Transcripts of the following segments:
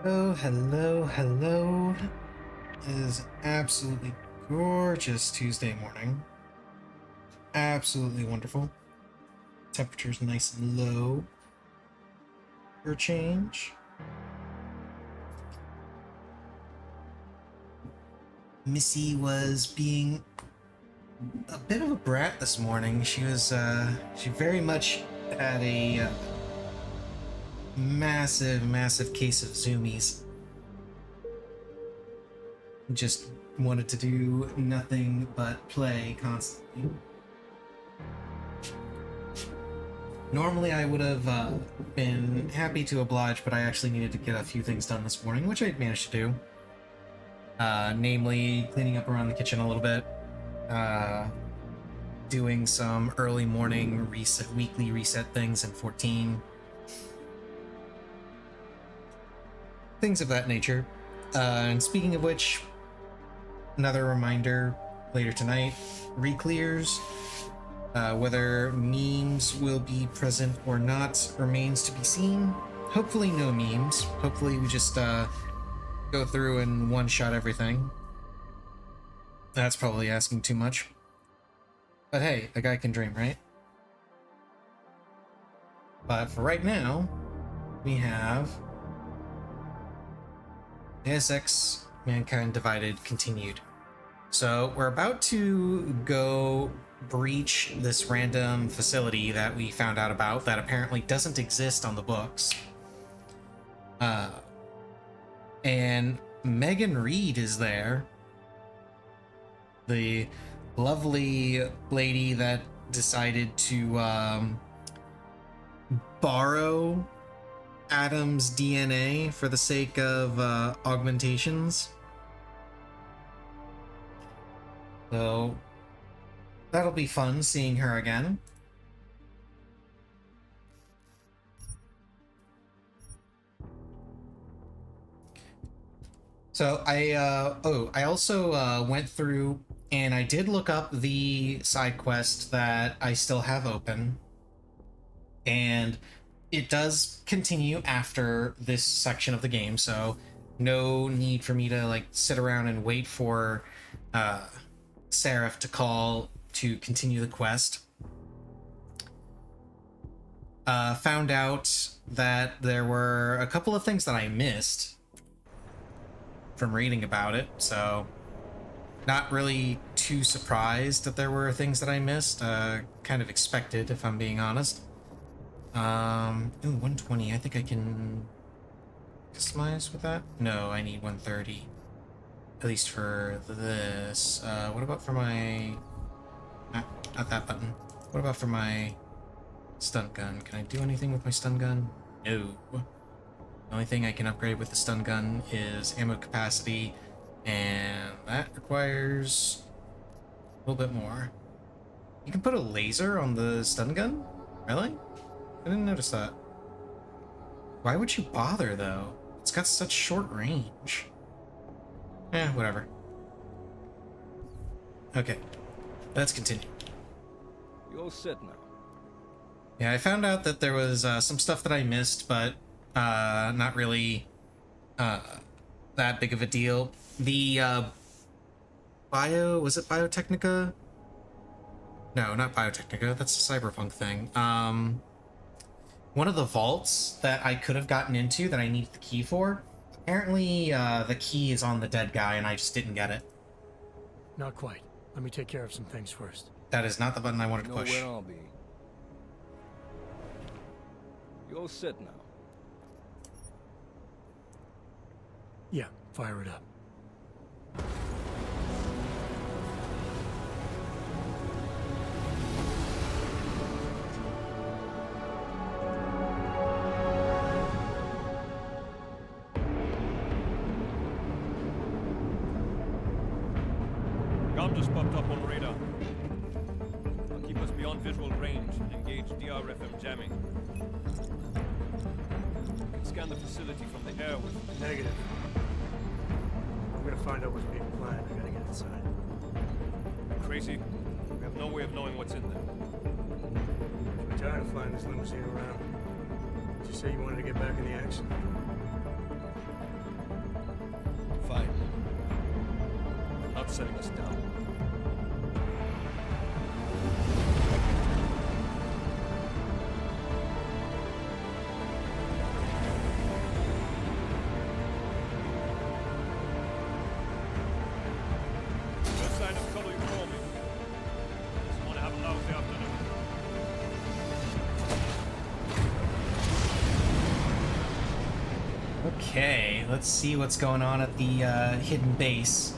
Oh, hello, hello. It is absolutely gorgeous Tuesday morning. Absolutely wonderful. Temperature's nice and low for a change. Missy was being a bit of a brat this morning. She very much had a massive case of zoomies. Just wanted to do nothing but play constantly. Normally I would have been happy to oblige, but I actually needed to get a few things done this morning, which I managed to do. Namely, cleaning up around the kitchen a little bit, doing some early morning weekly reset things in 14. Things of that nature. And speaking of which, another reminder later tonight, re-clears. Whether memes will be present or not remains to be seen. Hopefully no memes. Hopefully we just go through and one-shot everything. That's probably asking too much. But hey, a guy can dream, right? But for right now, we have Deus Ex Mankind Divided continued. So we're about to go breach this random facility that we found out about that apparently doesn't exist on the books. And Megan Reed is there. The lovely lady that decided to borrow Adam's DNA for the sake of augmentations. So that'll be fun seeing her again. So I also went through and I did look up the side quest that I still have open, and it does continue after this section of the game, so no need for me to like sit around and wait for Seraph to call to continue the quest. Found out that there were a couple of things that I missed from reading about it, so not really too surprised that there were things that I missed. Kind of expected, if I'm being honest. Ooh, 120. I think I can customize with that? No, I need 130. At least for this. What about for my... Not that button. What about for my stun gun? Can I do anything with my stun gun? No. The only thing I can upgrade with the stun gun is ammo capacity, and that requires a little bit more. You can put a laser on the stun gun? Really? I didn't notice that. Why would you bother, though? It's got such short range. Whatever. Okay, let's continue. You're set now. Yeah, I found out that there was some stuff that I missed, but not really that big of a deal. The was it Biotechnica? No, not Biotechnica, that's a Cyberpunk thing. One of the vaults that I could have gotten into that I needed the key for, apparently the key is on the dead guy and I just didn't get it. Not quite. Let me take care of some things first. That is not the button I wanted to push. Know where I'll be. You're set now. Yeah, fire it up. Gum just popped up on radar. I'll keep us beyond visual range and engage DRFM jamming. You can scan the facility from the air with... Negative. I'm gonna find out what's being planned. I gotta get inside. Crazy. We have no way of knowing what's in there. I'm tired of flying. flying this limousine around. Did you say you wanted to get back in the action? not setting us down. No sign of trouble, you call me. Just want to have a lousy afternoon. Okay, let's see what's going on at the hidden base.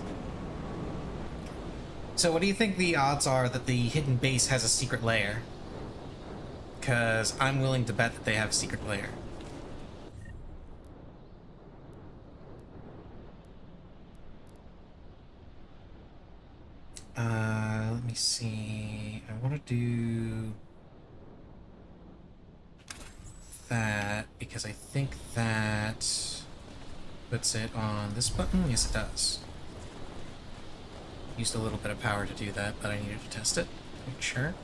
So what do you think the odds are that the hidden base has a secret lair? Because I'm willing to bet that they have a secret lair. Let me see. I want to do that because I think that puts it on this button. Yes, it does. Used a little bit of power to do that, but I needed to test it. Make sure.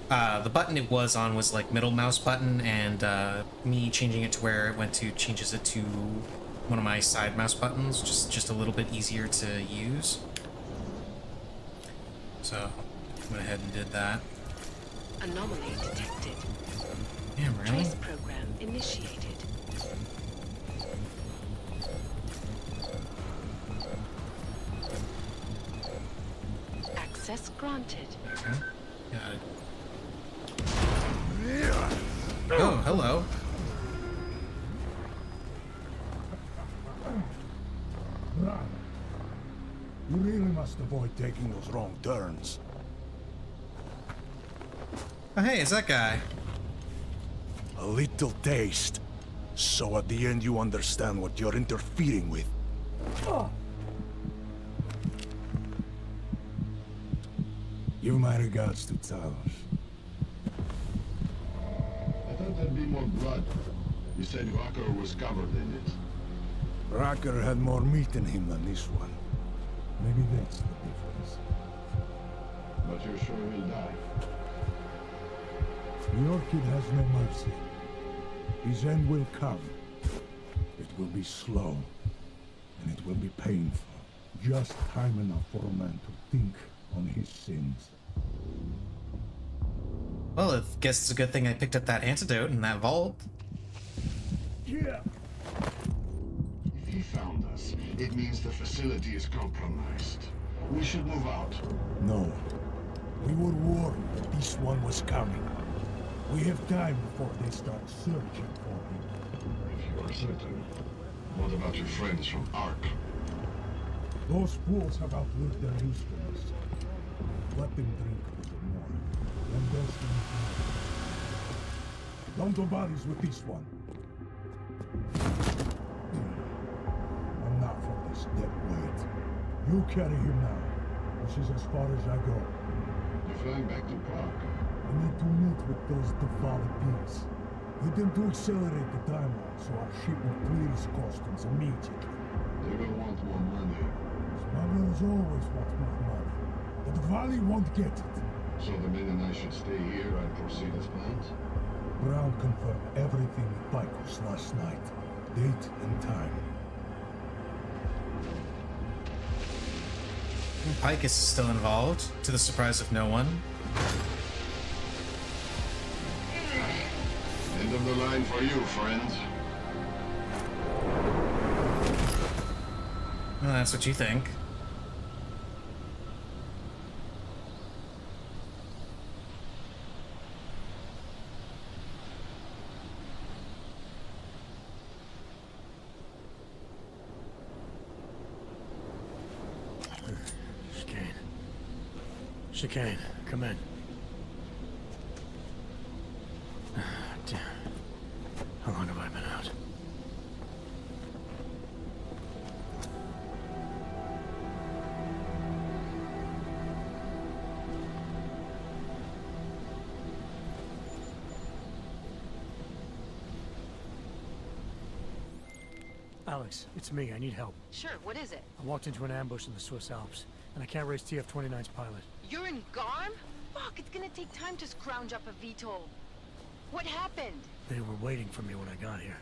The button it was on was like middle mouse button, and me changing it to where it went to changes it to one of my side mouse buttons, just a little bit easier to use. So went ahead and did that. Anomaly detected. Damn, really? Trace program initiated. Access granted. Okay. Got it. Oh, hello. Right. You really must avoid taking those wrong turns. Oh, hey, it's that guy. A little taste. So at the end you understand what you're interfering with. Give my regards to Talos. I thought there'd be more blood. You said Walker was covered in it. Racker had more meat in him than this one. Maybe that's the difference. But you're sure he'll die? Your kid has no mercy. His end will come. It will be slow, and it will be painful. Just time enough for a man to think on his sins. Well, I guess it's a good thing I picked up that antidote in that vault. Yeah. If he found us, it means the facility is compromised. We should move out. No. We were warned that this one was coming. We have time before they start searching for him. If you are certain. What about your friends from Ark? Those fools have outlived their usefulness. Let them drink a little more. Then they'll stand firm. Don't do bodies with this one. I'm not for this dead weight. You carry him now. This is as far as I go. You're flying back to Prague. I need to meet with those devoted pigs. Get them to accelerate the timeline so our shipment clears customs immediately. They will want more money. Smugglers always want more money, but the Valley won't get it. So the men and I should stay here and proceed as planned? Brown confirmed everything with Picos last night. Date and time. Picus is still involved, to the surprise of no one. End of the line for you, friend. Well, that's what you think. Chicane, come in. Damn. How long have I been out? Alex, it's me. I need help. Sure, what is it? I walked into an ambush in the Swiss Alps, and I can't raise TF-29's pilot. You're in Garm? Fuck, it's gonna take time to scrounge up a VTOL. What happened? They were waiting for me when I got here.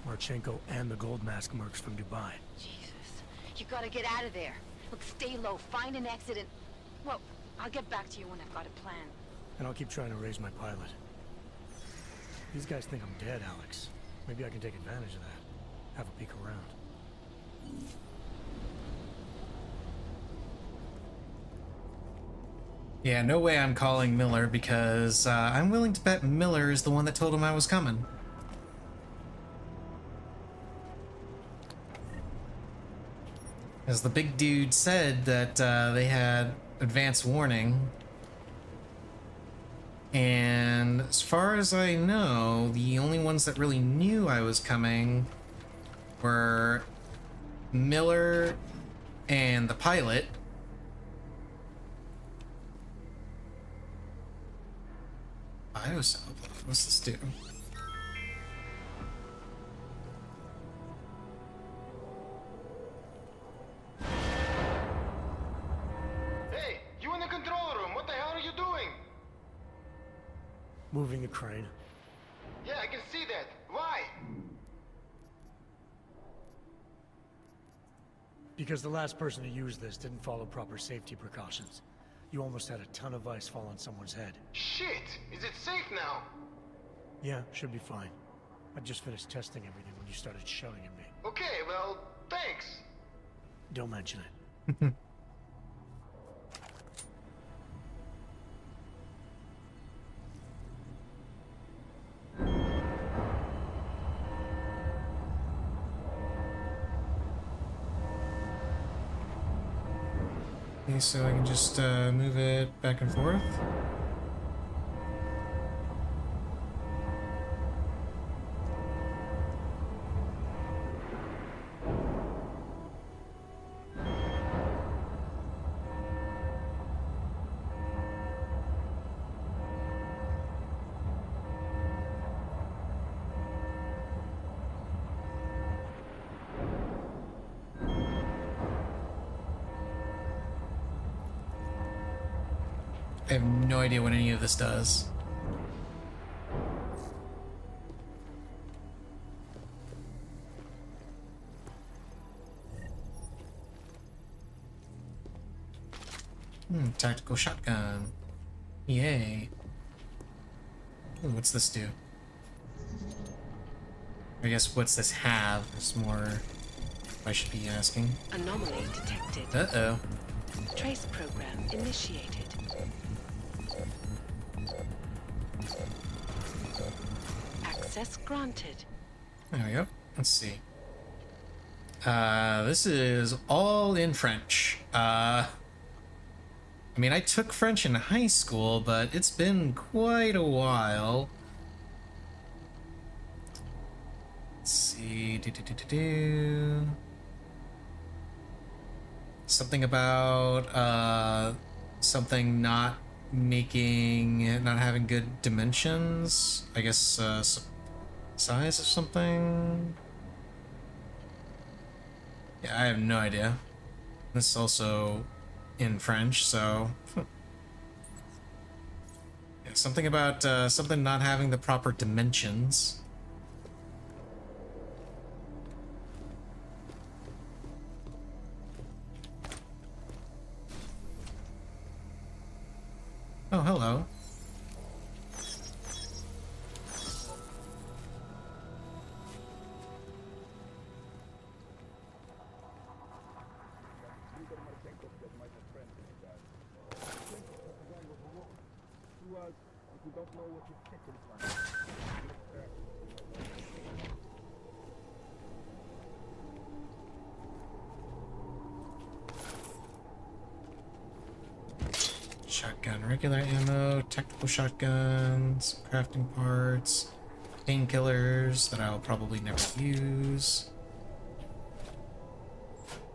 Marchenko and the Gold Mask mercs from Dubai. Jesus, you gotta get out of there. Look, stay low, find an exit and... Well, I'll get back to you when I've got a plan. And I'll keep trying to raise my pilot. These guys think I'm dead, Alex. Maybe I can take advantage of that. Have a peek around. Yeah, no way I'm calling Miller because I'm willing to bet Miller is the one that told him I was coming. As the big dude said that they had advance warning. And as far as I know, the only ones that really knew I was coming were Miller and the pilot. What's this do? Hey, you in the control room. What the hell are you doing? Moving the crane. Yeah, I can see that. Why? Because the last person to use this didn't follow proper safety precautions. You almost had a ton of ice fall on someone's head. Shit! Is it safe now? Yeah, should be fine. I just finished testing everything when you started shouting at me. Okay, well, thanks. Don't mention it. Okay, so I can just move it back and forth. I have no idea what any of this does. Tactical shotgun. Yay. Ooh, what's this do? I guess what's this have is more I should be asking. Anomaly detected. Uh-oh. Trace program initiated. Access granted. There we go. Let's see. This is all in French. I mean, I took French in high school, but it's been quite a while. Let's see. Something about something not having good dimensions. I guess size of something. Yeah, I have no idea. This is also in French, so yeah, something about something not having the proper dimensions. Oh, hello. Shotgun, regular ammo, tactical shotguns, crafting parts, painkillers that I'll probably never use.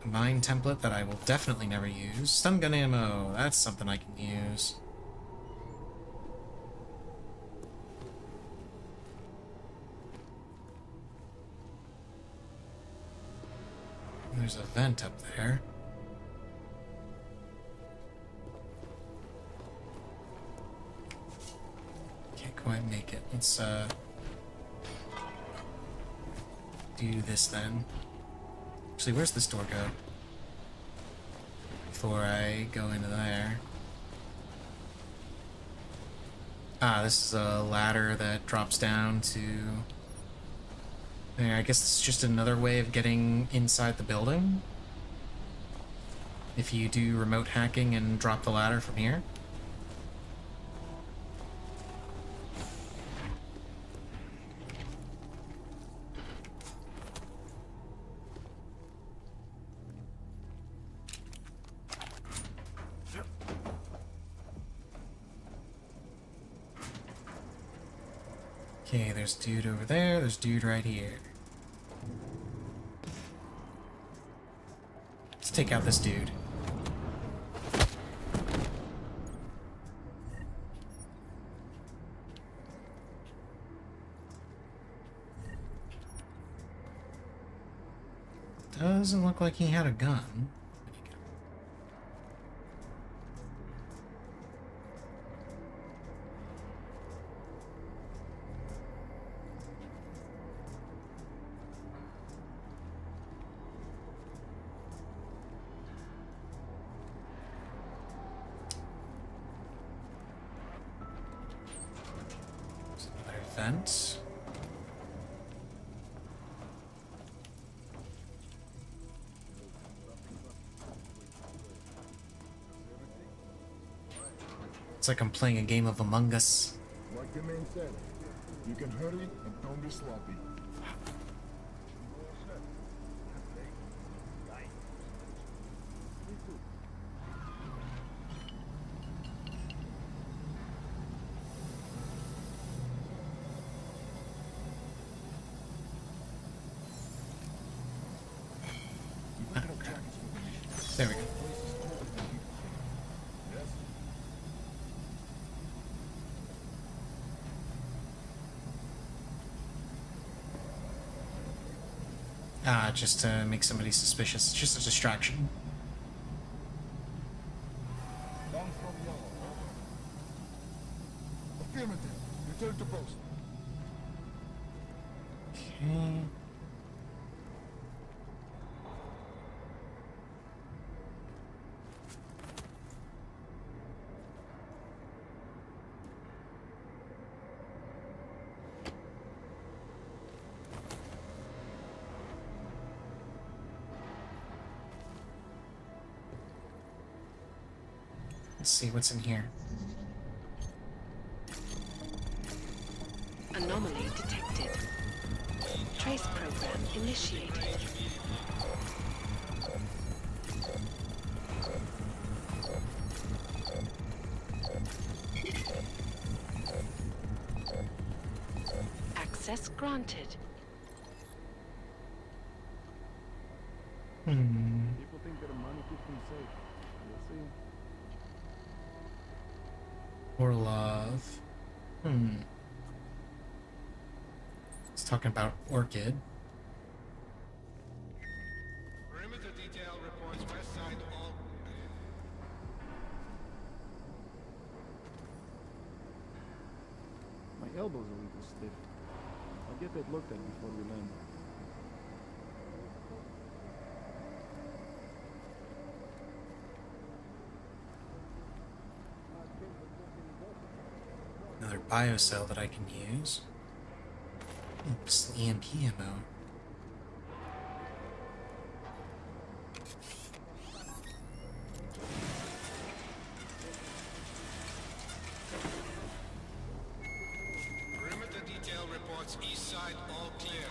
A mine template that I will definitely never use. Stun gun ammo, that's something I can use. There's a vent up there. Can't quite make it. Let's do this then. Actually, where's this door go? before I go into there. Ah, this is a ladder that drops down to... Yeah, I guess it's just another way of getting inside the building. If you do remote hacking and drop the ladder from here. Okay, there's dude over there, there's dude right here. Let's take out this dude. Doesn't look like he had a gun. There's another vent. It's like I'm playing a game of Among Us. Like the man said, you can hurry and don't be sloppy. There we go. Ah, just to make somebody suspicious. It's just a distraction. Down from yellow. Affirmative. Return to post. Okay. Let's see what's in here. Anomaly detected. Trace program initiated. Access granted. People think that money keeps them safe. You'll see. Orlov. It's talking about Orchid. Perimeter detail reports west side all. My elbow's a little stiff. I'll get that looked at before we land. Another biocell that I can use. Oops, EMP ammo. Perimeter detail reports east side all clear.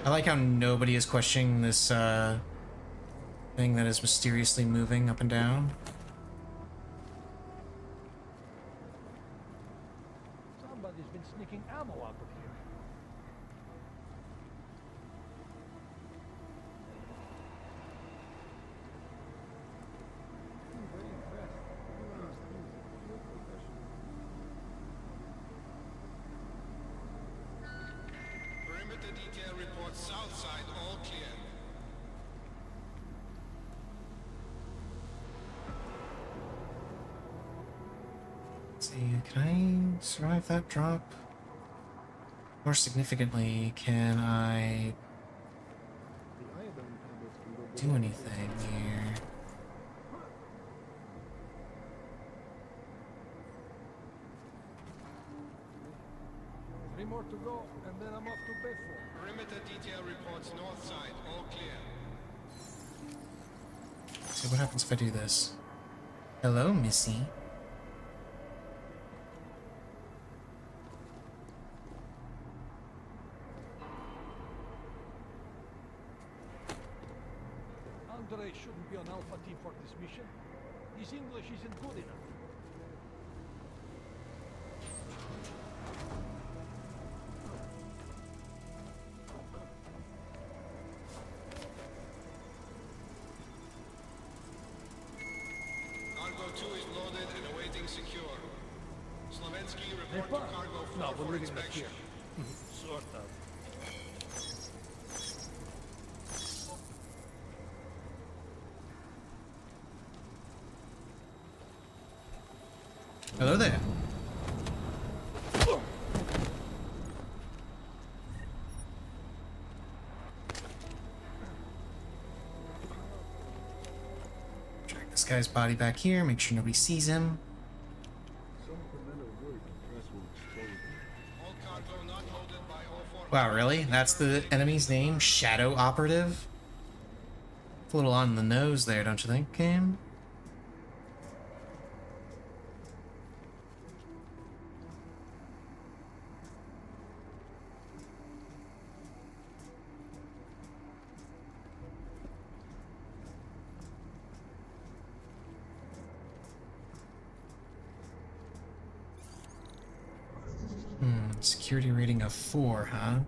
I like how nobody is questioning this thing that is mysteriously moving up and down. Somebody's been sneaking ammo out of here. Perimeter detail reports south side all clear. Let's see, can I survive that drop? More significantly, can I... The iodine tablets can go do anything here. Three more to go, and then I'm off to Bedford. Perimeter detail reports north side, all clear. So what happens if I do this? Hello, Missy. Andre shouldn't be on Alpha Team for this mission. His English isn't good enough. Cargo 2 is loaded and awaiting secure. Slovensky Hey, report Bob. to cargo 4 No, we're for leaving that inspection. here. Sort of. Hello there. Drag this guy's body back here, make sure nobody sees him. All cargo not loaded by all 4. Wow, really? That's the enemy's name? Shadow Operative? It's a little on the nose there, don't you think, game? Security rating of 4, huh?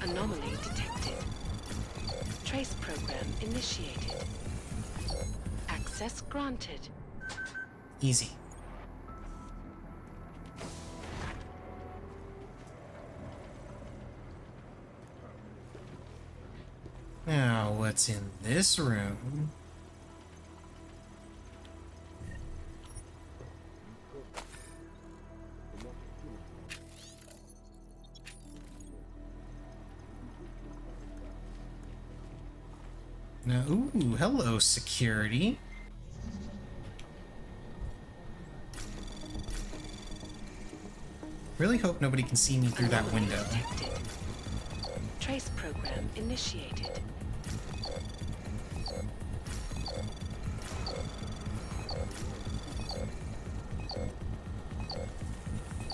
Anomaly detected. Trace program initiated. Access granted. Easy. Now, what's in this room? Now, ooh, hello, security. Really hope nobody can see me through that Anomaly window. detected. Trace program initiated.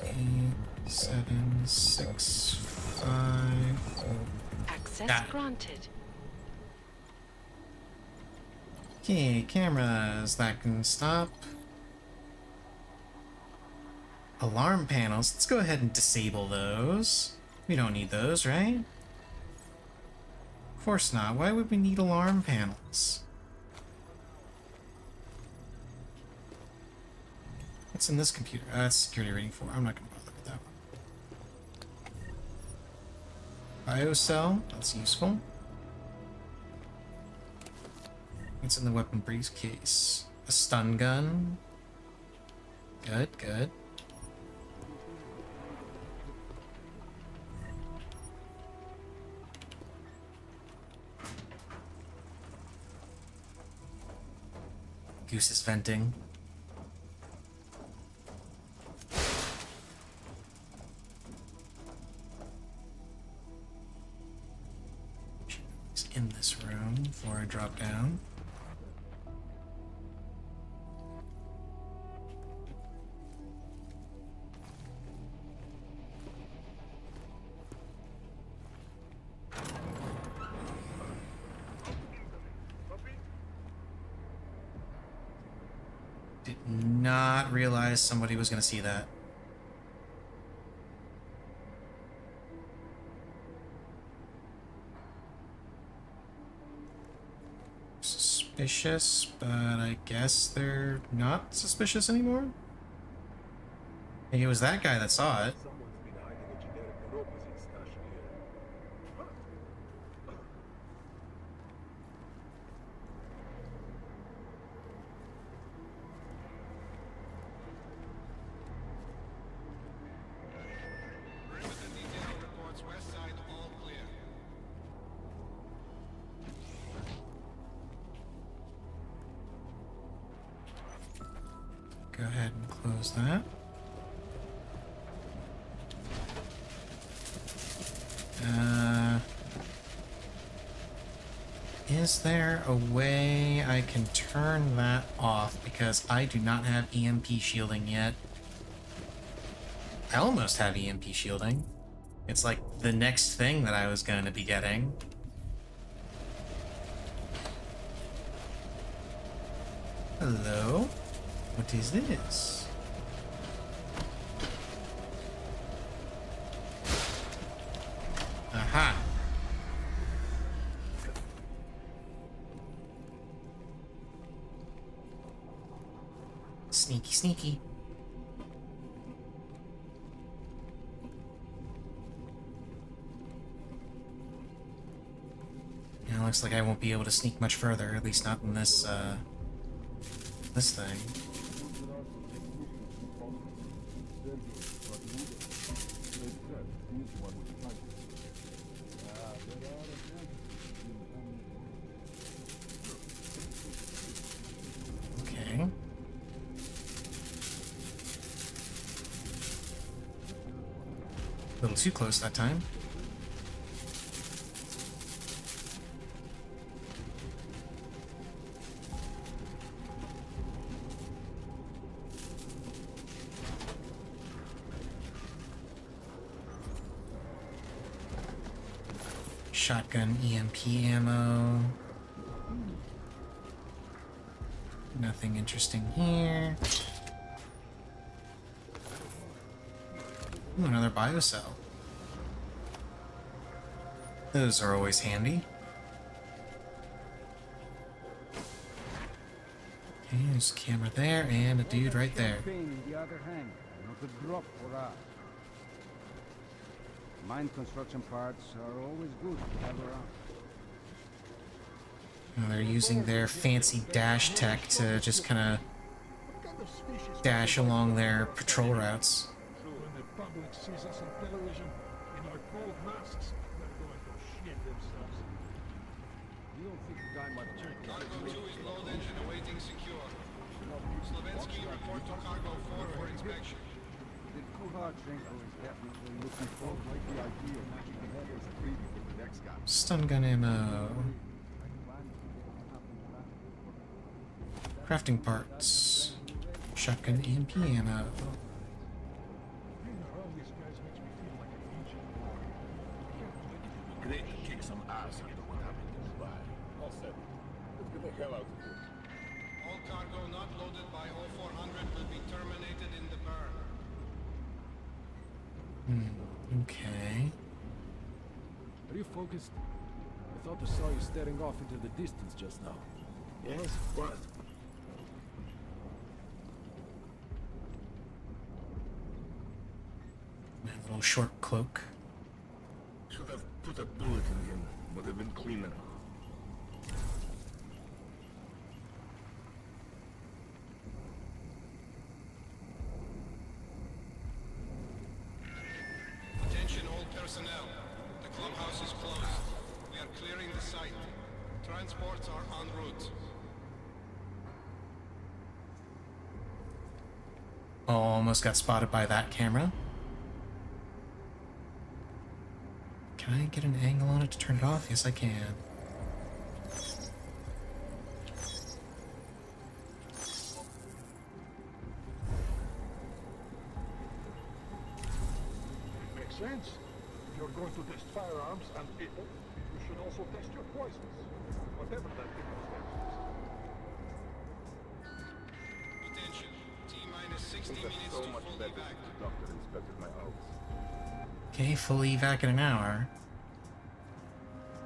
Eight, 7, 6, 5. Access Got it. granted. Okay, cameras that can stop. Alarm panels. Let's go ahead and disable those. We don't need those, right? Of course not. Why would we need alarm panels? What's in this computer? That's security rating 4. I'm not going to bother with that one. Biocell. That's useful. What's in the weapon briefcase? A stun gun. Good, good. Goose is venting. He's in this room before I drop down. Did not realize somebody was going to see that. Suspicious, but I guess they're not suspicious anymore? I think it was that guy that saw it. Someone's been hiding a generic robots stash here. go ahead and close that. Is there a way I can turn that off? Because I do not have EMP shielding yet. I almost have EMP shielding. It's like the next thing that I was going to be getting. Hello? What is this? Aha! Sneaky, sneaky. Yeah, looks like I won't be able to sneak much further, at least not in this, this thing. Okay. A little too close that time. Shotgun EMP ammo. Nothing interesting here. Ooh, another biocell. Those are always handy. Okay, there's a camera there and a dude right there. Mine construction parts are always good to have around. Now they're using their fancy dash tech to just kind of dash along their patrol routes. When the public sees us on television in our gold masks, they're going to shit themselves. You don't think the guy might check? Cargo 2 is loaded and awaiting secure. Slovensky, report to Cargo 4 for inspection. The Kuharchenko is definitely looking for like the idea of matching the head as a preview for the next guy. Stun gun ammo. Crafting parts. Shotgun EMP ammo. Great to kick some ass after what happened in Dubai. All set. Let's get the hell out of here. All cargo not loaded by 0400 will be terminated in the burn. Okay. Are you focused? I thought I saw you staring off into the distance just now. Yes, what? My little short cloak. Should have put a bullet in him. Would have been cleaner. Attention all personnel. The clubhouse is closed. We are clearing the site. Transports are en route. Oh, almost got spotted by that camera. Can I get an angle on it to turn it off? Yes, I can. Makes sense. If you're going to test firearms and people, you should also test your poisons. Whatever that circumstances. Attention. T-minus 60 minutes to full evac. Doctor inspected my house. Okay, full evac in an hour.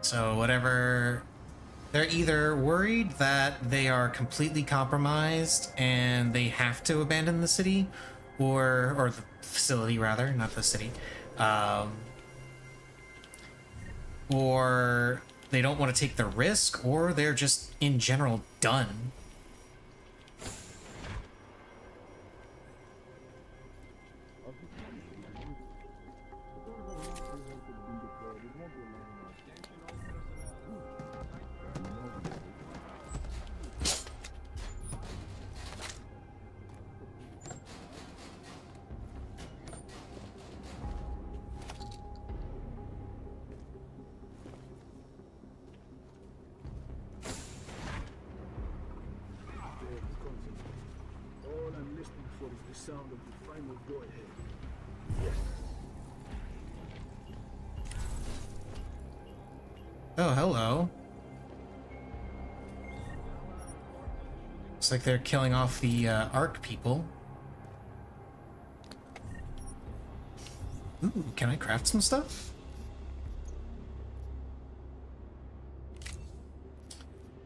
So whatever... They're either worried that they are completely compromised and they have to abandon the city, or the facility rather, not the city. Or they don't want to take the risk, or they're just in general done. sound of the final go-ahead. Yes. Oh, hello. Looks like they're killing off the Ark people. Ooh, can I craft some stuff?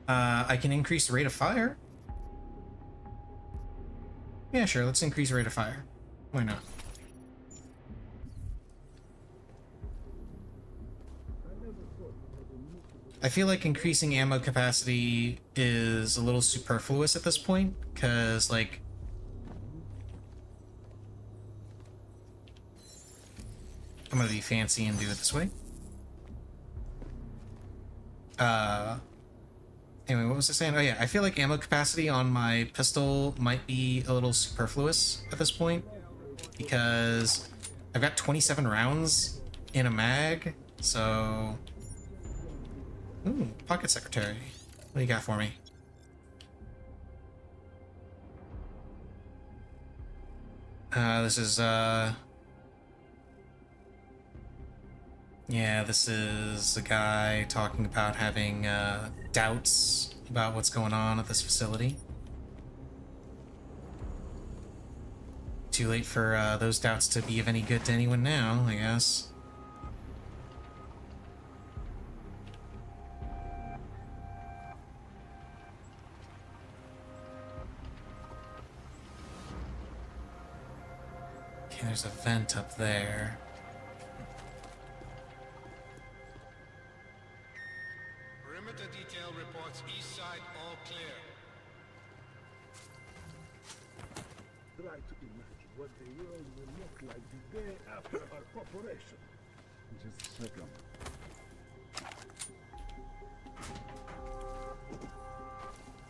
I can increase the rate of fire. Yeah, sure, let's increase the rate of fire. Why not? I feel like increasing ammo capacity is a little superfluous at this point, because, like, I'm gonna be fancy and do it this way. Anyway, what was I saying? Oh yeah, I feel like ammo capacity on my pistol might be a little superfluous at this point, because I've got 27 rounds in a mag, so... Ooh, pocket secretary. What do you got for me? This is, yeah, this is a guy talking about having, doubts about what's going on at this facility. Too late for, those doubts to be of any good to anyone now, I guess. Okay, there's a vent up there. Perimeter detail reports east side all clear. Try to imagine what the world will look like the day after our operation. Just a second.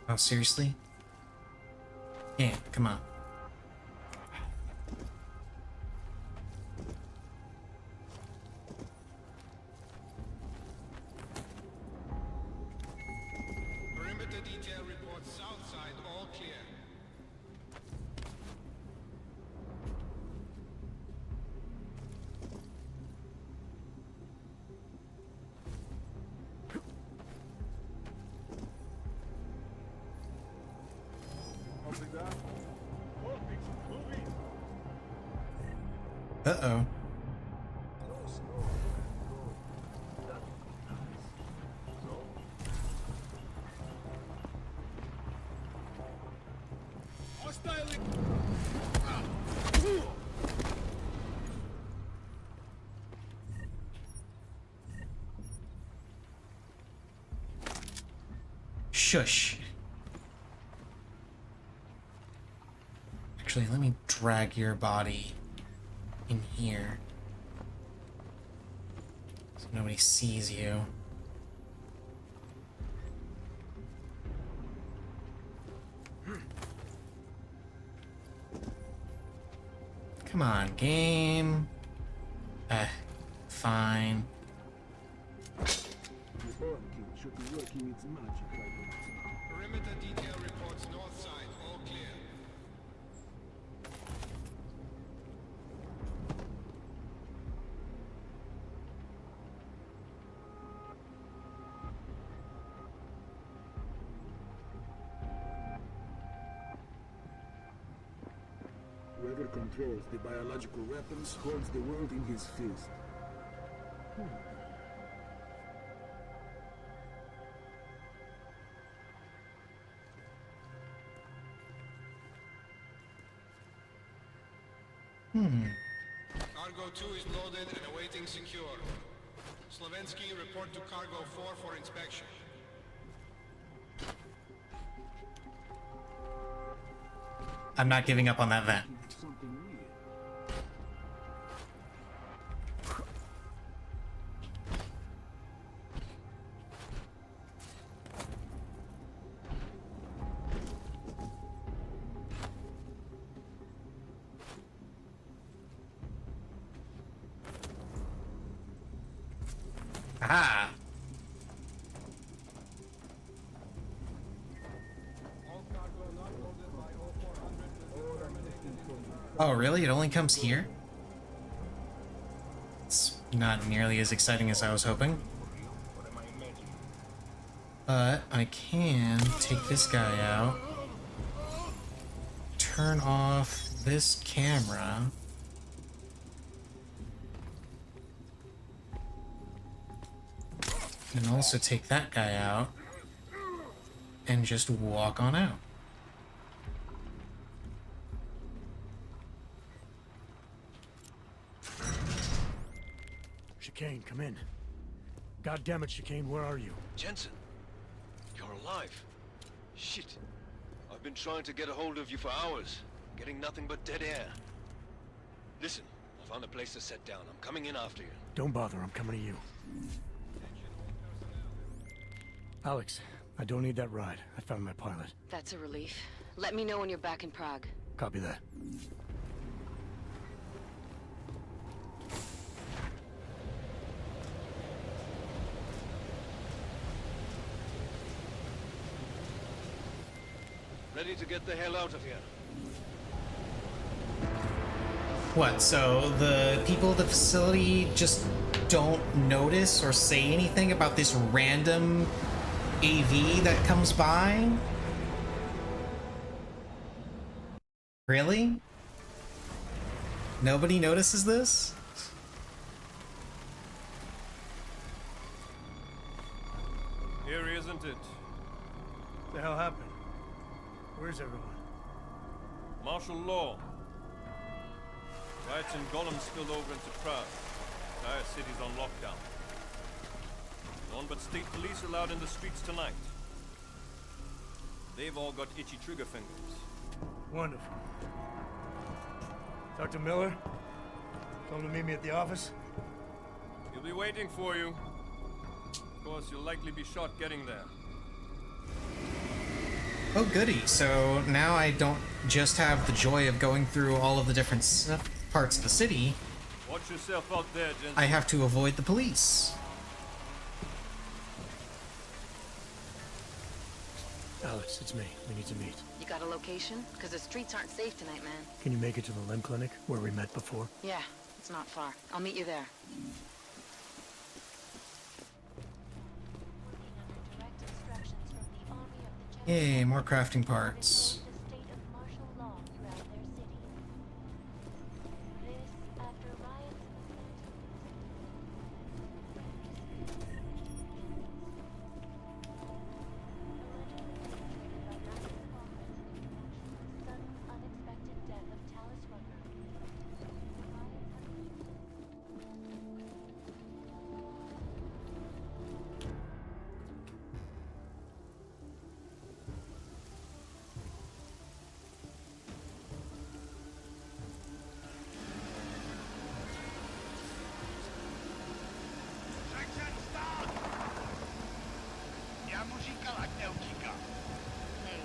Oh, seriously? Yeah, come on. Perimeter detail reports south side all clear. Uh-oh. Shush. Actually, let me drag your body in here so nobody sees you. Come on, game. Fine. The Orchid should be working its magic right now. Perimeter detail reports north side all clear. Whoever controls the biological weapons holds the world in his fist. Cargo 2 is loaded and awaiting secure. Slovensky, report to Cargo 4 for inspection. I'm not giving up on that vent. Something weird. Aha! All cargo not loaded by 0400 will be terminated in Oh, really? It only comes here? It's not nearly as exciting as I was hoping. But I can take this guy out. Turn off this camera. And also take that guy out. And just walk on out. Chicane, come in. God damn it, Chicane, where are you? Jensen, you're alive. Shit. I've been trying to get a hold of you for hours, getting nothing but dead air. Listen, I found a place to set down. I'm coming in after you. Don't bother, I'm coming to you. Alex, I don't need that ride. I found my pilot. That's a relief. Let me know when you're back in Prague. Copy that. Ready to get the hell out of here. What, so the people at the facility just don't notice or say anything about this random AV that comes by? Really? Nobody notices this? Eerie, isn't it? What the hell happened? Where's everyone? Martial law. Riots in Gollum spilled over into Prague. Entire city's on lockdown. None but state police allowed in the streets tonight. They've all got itchy trigger fingers. Wonderful. Dr. Miller? Tell him to meet me at the office? He'll be waiting for you. Of course, you'll likely be shot getting there. Oh goody, so now I don't just have the joy of going through all of the different parts of the city. Watch yourself out there, Jensen. I have to avoid the police. Alex, it's me. We need to meet. You got a location? Because the streets aren't safe tonight, man. Can you make it to the limb clinic, where we met before? Yeah, it's not far. I'll meet you there. Yay, more crafting parts.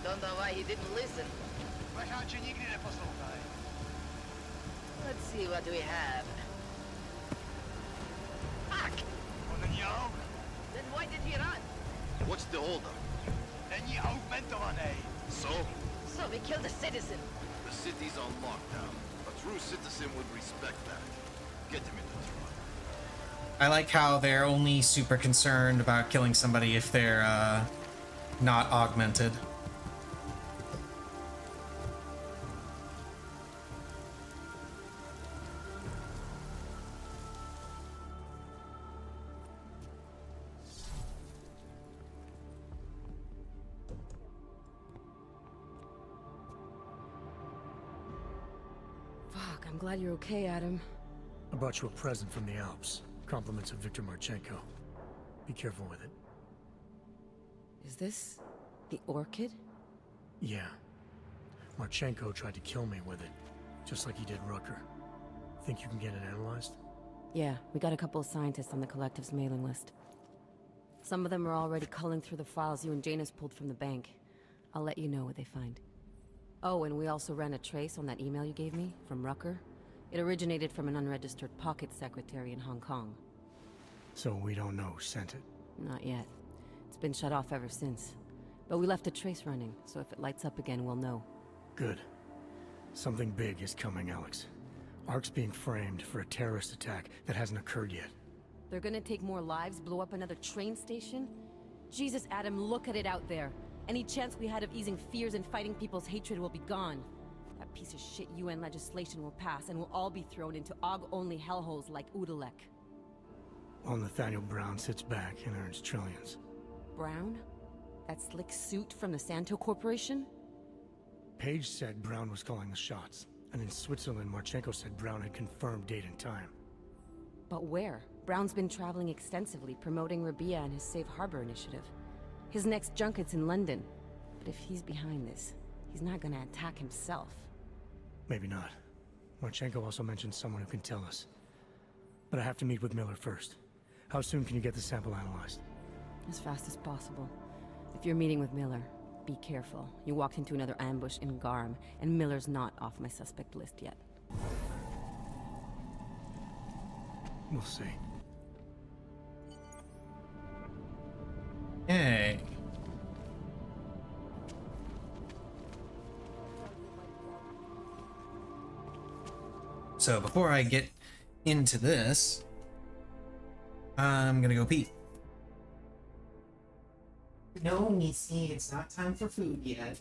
Don't know why he didn't listen. Let's see what we have. Fuck! Then why did he run? What's the holdup? So? So we killed a citizen. The city's on lockdown. A true citizen would respect that. Get him in the truck. I like how they're only super concerned about killing somebody if they're, not augmented. Fuck, I'm glad you're okay, Adam. I brought you a present from the Alps. Compliments of Victor Marchenko. Be careful with it. Is this the orchid? Yeah. Marchenko tried to kill me with it, just like he did Rucker. Think you can get it analyzed? Yeah, we got a couple of scientists on the collective's mailing list. Some of them are already culling through the files you and Janus pulled from the bank. I'll let you know what they find. Oh, and we also ran a trace on that email you gave me, from Rucker. It originated from an unregistered pocket secretary in Hong Kong. So we don't know who sent it? Not yet. It's been shut off ever since. But we left a trace running, so if it lights up again, we'll know. Good. Something big is coming, Alex. Ark's being framed for a terrorist attack that hasn't occurred yet. They're gonna take more lives, blow up another train station? Jesus, Adam, look at it out there. Any chance we had of easing fears and fighting people's hatred will be gone. That piece of shit UN legislation will pass, and we'll all be thrown into AUG-only hellholes like Udalek. While Nathaniel Brown sits back and earns trillions. Brown? That slick suit from the Santo Corporation? Page said Brown was calling the shots, and in Switzerland, Marchenko said Brown had confirmed date and time. But where? Brown's been traveling extensively, promoting Rabia and his Safe Harbor initiative. His next junket's in London. But if he's behind this, he's not gonna attack himself. Maybe not. Marchenko also mentioned someone who can tell us. But I have to meet with Miller first. How soon can you get the sample analyzed? As fast as possible. If you're meeting with Miller, be careful. You walked into another ambush in Garm, and Miller's not off my suspect list yet. We'll see. Yay. So before I get into this, I'm gonna go pee. No, Missy, it's not time for food yet.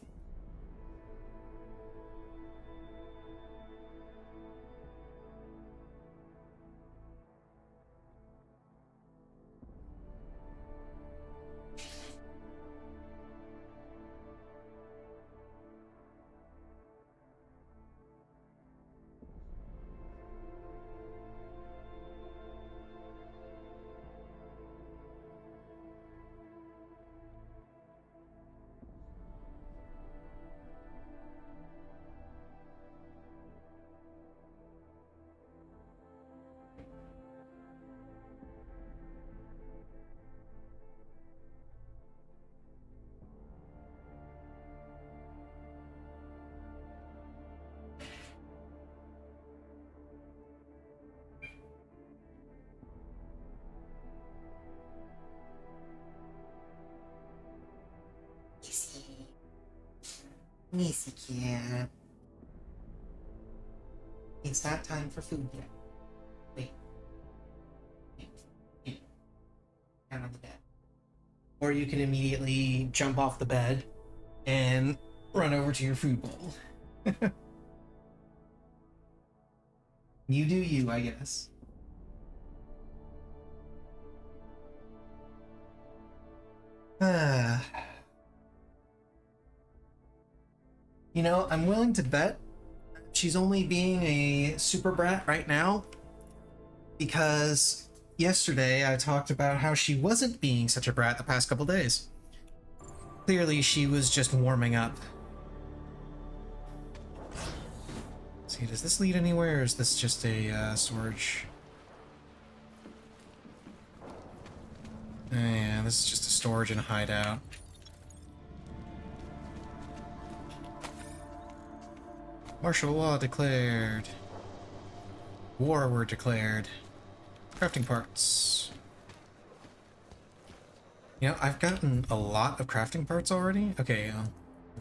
Missy cat. It's not time for food yet. Wait. Down on the bed. Or you can immediately jump off the bed and run over to your food bowl. You do you, I guess. You know, I'm willing to bet she's only being a super brat right now because yesterday I talked about how she wasn't being such a brat the past couple days. Clearly, she was just warming up. See, does this lead anywhere, or is this just a storage? Yeah, this is just a storage and a hideout. Martial law declared. War were declared. Crafting parts. You know, I've gotten a lot of crafting parts already. Okay,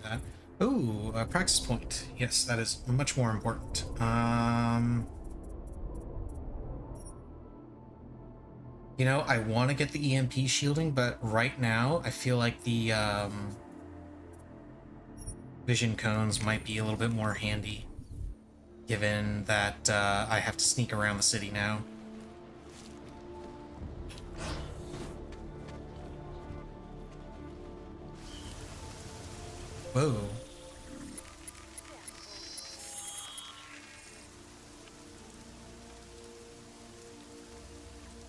that. Ooh, a praxis point. Yes, that is much more important. You know, I want to get the EMP shielding, but right now I feel like the vision cones might be a little bit more handy, given that I have to sneak around the city now. Whoa.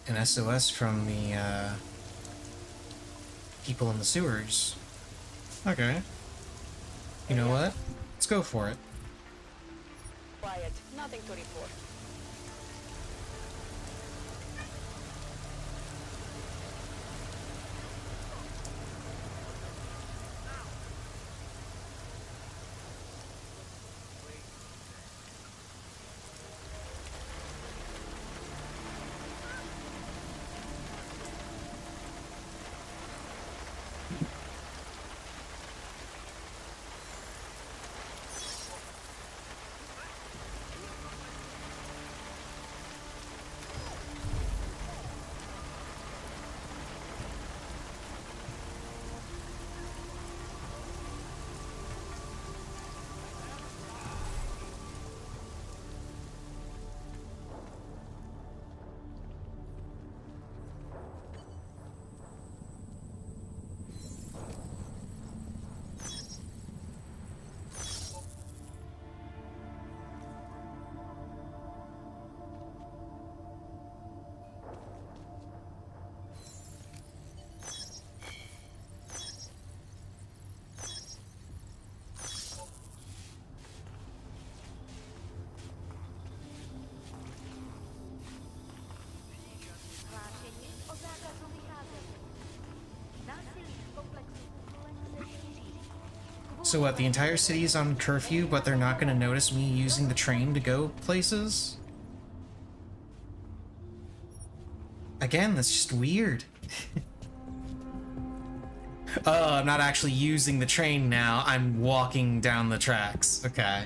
An SOS from the people in the sewers. Okay. You know what? Let's go for it. Quiet. Nothing to report. So what, the entire city is on curfew, but they're not going to notice me using the train to go places? Again, that's just weird. Oh, I'm not actually using the train now. I'm walking down the tracks. Okay.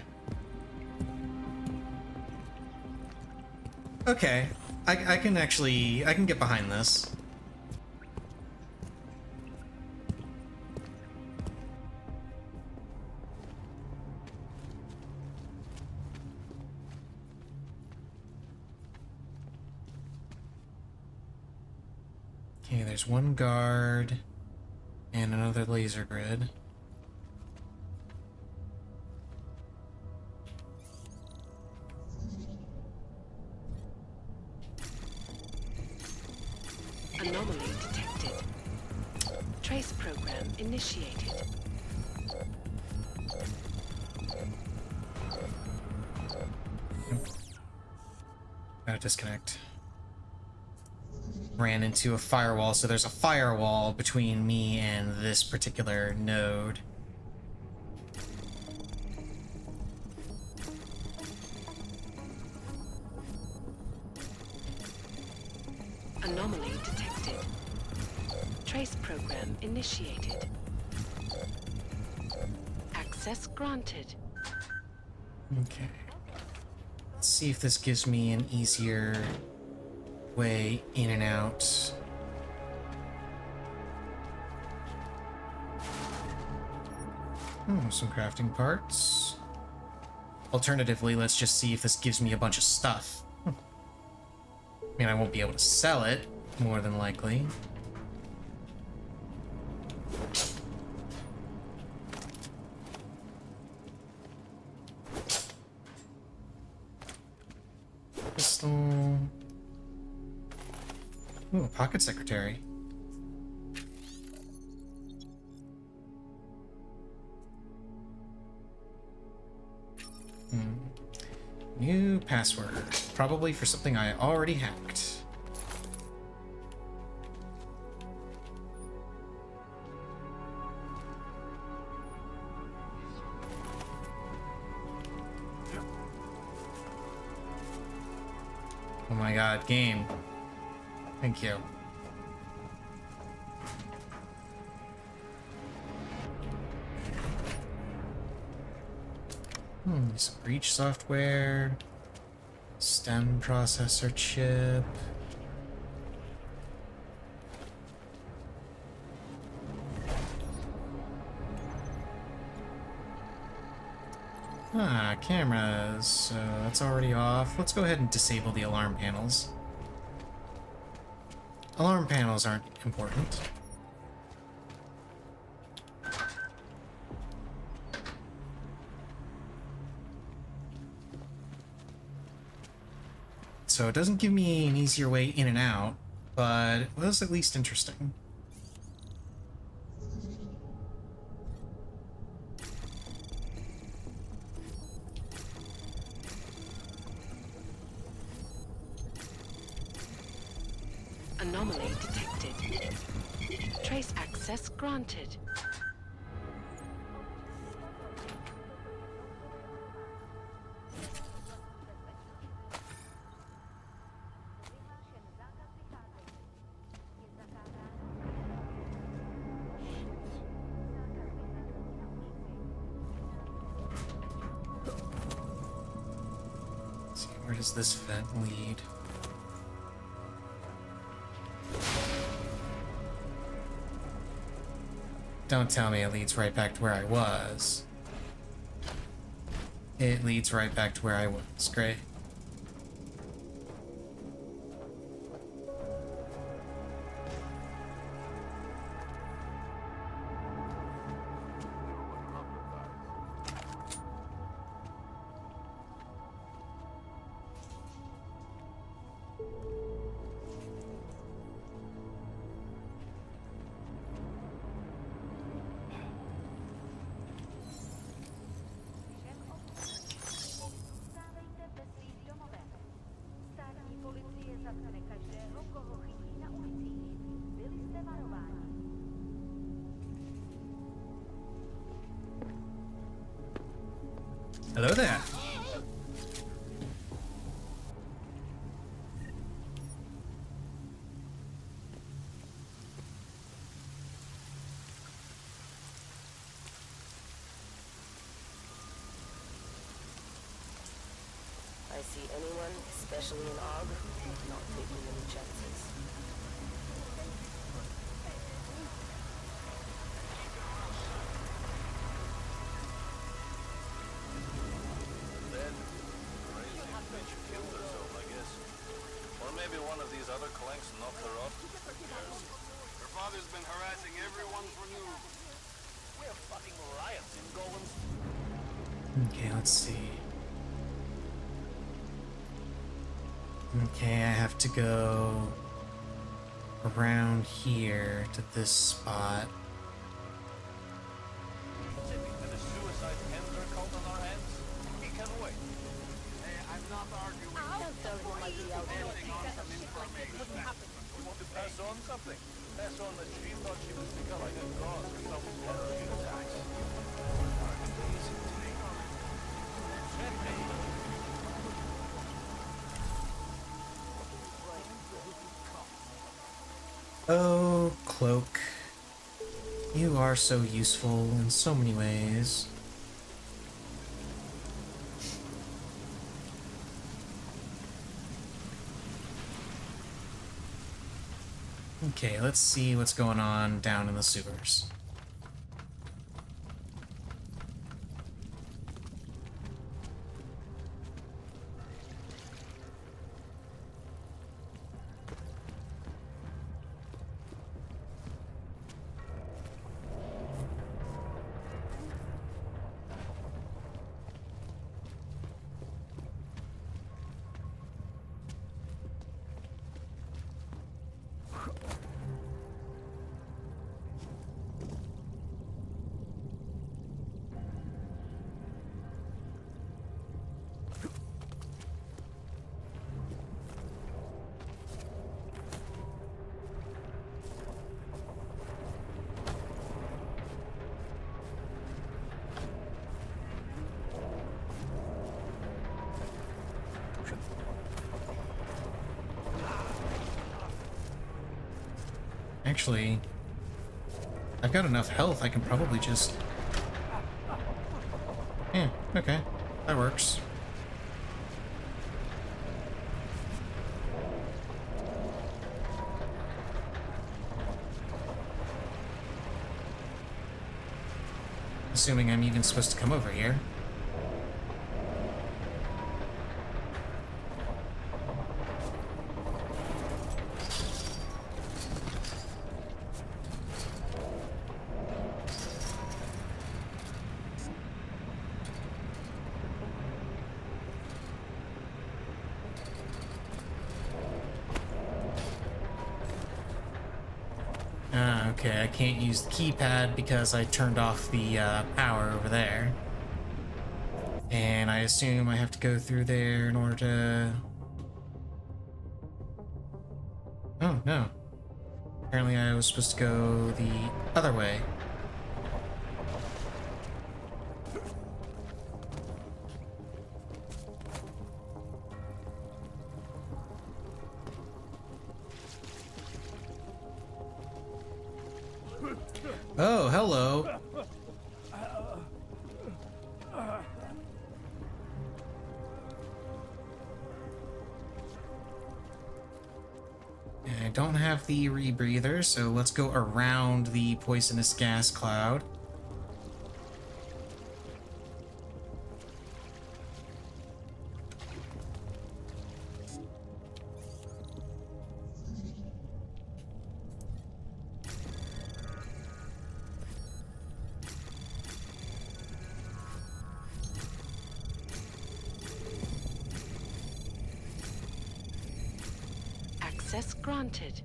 Okay. I can get behind this. Okay, there's one guard and another laser grid. Anomaly detected. Trace program initiated. Gotta disconnect. Ran into a firewall, so there's a firewall between me and this particular node. Anomaly detected. Trace program initiated. Access granted. Okay. Let's see if this gives me an easier way in and out. Some crafting parts. Alternatively, let's just see if this gives me a bunch of stuff. I mean, I won't be able to sell it, more than likely. Pistol. Ooh, a pocket secretary. New password. Probably for something I already hacked. Oh my god, game. Thank you. Some breach software. STEM processor chip. Cameras. So that's already off. Let's go ahead and disable the alarm panels. Alarm panels aren't important. So it doesn't give me an easier way in and out, but it was at least interesting. Anomaly detected. Trace access granted. Let's see, where does this vent lead? Don't tell me it leads right back to where I was. It leads right back to where I was. Great. Hello there. I see anyone, especially an AUG, not taking any chances. Then, crazy bitch killed herself, I guess. Or maybe one of these other clanks knocked her off. Who cares? Her father's been harassing everyone for news. We have fucking riots in Golems. Okay, let's see. Okay, I have to go around here to this spot. With a suicide Ender cult on our hands, we can wait. Hey, I'm not arguing. Handing on some information. You want to pass on something? Pass on that she thought she was becoming a god for some terrorist attacks. Easy take on it. Checkmate. Oh, Cloak. You are so useful in so many ways. Okay, let's see what's going on down in the sewers. Actually, I've got enough health, I can probably just... Yeah, okay. That works. Assuming I'm even supposed to come over here. Okay, I can't use the keypad because I turned off the power over there. And I assume I have to go through there in order to... Oh, no. Apparently I was supposed to go the other way. Oh, hello. I don't have the rebreather, so let's go around the poisonous gas cloud. Access granted.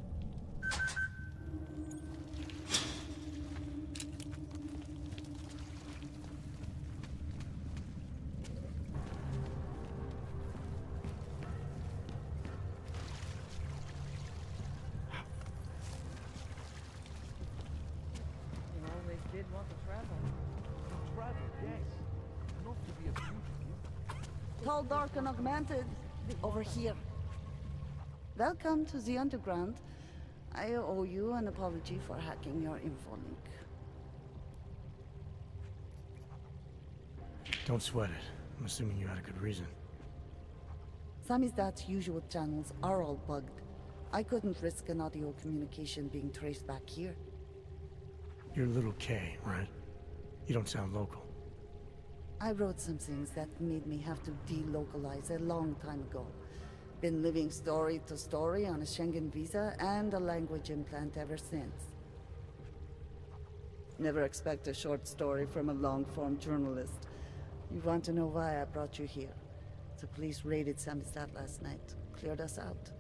You always did want to travel. To travel, yes. Not to be a fugitive. Tall, dark, and augmented. Over here. Welcome to the underground. I owe you an apology for hacking your info link. Don't sweat it. I'm assuming you had a good reason. Samizdat's usual channels are all bugged. I couldn't risk an audio communication being traced back here. You're Little K, right? You don't sound local. I wrote some things that made me have to delocalize a long time ago. Been living story to story on a Schengen visa and a language implant ever since. Never expect a short story from a long-form journalist. You want to know why I brought you here? The police raided Samizdat last night. Cleared us out.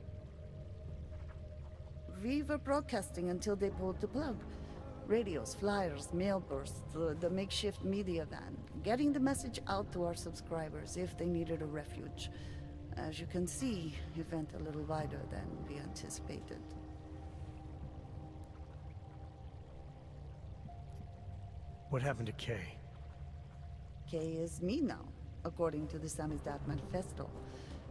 We were broadcasting until they pulled the plug. Radios, flyers, mail bursts, the makeshift media van. Getting the message out to our subscribers if they needed a refuge. As you can see, it went a little wider than we anticipated. What happened to Kay? Kay is me now, according to the Samizdat Manifesto.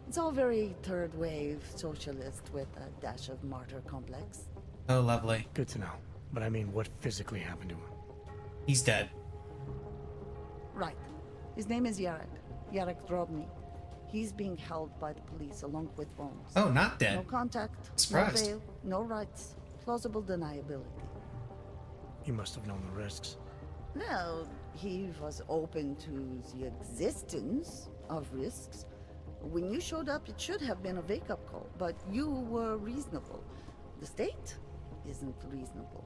It's all very third wave socialist with a dash of martyr complex. Oh, lovely. Good to know. But I mean, what physically happened to him? He's dead. Right. His name is Yarek. Yarek Drobny. He's being held by the police along with Bones. Oh, not dead. No contact, Surprised. no bail, no rights. Plausible deniability. You must have known the risks. No, he was open to the existence of risks. When you showed up, it should have been a wake-up call, but you were reasonable. The state isn't reasonable.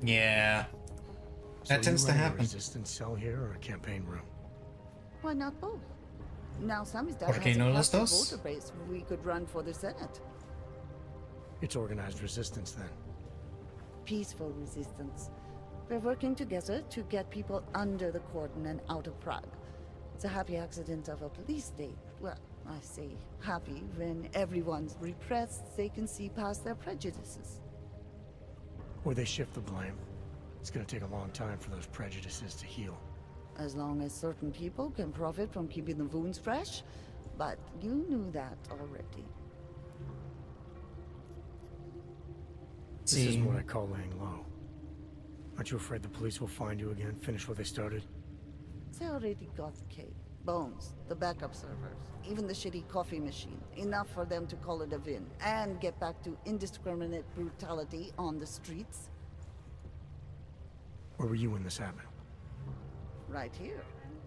Yeah. That tends to happen. A resistance cell here or a campaign room? Why not both? Now Samizdat ¿Por qué has no a los captive dos? voter base. We could run for the Senate. It's organized resistance then. Peaceful resistance. We're working together to get people under the cordon and out of Prague. It's a happy accident of a police state. Well, I say happy when everyone's repressed, they can see past their prejudices. Or they shift the blame. It's gonna take a long time for those prejudices to heal. As long as certain people can profit from keeping the wounds fresh. But you knew that already. This is what I call laying low. Aren't you afraid the police will find you again, finish what they started? They already got Kate, Bones, the backup servers, even the shitty coffee machine. Enough for them to call it a win and get back to indiscriminate brutality on the streets. Where were you when this happened? Right here.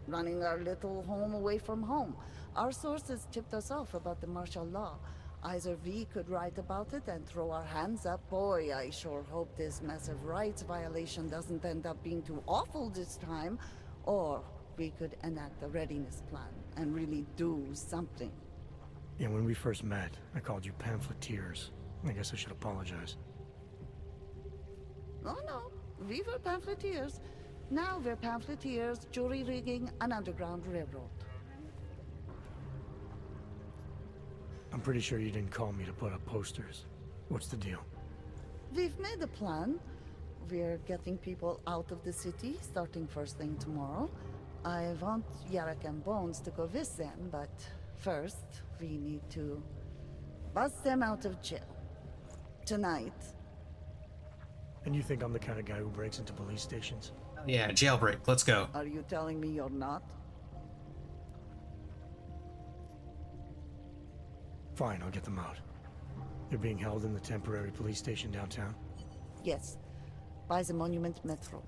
Running our little home away from home. Our sources tipped us off about the martial law. Either we could write about it and throw our hands up. Boy, I sure hope this massive rights violation doesn't end up being too awful this time. Or we could enact a readiness plan and really do something. Yeah, when we first met, I called you pamphleteers. I guess I should apologize. Oh no, we were pamphleteers. Now we're pamphleteers, jury rigging an underground railroad. I'm pretty sure you didn't call me to put up posters. What's the deal? We've made a plan. We're getting people out of the city, starting first thing tomorrow. I want Yarek and Bones to go with them, but first, we need to bust them out of jail. Tonight. And you think I'm the kind of guy who breaks into police stations? Yeah, jailbreak. Let's go. Are you telling me you're not? Fine, I'll get them out. They're being held in the temporary police station downtown? Yes. By the Monument Metro.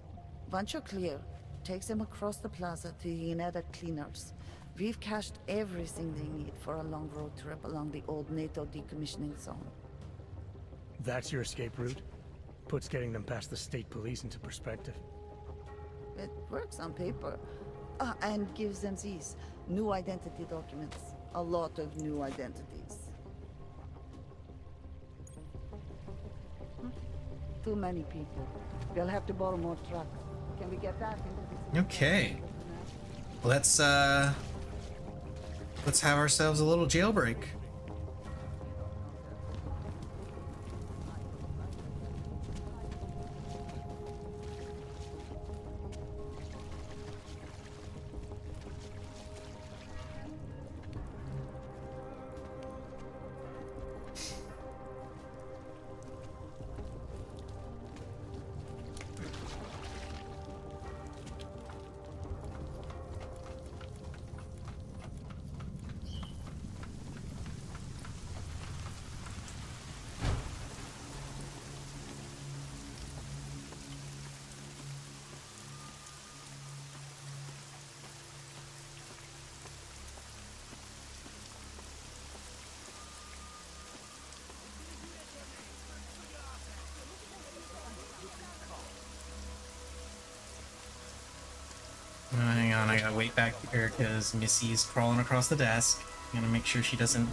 Once you're clear, takes them across the plaza to the Uneda Cleaners. We've cached everything they need for a long road trip along the old NATO decommissioning zone. That's your escape route? Puts getting them past the state police into perspective. It works on paper. And gives them these new identity documents. A lot of new identities. Too many people. We'll have to borrow more trucks. Can we get back into this? Okay. Let's have ourselves a little jailbreak. I gotta wait back here because Missy's crawling across the desk. I'm gonna make sure she doesn't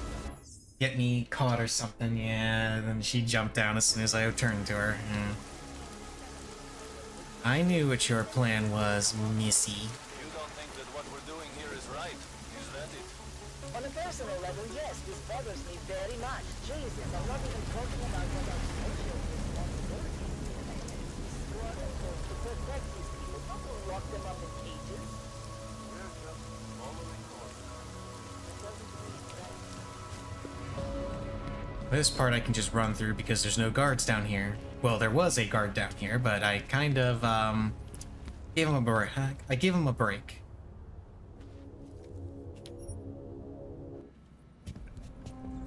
get me caught or something. Yeah, then she jumped down as soon as I turned to her. Yeah. I knew what your plan was, Missy. You don't think that what we're doing here is right, is that it? On a personal level, yes, this bothers me very much. Jesus, I'm not even talking about what our social responsibility is. We are supposed to protect these people, not to lock them up in cages. We're just following orders. That doesn't make sense. This part I can just run through because there's no guards down here. Well, there was a guard down here, but I kind of, gave him a break. I gave him a break.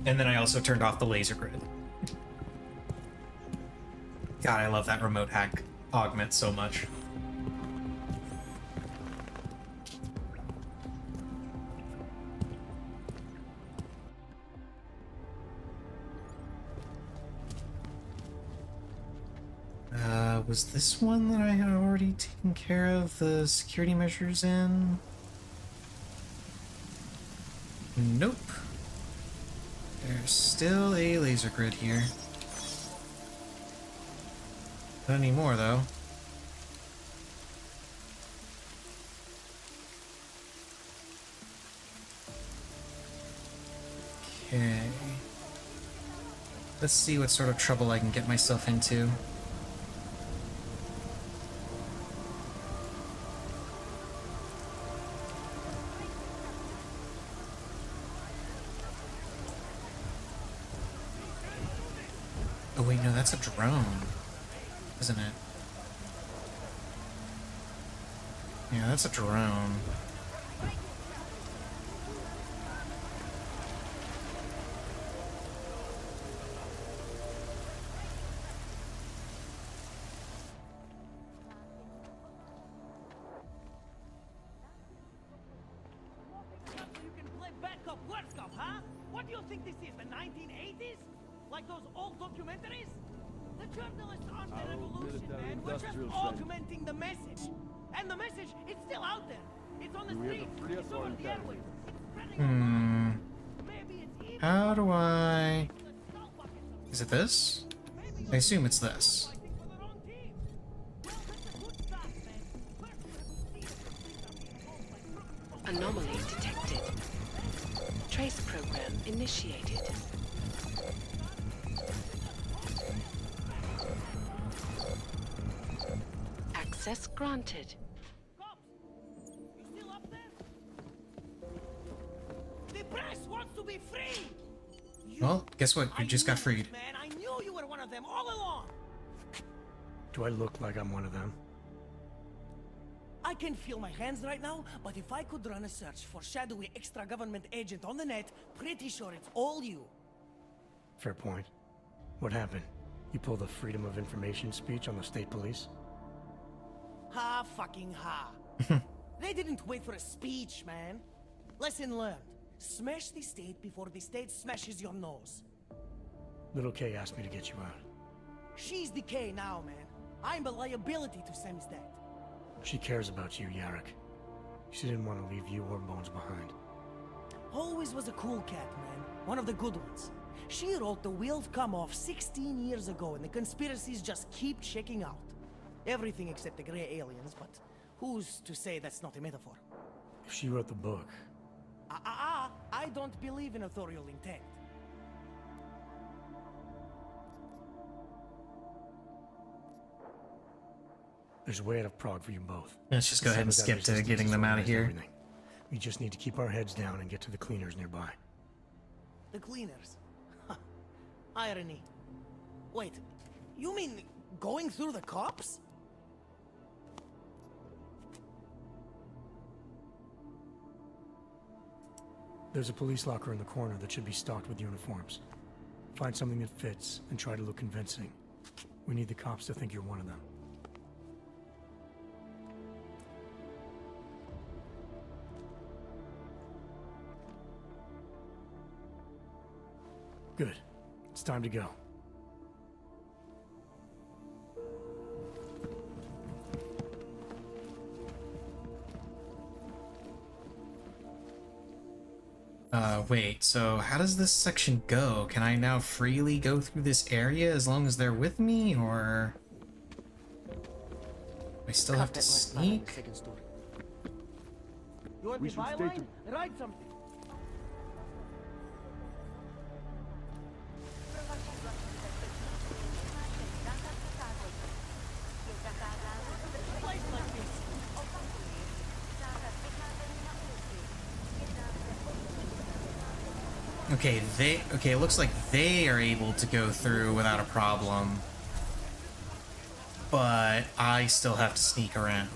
And then I also turned off the laser grid. God, I love that remote hack augment so much. Was this one that I had already taken care of the security measures in? Nope. There's still a laser grid here. Not anymore, though. Okay. Let's see what sort of trouble I can get myself into. Oh wait, no, that's a drone, isn't it? Yeah, that's a drone. You can play backup, worst cop, huh? What do you think this is, the 1980s? Like those old documentaries? The journalists aren't the revolution, man. We're just augmenting the message. And the message, it's still out there. It's on the streets. It's over the airwaves. It's spreading Maybe it's even... How do I... Is it this? I assume it's this. Anomaly detected. Trace program initiated. Access granted. You still up there? The press wants to be free! Well, guess what? You just got freed. Man, I knew you were one of them all along! Do I look like I'm one of them? I can feel my hands right now, but if I could run a search for shadowy extra-government agent on the net, pretty sure it's all you. Fair point. What happened? You pulled a Freedom of Information speech on the state police? Ha fucking ha. They didn't wait for a speech, man. Lesson learned. Smash the state before the state smashes your nose. Little K asked me to get you out. She's the K now, man. I'm a liability to Sam's dad. She cares about you, Yarrick. She didn't want to leave you or Bones behind. Always was a cool cat, man. One of the good ones. She wrote The Wheels Come Off 16 years ago, and the conspiracies just keep checking out. Everything except the gray aliens, but who's to say that's not a metaphor? If she wrote the book... I don't believe in authorial intent. There's a way out of Prague for you both. Let's just go ahead and skip to getting them out of here. Everything. We just need to keep our heads down and get to the cleaners nearby. The cleaners? Irony. Wait, you mean going through the cops? There's a police locker in the corner that should be stocked with uniforms. Find something that fits and try to look convincing. We need the cops to think you're one of them. Good. It's time to go. Wait, so how does this section go? Can I now freely go through this area as long as they're with me, or... I still have to sneak? You want We the should stay byline? Write something. Okay, it looks like they are able to go through without a problem. But I still have to sneak around.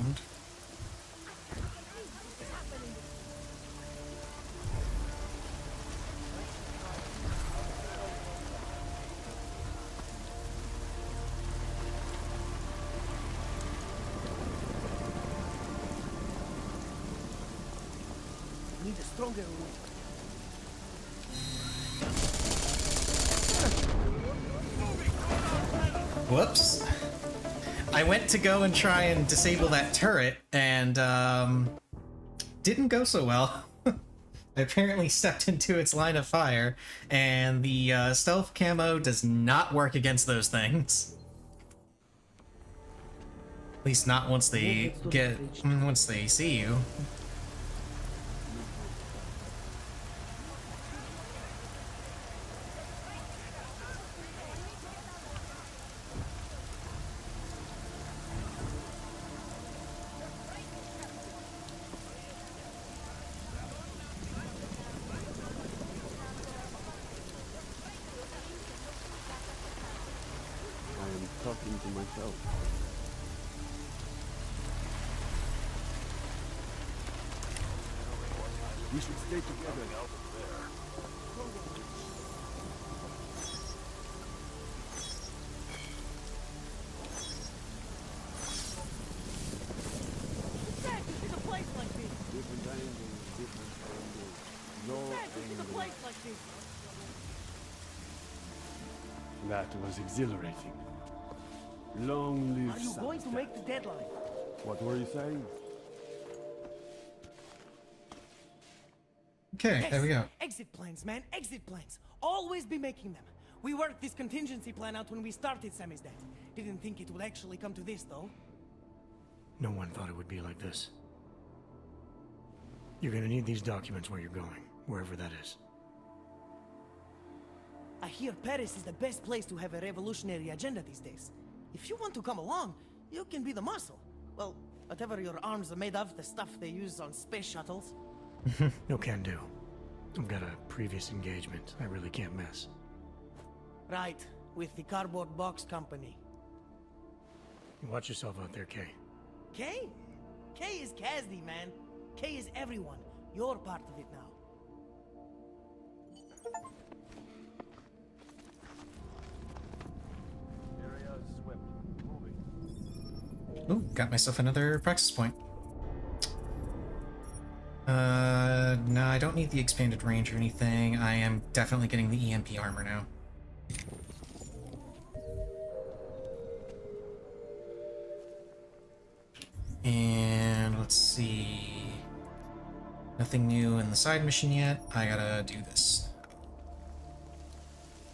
Need a stronger route. Whoops. I went to go and try and disable that turret, and, didn't go so well. I apparently stepped into its line of fire, and the, stealth camo does not work against those things. At least not once they once they see you. Talking to myself. We should stay together. This is a place like this. Different angles, different angles. No This is a place like this. That was exhilarating. Long live Are you going to make the deadline? What were you saying? Okay, Yes. there we go. Exit plans, man. Exit plans. Always be making them. We worked this contingency plan out when we started Samizdat. Didn't think it would actually come to this, though. No one thought it would be like this. You're gonna need these documents where you're going, wherever that is. I hear Paris is the best place to have a revolutionary agenda these days. If you want to come along, you can be the muscle. Well, whatever your arms are made of, the stuff they use on space shuttles. No can do. I've got a previous engagement I really can't miss. Right, with the cardboard box company. Watch yourself out there, Kay. Kay? Kay is Kazdi, man. Kay is everyone. You're part of it now. Ooh, got myself another practice point. No, I don't need the expanded range or anything. I am definitely getting the EMP armor now. And let's see. Nothing new in the side mission yet. I gotta do this.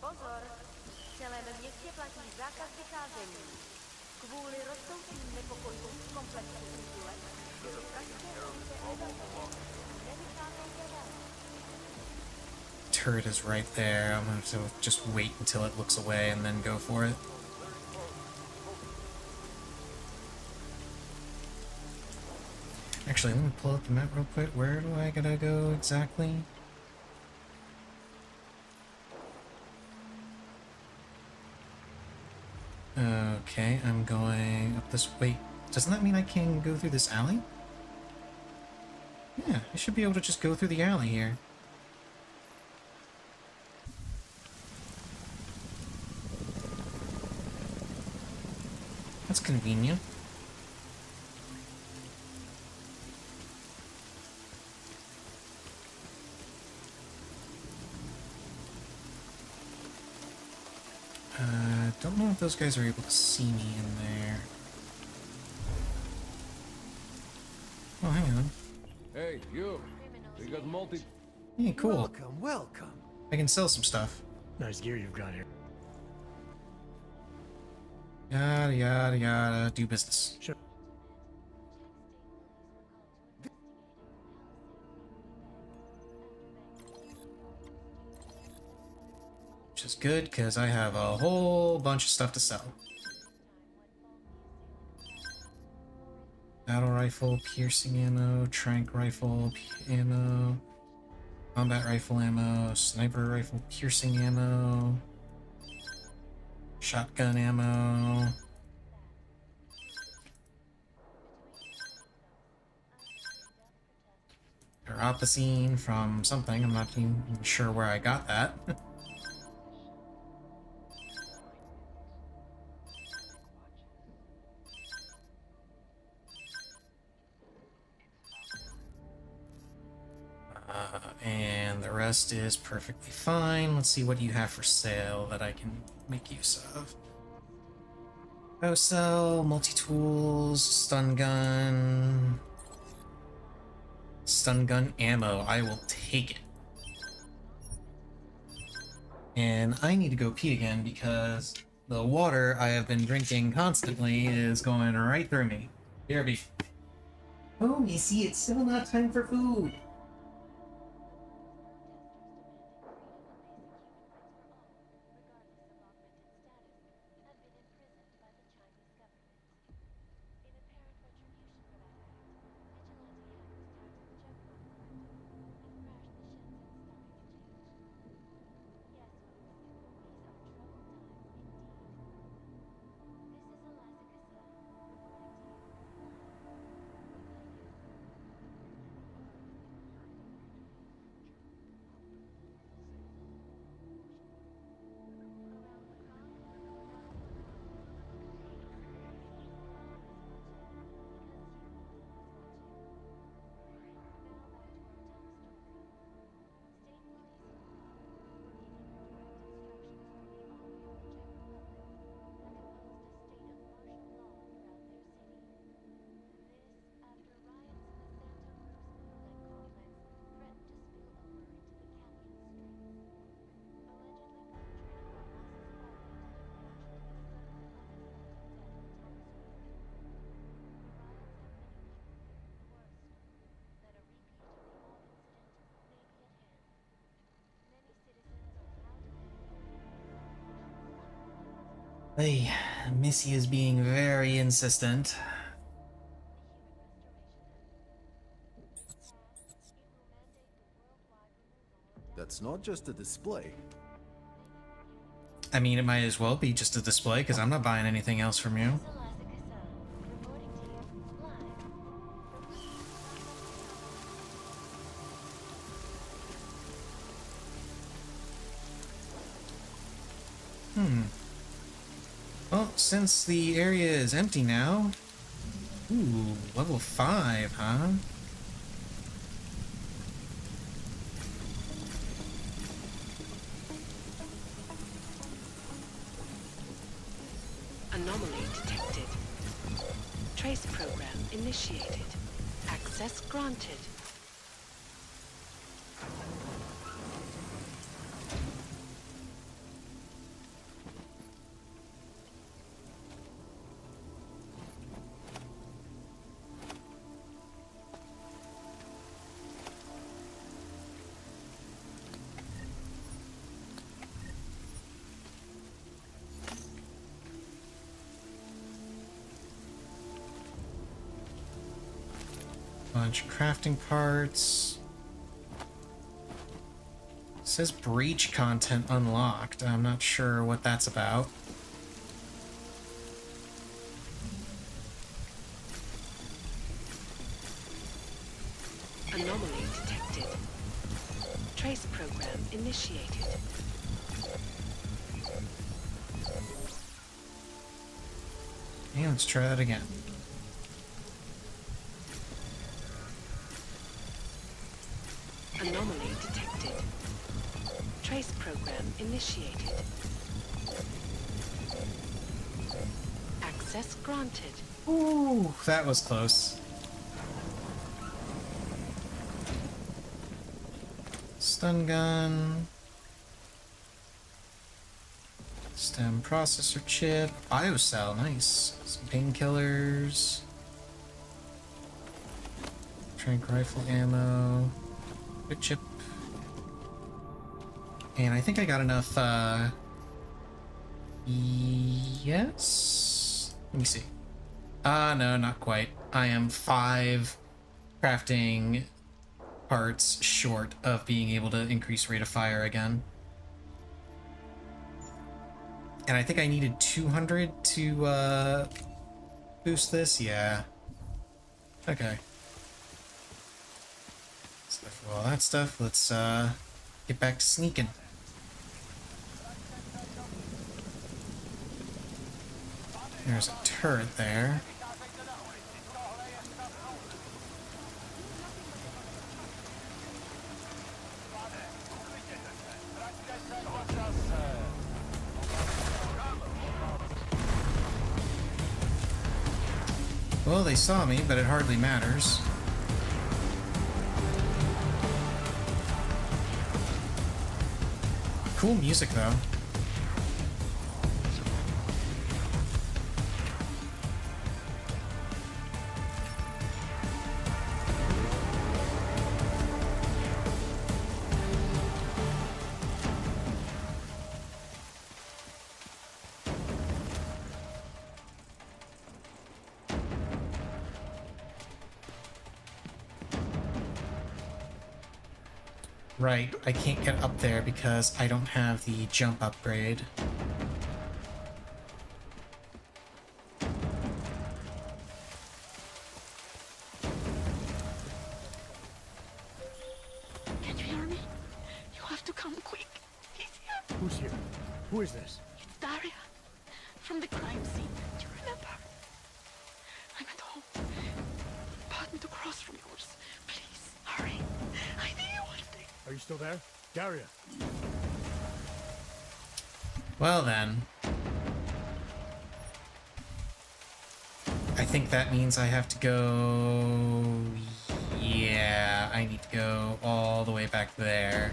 Pozor, v celém městě platí zákaz vycházení. Kvůli rostoucím nepokojům v komplexu Titule, pražské ulice evakuovat. Nevycházejte ven. Turret is right there. I'm gonna have to just wait until it looks away and then go for it. Actually, let me pull up the map real quick. Where do I gotta go exactly? Okay, I'm going up this way. Doesn't that mean I can go through this alley? Yeah, I should be able to just go through the alley here. That's convenient. Don't know if those guys are able to see me in there. Oh, hang on. Hey, you. We got multi... Hey, cool. Welcome, welcome. I can sell some stuff. Nice gear you've got here. Yada, yada, yada. Do business. Sure. Which is good, because I have a whole bunch of stuff to sell. Battle rifle, piercing ammo, tranq rifle, ammo, combat rifle ammo, sniper rifle, piercing ammo, shotgun ammo. Neuropacine from something, I'm not even sure where I got that. And the rest is perfectly fine. Let's see what you have for sale that I can make use of. Cell, multi-tools, stun gun ammo. I will take it. And I need to go pee again because the water I have been drinking constantly is going right through me. BRB. Oh, Missy, it's still not time for food. Hey, Missy is being very insistent. That's not just a display. I mean, it might as well be just a display, because I'm not buying anything else from you. Well, since the area is empty now... Ooh, level 5, huh? Anomaly detected. Trace program initiated. Access granted. Bunch of crafting parts. It says breach content unlocked. I'm not sure what that's about. Anomaly detected. Trace program initiated. Yeah, let's try that again. Anomaly detected. Trace program initiated. Access granted. Ooh, that was close. Stun gun. Stem processor chip. Biocell, nice. Some painkillers. Trank rifle ammo. Good chip. And I think I got enough, yes? Let me see. No, not quite. I am 5 crafting parts short of being able to increase rate of fire again. And I think I needed 200 to, boost this? Yeah. Okay. So for all that stuff, let's, get back to sneaking. There's a turret there. Well, they saw me, but it hardly matters. Cool music, though. Right, I can't get up there because I don't have the jump upgrade. Can you hear me? You have to come quick. He's here. Who's here? Who is this? It's Daria. From the crime scene. Do you remember? I'm at home. Apartment across from yours. Please, hurry. I need you one thing. Are you still there? Daria. Well then. I think that means I have to go... Yeah, I need to go all the way back there.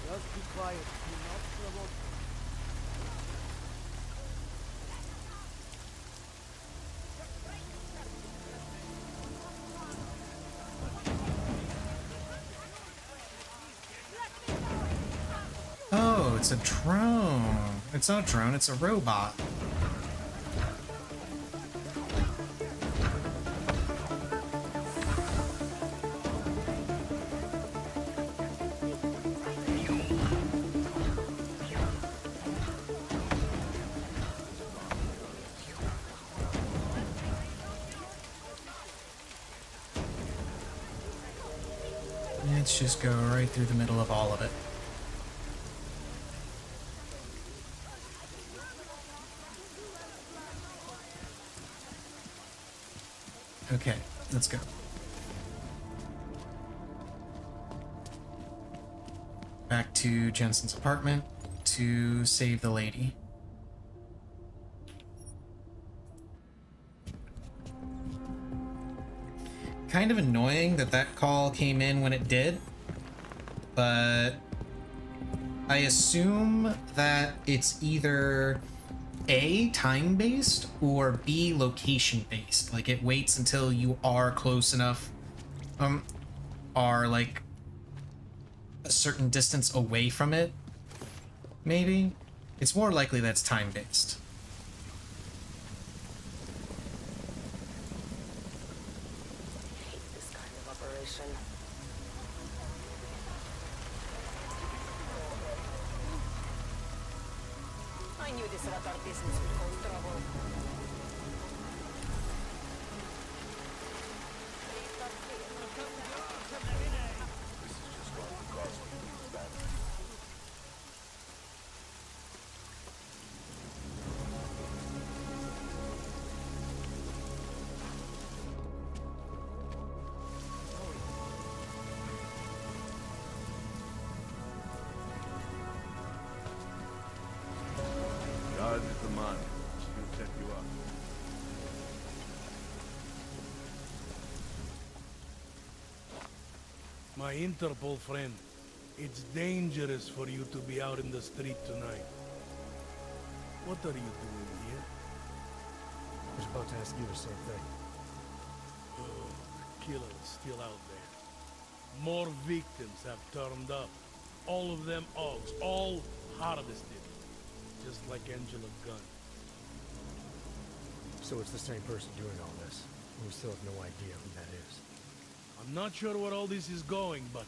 Just be quiet. Do not provoke. Oh, it's a drone. It's not a drone, it's a robot. Let's just go right through the middle of all of it. Okay, let's go. Back to Jensen's apartment to save the lady. Kind of annoying that that call came in when it did, but I assume that it's either A, time-based, or B, location-based. Like, it waits until you are close enough, are, like, a certain distance away from it, maybe? It's more likely that's time-based. I knew this radar business would cause trouble. God is the man. He'll set you up. My Interpol friend, it's dangerous for you to be out in the street tonight. What are you doing here? I was about to ask you the same thing. Oh, the killer is still out there. More victims have turned up. All of them Augs, all harvested. Just like Angela Gunn. So it's the same person doing all this. We still have no idea who that is. I'm not sure where all this is going, but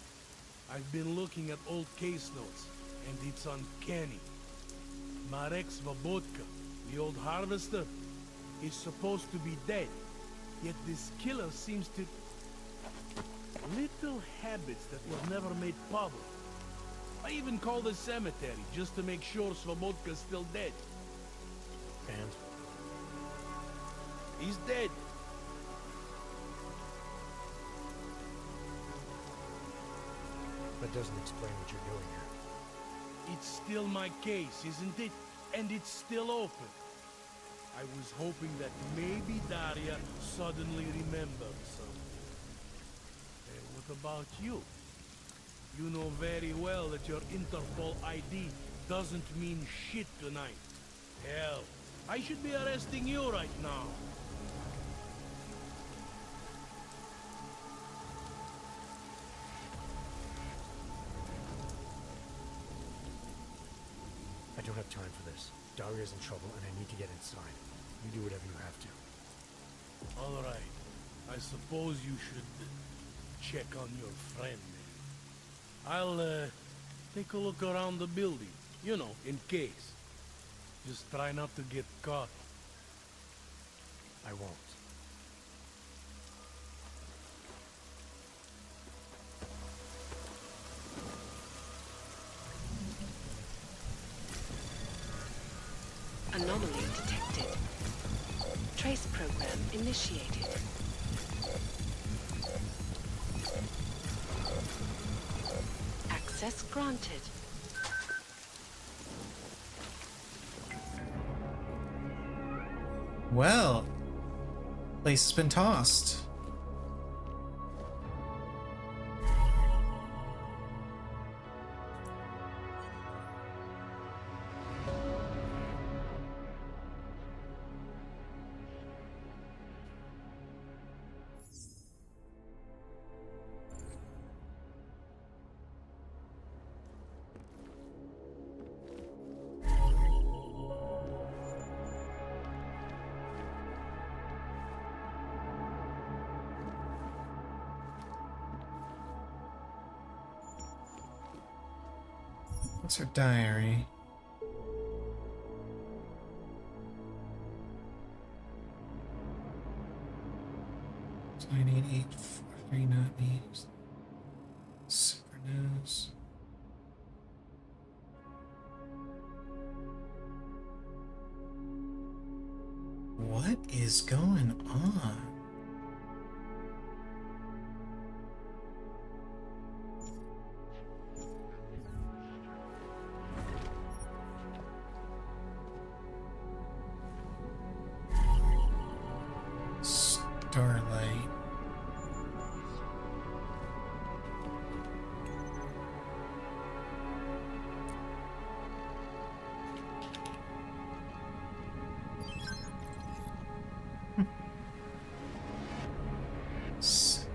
I've been looking at old case notes, and it's uncanny. Marek Svobotka, the old harvester, is supposed to be dead. Yet this killer seems to... little habits that were never made public. I even called the cemetery just to make sure Svobodka's still dead. And? He's dead. That doesn't explain what you're doing here. It's still my case, isn't it? And it's still open. I was hoping that maybe Daria suddenly remembered something. And what about you? You know very well that your Interpol ID doesn't mean shit tonight. Hell, I should be arresting you right now. I don't have time for this. Daria's in trouble and I need to get inside. You do whatever you have to. All right. I suppose you should check on your friend. I'll take a look around the building. You know, in case. Just try not to get caught. I won't. Anomaly detected. Trace program initiated. Access granted. Well, place has been tossed. What's her diary? So I need 843 not needs. Super news. What is going on? Starlight.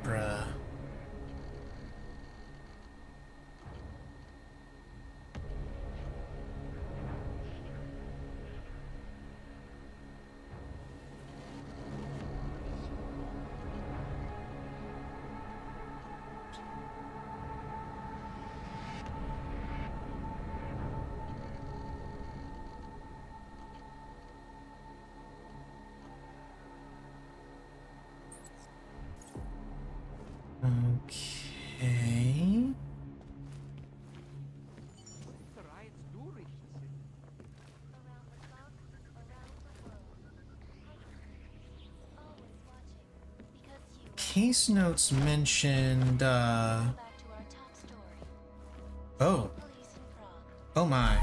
Bruh. case notes mentioned, Oh. Oh my.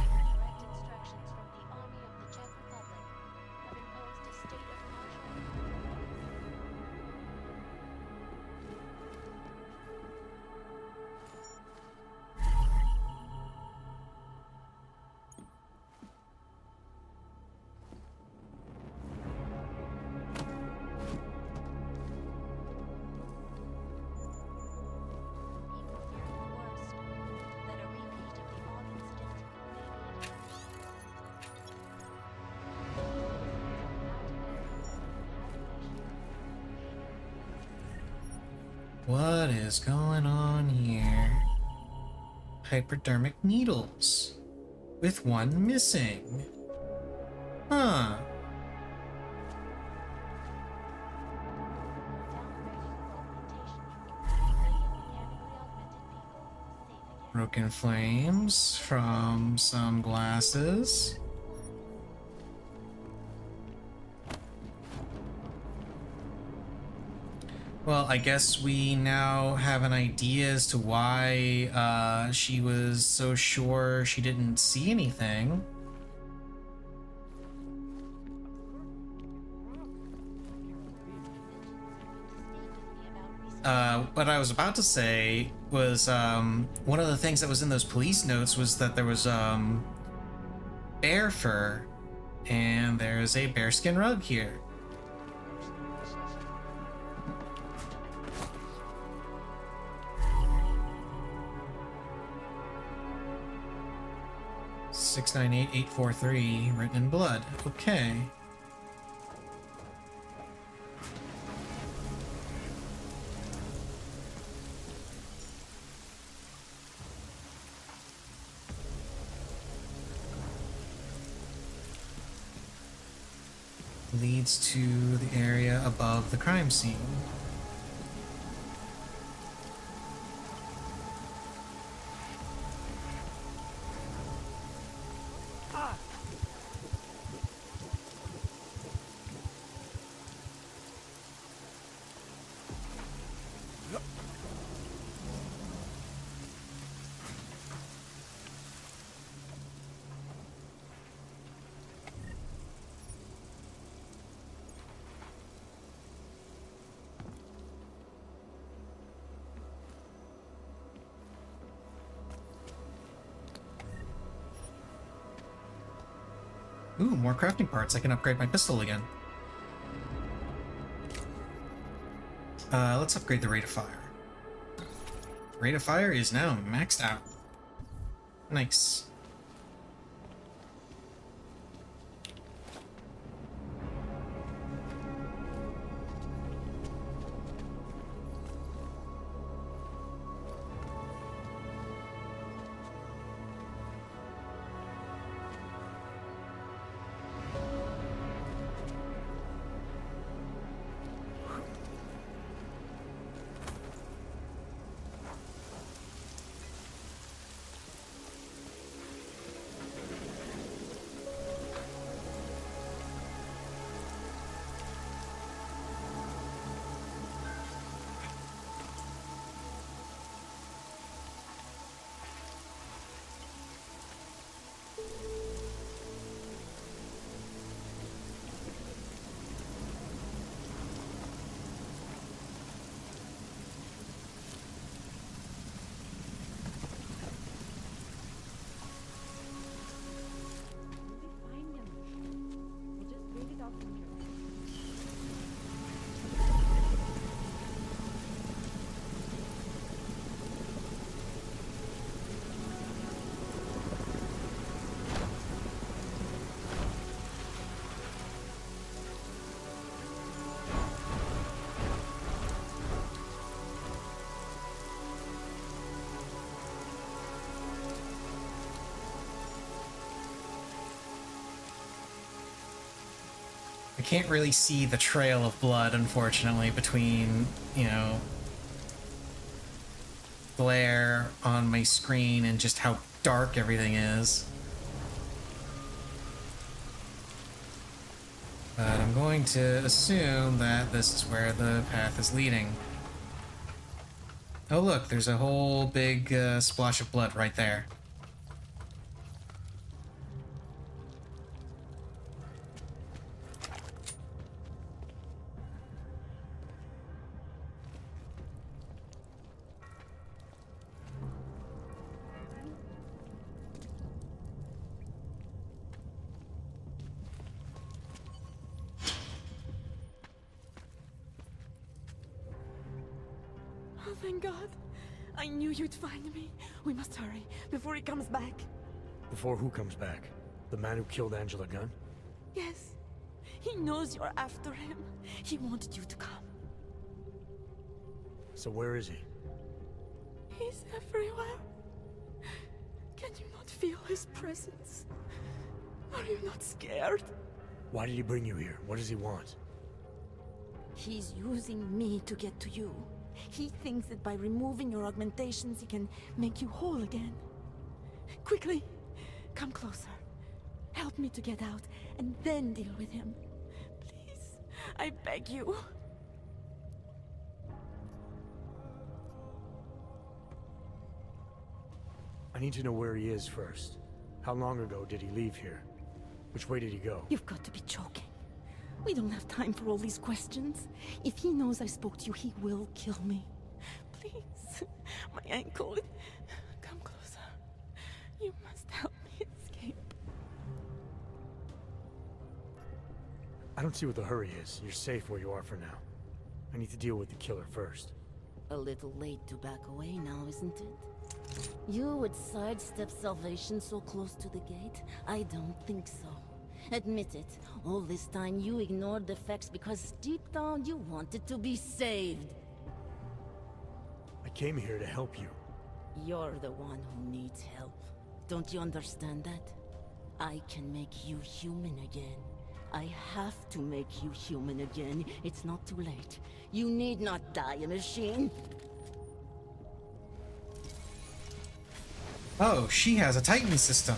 What is going on here? Hypodermic needles. With one missing. Huh. Broken flames from some glasses. Well, I guess we now have an idea as to why she was so sure she didn't see anything. What I was about to say was one of the things that was in those police notes was that there was bear fur, and there's a bearskin rug here. $698,843 written in blood. Okay. Leads to the area above the crime scene. Ooh, more crafting parts. I can upgrade my pistol again. Let's upgrade the rate of fire. Rate of fire is now maxed out. Nice. I can't really see the trail of blood, unfortunately, between, you know, glare on my screen and just how dark everything is. But I'm going to assume that this is where the path is leading. Oh look, there's a whole big splash of blood right there. Oh, thank God. I knew you'd find me. We must hurry before he comes back. Before who comes back? The man who killed Angela Gunn? Yes. He knows you're after him. He wanted you to come. So where is he? He's everywhere. Can you not feel his presence? Are you not scared? Why did he bring you here? What does he want? He's using me to get to you. He thinks that by removing your augmentations, he can make you whole again. Quickly, come closer. Help me to get out, and then deal with him. Please, I beg you. I need to know where he is first. How long ago did he leave here? Which way did he go? You've got to be joking. We don't have time for all these questions. If he knows I spoke to you, he will kill me. Please, my ankle. Come closer. You must help me escape. I don't see what the hurry is. You're safe where you are for now. I need to deal with the killer first. A little late to back away now, isn't it? You would sidestep salvation so close to the gate? I don't think so. Admit it, all this time you ignored the facts because deep down you wanted to be saved. I came here to help you. You're the one who needs help. Don't you understand that? I can make you human again. I have to make you human again. It's not too late. You need not die, machine. Oh, she has a Titan system.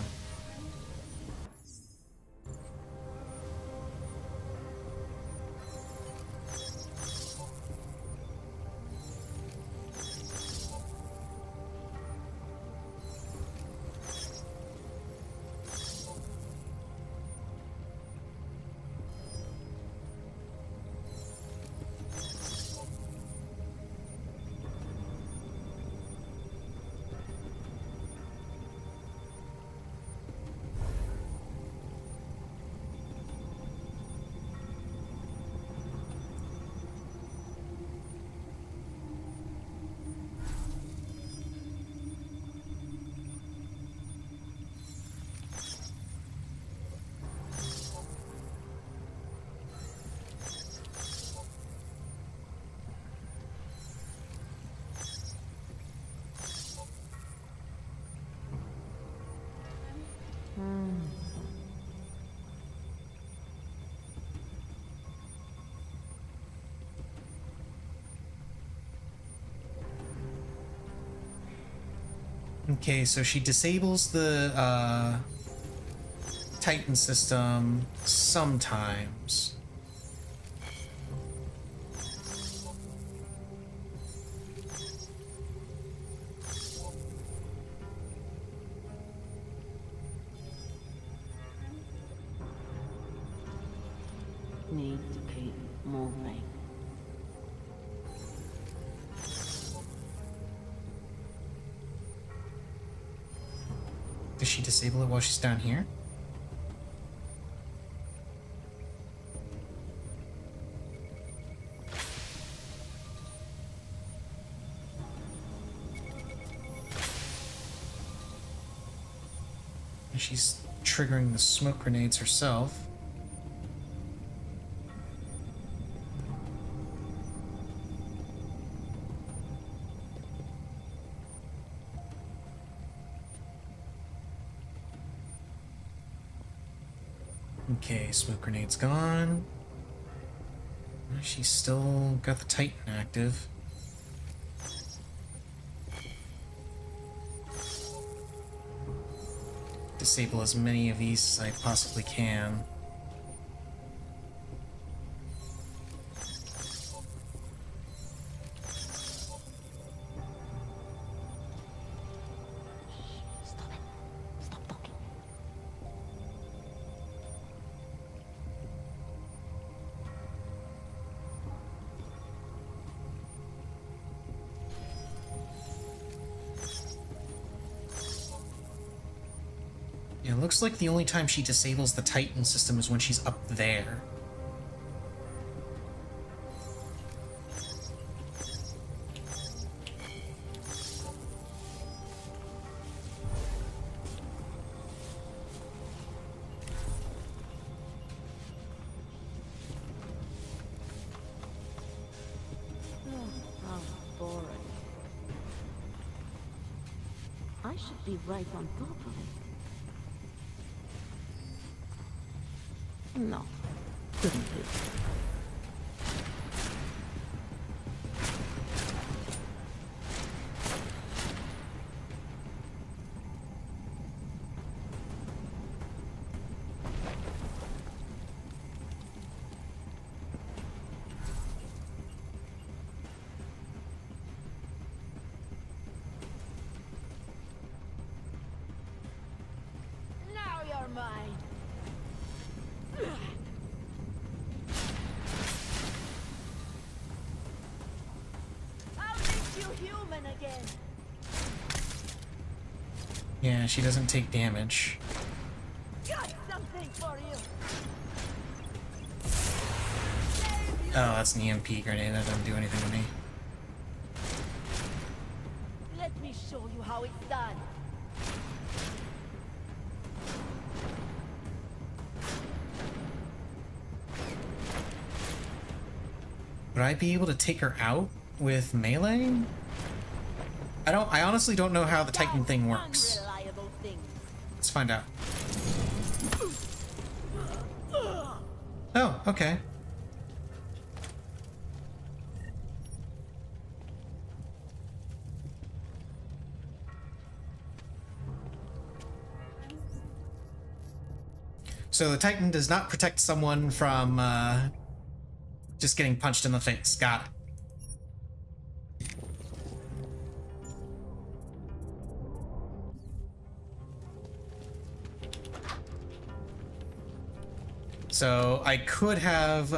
Okay, so she disables the Titan system sometimes. Need to keep moving. Does she disable it while she's down here? And she's triggering the smoke grenades herself. Okay, smoke grenade's gone. She's still got the Titan active. Disable as many of these as I possibly can. It looks like the only time she disables the Titan system is when she's up there. How boring. I should be right on top of it. No, couldn't be. Now you're mine. I'll make you human again. Yeah, she doesn't take damage. Got something for you. Oh, that's an EMP grenade. That doesn't do anything to me. Let me show you how it's done. Would I be able to take her out with melee? I honestly don't know how the Titan thing works. Unreliable things. Let's find out. Oh, okay. So the Titan does not protect someone from just getting punched in the face. Got it. So I could have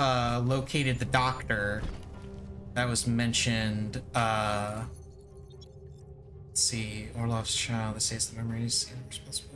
located the doctor that was mentioned. Let's see, Orlov's child that saves the memories. Responsible.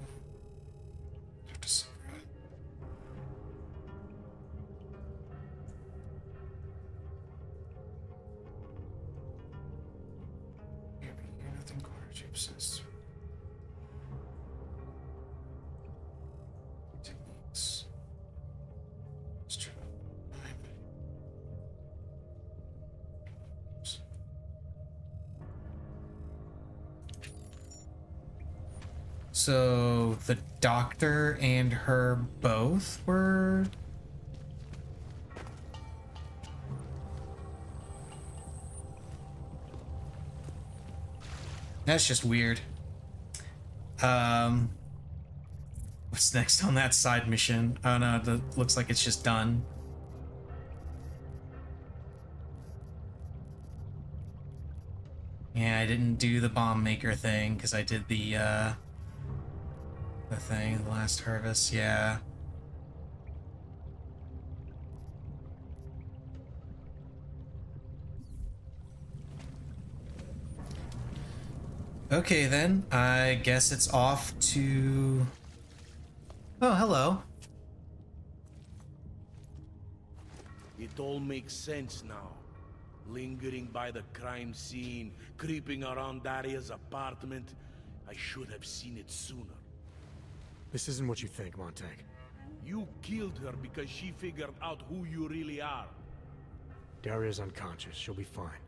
So the doctor and her both were... That's just weird. What's next on that side mission? Oh no, that looks like it's just done. Yeah, I didn't do the bomb maker thing because I did the thing, the last harvest, yeah. Okay then, I guess it's off to... Oh, hello. It all makes sense now. Lingering by the crime scene, creeping around Daria's apartment. I should have seen it sooner. This isn't what you think, Montag. You killed her because she figured out who you really are. Daria's unconscious. She'll be fine.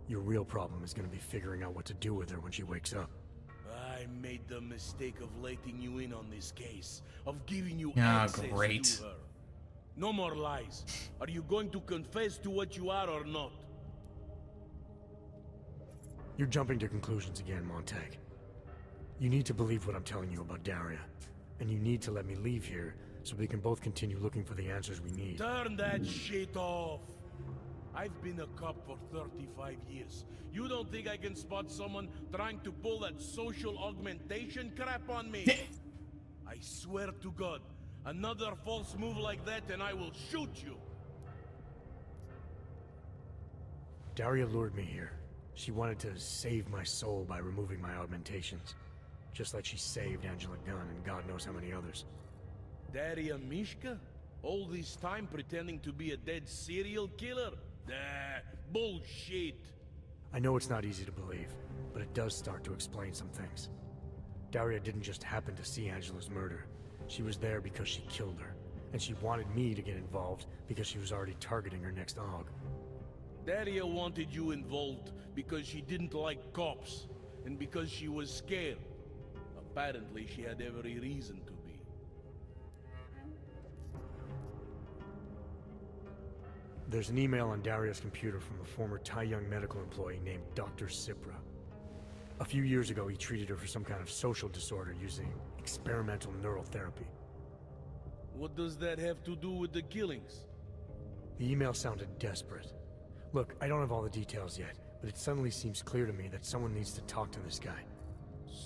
Your real problem is gonna be figuring out what to do with her when she wakes up. I made the mistake of letting you in on this case, of giving you Ah, access great. to her. No more lies. Are you going to confess to what you are or not? You're jumping to conclusions again, Montag. You need to believe what I'm telling you about Daria. And you need to let me leave here so we can both continue looking for the answers we need. Turn that shit off! I've been a cop for 35 years. You don't think I can spot someone trying to pull that social augmentation crap on me? I swear to God, another false move like that and I will shoot you! Daria lured me here. She wanted to save my soul by removing my augmentations. just like she saved Angela Gunn and God knows how many others. Daria Mishka? All this time pretending to be a dead serial killer? Bullshit! I know it's not easy to believe, but it does start to explain some things. Daria didn't just happen to see Angela's murder. She was there because she killed her, and she wanted me to get involved because she was already targeting her next AUG. Daria wanted you involved because she didn't like cops, and because she was scared. Apparently, she had every reason to be. There's an email on Daria's computer from a former Tai Young medical employee named Dr. Cipra. A few years ago, he treated her for some kind of social disorder using experimental neural therapy. What does that have to do with the killings? The email sounded desperate. Look, I don't have all the details yet, but it suddenly seems clear to me that someone needs to talk to this guy.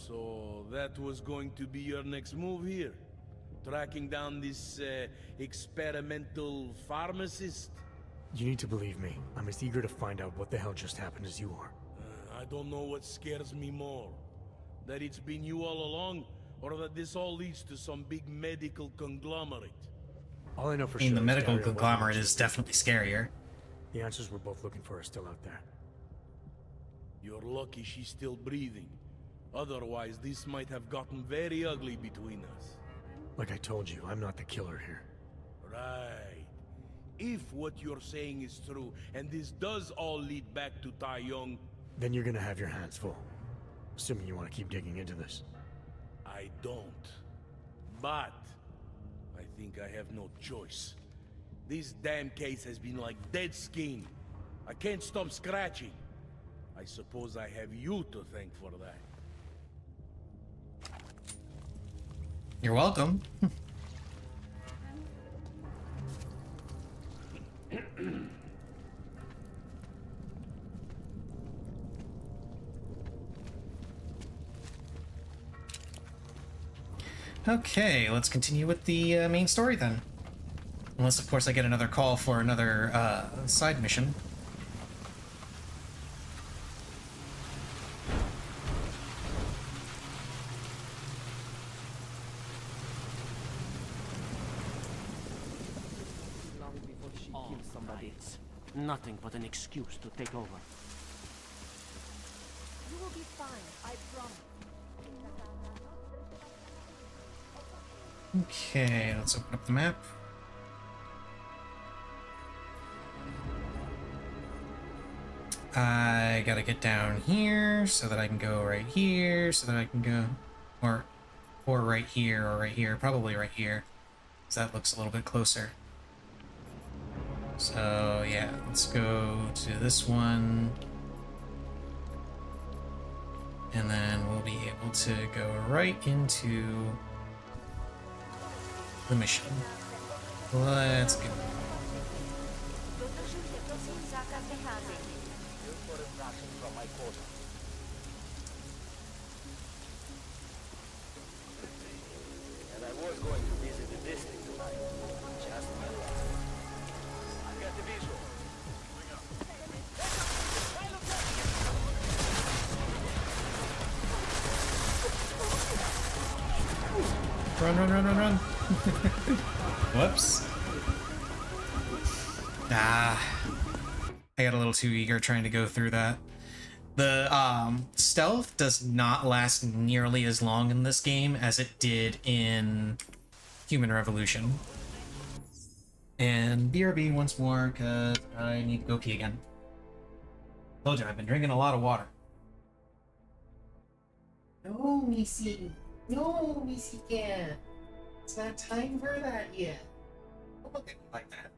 So that was going to be your next move here? Tracking down this, experimental pharmacist? You need to believe me. I'm as eager to find out what the hell just happened as you are. I don't know what scares me more. That it's been you all along, or that this all leads to some big medical conglomerate. All I know for I mean, sure the is medical Daria wasn't conglomerate just- is definitely scarier. The answers we're both looking for are still out there. You're lucky she's still breathing. Otherwise, this might have gotten very ugly between us. Like I told you, I'm not the killer here. Right. If what you're saying is true, and this does all lead back to Tai Yong, Then you're gonna have your hands full. Assuming you want to keep digging into this. I don't. But I think I have no choice. This damn case has been like dead skin. I can't stop scratching. I suppose I have you to thank for that. You're welcome. Okay, let's continue with the main story then. Unless, of course, I get another call for another side mission. Long before she kills somebody. Nothing but an excuse to take over. You will be fine, I promise. Okay, let's open up the map. I gotta get down here so that I can go right here, so that I can go, or right here, or right here, probably right here, because that looks a little bit closer. So yeah, let's go to this one, and then we'll be able to go right into the mission. Let's go. And I was going to visit the district tonight. Just my luck. I've got the visual. Run, run, run, run, run. Whoops. Ah. I got a little too eager trying to go through that. The stealth does not last nearly as long in this game as it did in Human Revolution. And BRB once more, because I need to go pee again. Told you, I've been drinking a lot of water. No, Missy. No, Missy can't. It's not time for that yet. Don't look at me like that.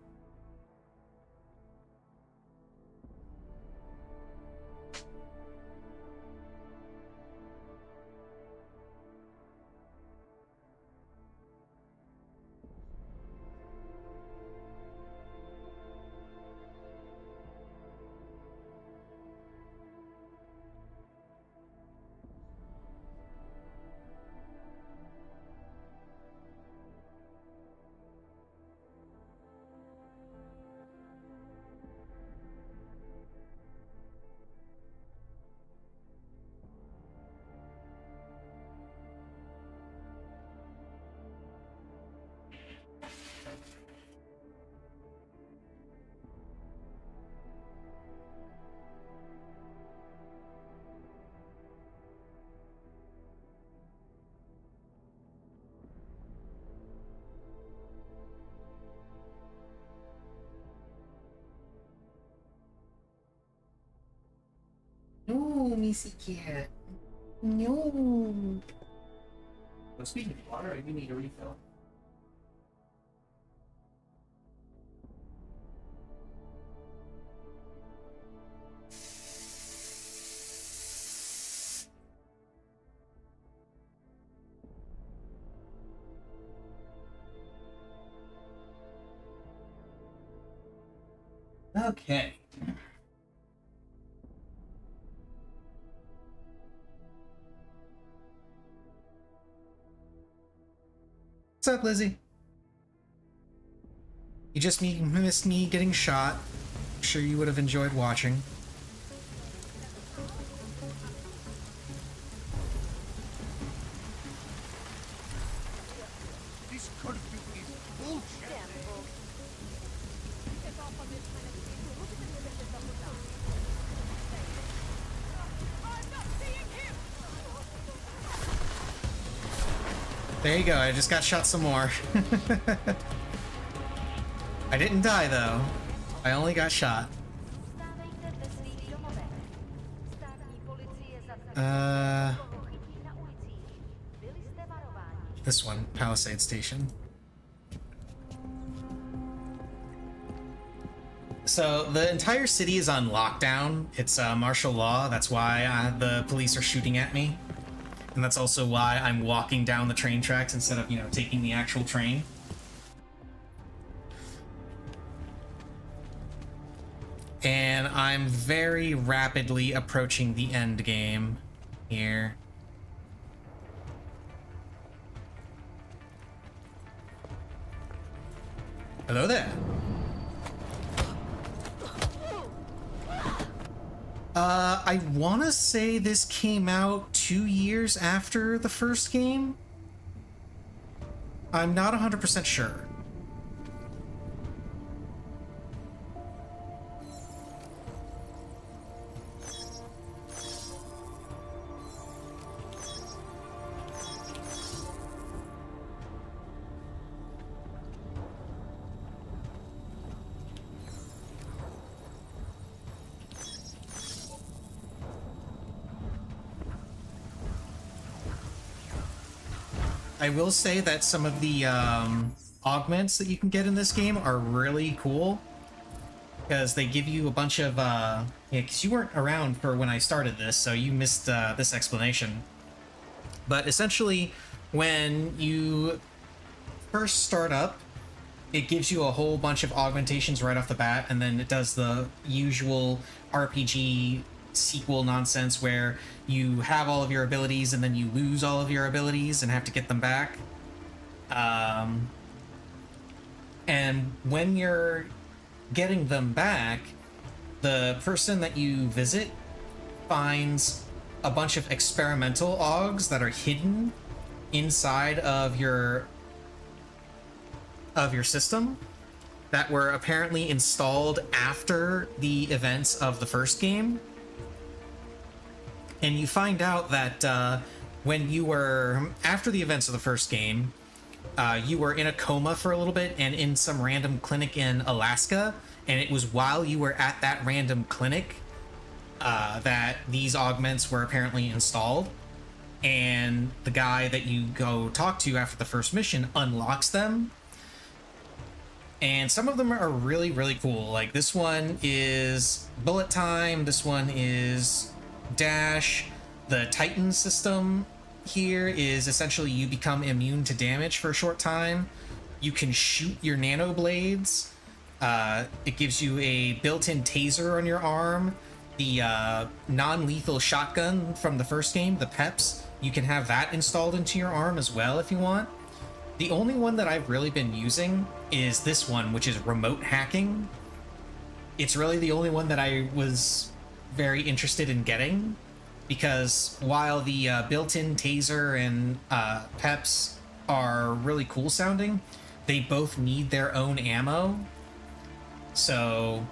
me si quiere. No. Oh, speaking of water, I do need a refill. Okay. What's up, Lizzie? You just missed me getting shot. I'm sure you would have enjoyed watching. This curfew is bullshit. There you go, I just got shot some more. I didn't die though. I only got shot. This one, Palisade Station. So the entire city is on lockdown. It's martial law. That's why the police are shooting at me. And that's also why I'm walking down the train tracks instead of, taking the actual train. And I'm very rapidly approaching the end game here. Hello there. I want to say this came out 2 years after the first game. I'm not 100% sure. I will say that some of the augments that you can get in this game are really cool, because they give you a bunch of because you weren't around for when I started this, so you missed this explanation. But essentially, when you first start up, it gives you a whole bunch of augmentations right off the bat, and then it does the usual RPG sequel nonsense where you have all of your abilities and then you lose all of your abilities and have to get them back. And when you're getting them back, the person that you visit finds a bunch of experimental augs that are hidden inside of your system that were apparently installed after the events of the first game. And you find out that when you were, after the events of the first game, you were in a coma for a little bit and in some random clinic in Alaska. And it was while you were at that random clinic that these augments were apparently installed. And the guy that you go talk to after the first mission unlocks them. And some of them are really, really cool. Like this one is bullet time. This one is dash. The Titan system here is essentially you become immune to damage for a short time. You can shoot your nano blades. It gives you a built-in taser on your arm. The non-lethal shotgun from the first game, the PEPs, you can have that installed into your arm as well if you want. The only one that I've really been using is this one, which is remote hacking. It's really the only one that I was very interested in getting, because while the built-in taser and PEPs are really cool sounding, they both need their own ammo. So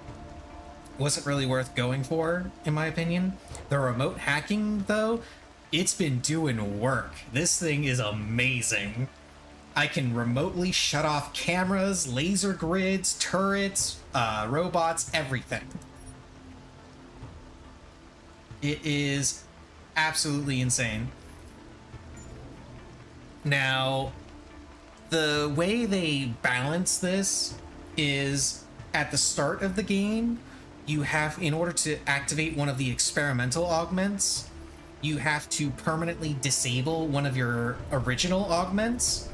wasn't really worth going for, in my opinion. The remote hacking, though, it's been doing work. This thing is amazing. I can remotely shut off cameras, laser grids, turrets, robots, everything. It is absolutely insane. Now, the way they balance this is at the start of the game, you have, in order to activate one of the experimental augments, you have to permanently disable one of your original augments,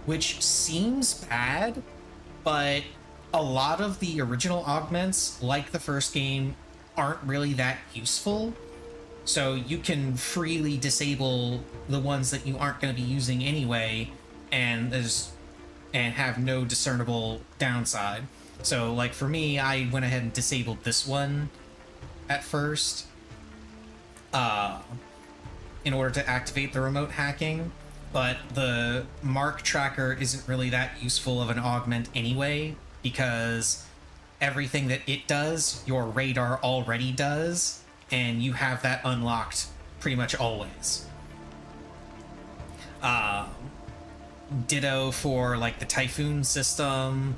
which seems bad, but a lot of the original augments, like the first game, aren't really that useful. So you can freely disable the ones that you aren't going to be using anyway, and have no discernible downside. So, like, for me, I went ahead and disabled this one at first, in order to activate the remote hacking, but the mark tracker isn't really that useful of an augment anyway, because everything that it does, your radar already does, and you have that unlocked pretty much always. Ditto for, like, the Typhoon system,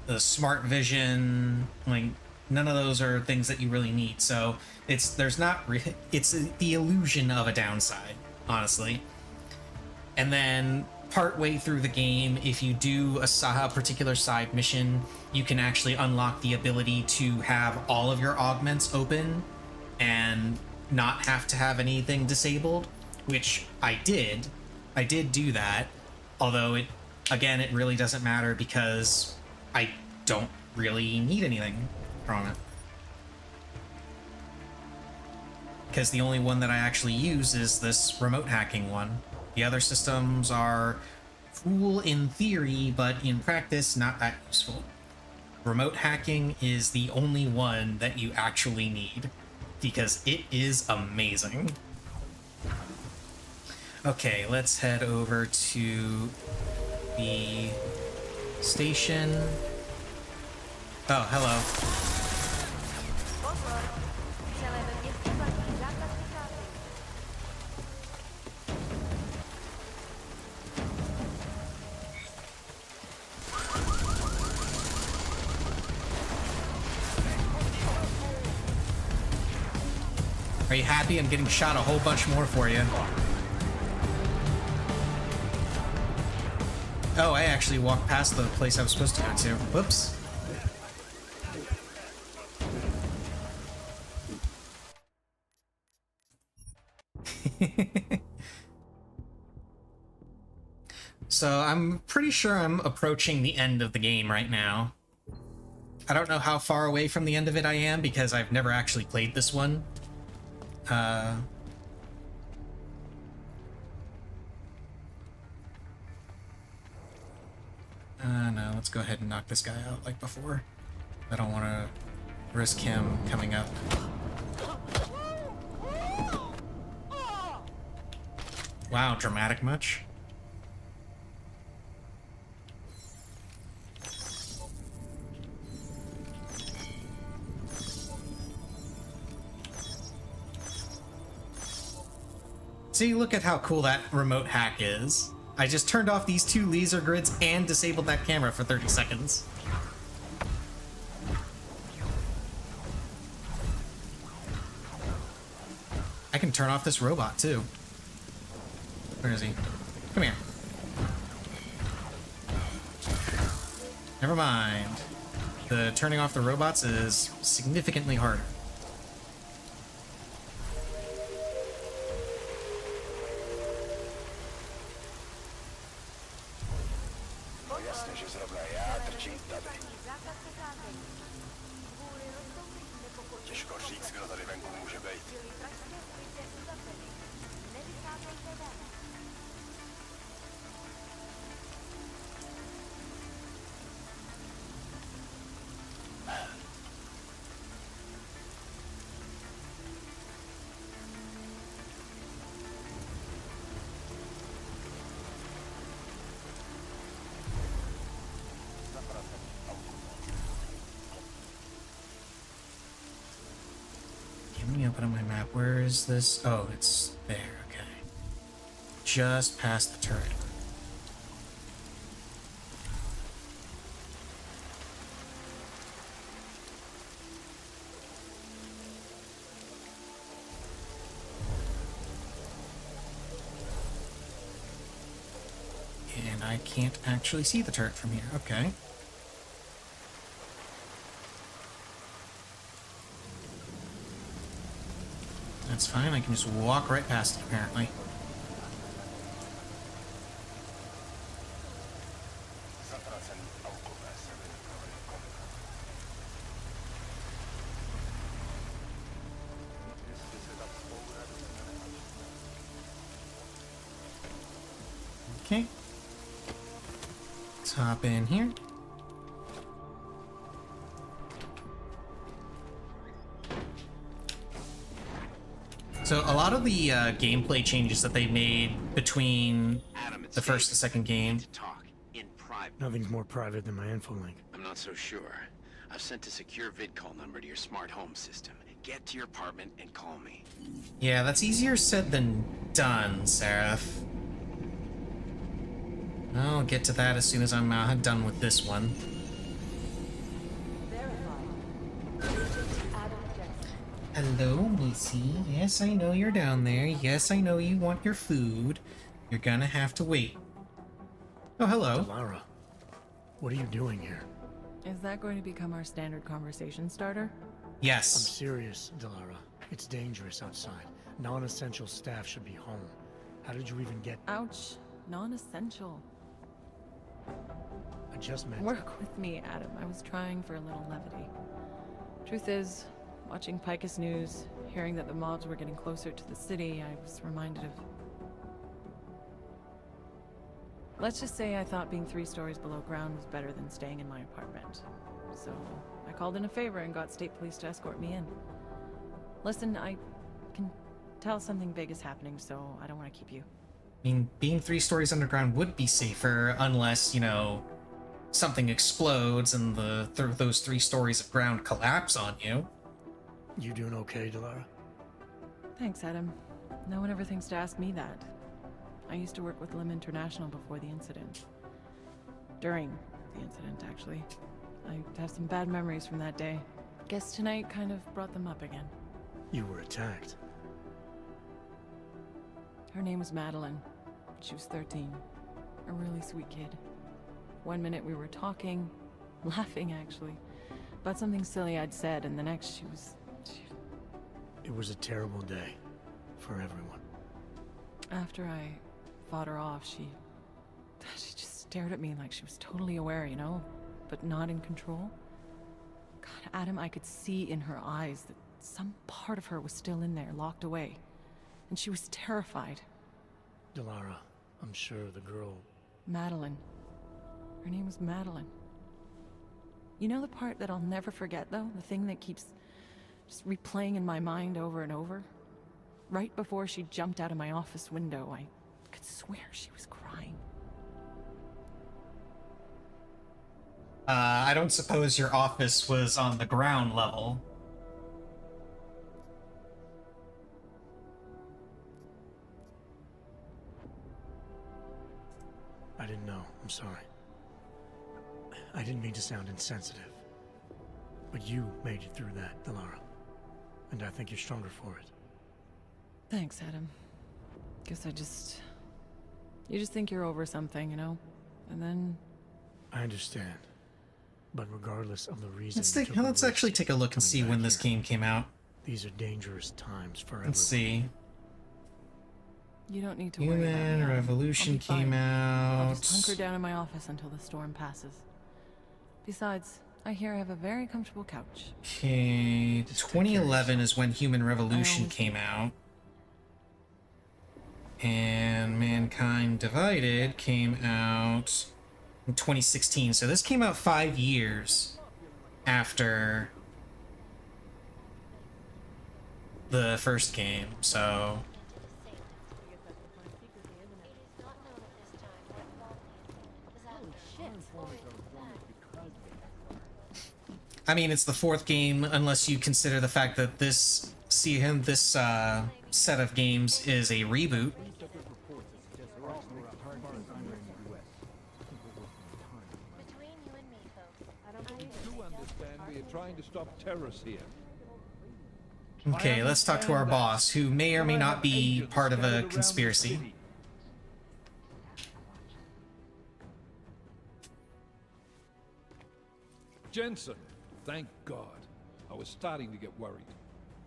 the Smart Vision, like, none of those are things that you really need, so it's the illusion of a downside, honestly. And then partway through the game, if you do a particular side mission, you can actually unlock the ability to have all of your augments open and not have to have anything disabled, which I did. I did do that, although it really doesn't matter because I don't really need anything from it. Because the only one that I actually use is this remote hacking one. The other systems are cool in theory, but in practice, not that useful. Remote hacking is the only one that you actually need, because it is amazing. Okay, let's head over to the station. Oh, hello. Are you happy? I'm getting shot a whole bunch more for you. Oh, I actually walked past the place I was supposed to go to. Whoops. So I'm pretty sure I'm approaching the end of the game right now. I don't know how far away from the end of it I am because I've never actually played this one. No, let's go ahead and knock this guy out like before. I don't want to risk him coming up. Wow, dramatic much? See, look at how cool that remote hack is. I just turned off these 2 laser grids and disabled that camera for 30 seconds. I can turn off this robot, too. Where is he? Come here. Never mind. The turning off the robots is significantly harder. Let me open up my map. Where is this? Oh, it's there. Okay. Just past the turret. I can't actually see the turret from here. Okay. That's fine, I can just walk right past it, apparently. Okay. Let's hop in here. So a lot of the gameplay changes that they made between the first and second game. Nothing's more private than my info link. I'm not so sure. I've sent a secure vid-call number to your smart home system. Get to your apartment and call me. Yeah, that's easier said than done, Seraph. I'll get to that as soon as I'm done with this one. Hello, Missy. Yes, I know you're down there. Yes, I know you want your food. You're gonna have to wait. Oh, hello. Delara, what are you doing here? Is that going to become our standard conversation starter? Yes. I'm serious, Delara. It's dangerous outside. Non-essential staff should be home. How did you even get... Ouch. Non-essential. I just meant... Work with me, Adam. I was trying for a little levity. Truth is, watching Picus News, hearing that the mobs were getting closer to the city, I was reminded of... Let's just say I thought being 3 stories below ground was better than staying in my apartment. So, I called in a favor and got state police to escort me in. Listen, I can tell something big is happening, so I don't want to keep you. I mean, being 3 stories underground would be safer unless, you know, something explodes and those 3 stories of ground collapse on you. You doing okay, Delara? Thanks, Adam. No one ever thinks to ask me that. I used to work with Lim International before the incident. During the incident, actually. I have some bad memories from that day. Guess tonight kind of brought them up again. You were attacked. Her name was Madeline. She was 13. A really sweet kid. One minute we were talking, laughing actually, about something silly I'd said, and the next she was... It was a terrible day for everyone. After I fought her off, she just stared at me like she was totally aware, you know, but not in control. God, Adam, I could see in her eyes that some part of her was still in there, locked away. And she was terrified. Delara, I'm sure the girl... Madeline. Her name was Madeline. You know the part that I'll never forget, though? The thing that keeps just replaying in my mind over and over? Right before she jumped out of my office window, I could swear she was crying. I don't suppose your office was on the ground level. I didn't know. I'm sorry. I didn't mean to sound insensitive. But you made it through that, Delara. And I think you're stronger for it. Thanks, Adam. Guess you just think you're over something, you know? And then... I understand. But regardless of the reason... Let's actually take a look and see when this game came out. These are dangerous times for everyone. Let's see. You don't need to worry about Human me. Revolution came I'll out. just hunker down in my office until the storm passes. Besides, I hear I have a very comfortable couch. Okay, 2011 is when Human Revolution came out. And Mankind Divided came out in 2016. So this came out 5 years after the first game, so... I mean, it's the 4th game, unless you consider the fact that this set of games is a reboot. You understand we are trying to stop terrorists here. Okay, let's talk to our boss, who may or may not be part of a conspiracy. Jensen. Thank God. I was starting to get worried.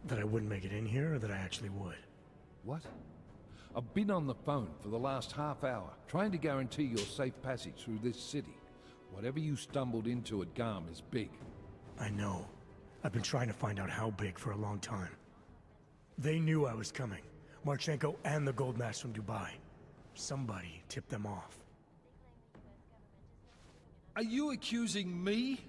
That I wouldn't make it in here, or that I actually would? What? I've been on the phone for the last half hour, trying to guarantee your safe passage through this city. Whatever you stumbled into at Garm is big. I know. I've been trying to find out how big for a long time. They knew I was coming. Marchenko and the gold mask from Dubai. Somebody tipped them off. Are you accusing me?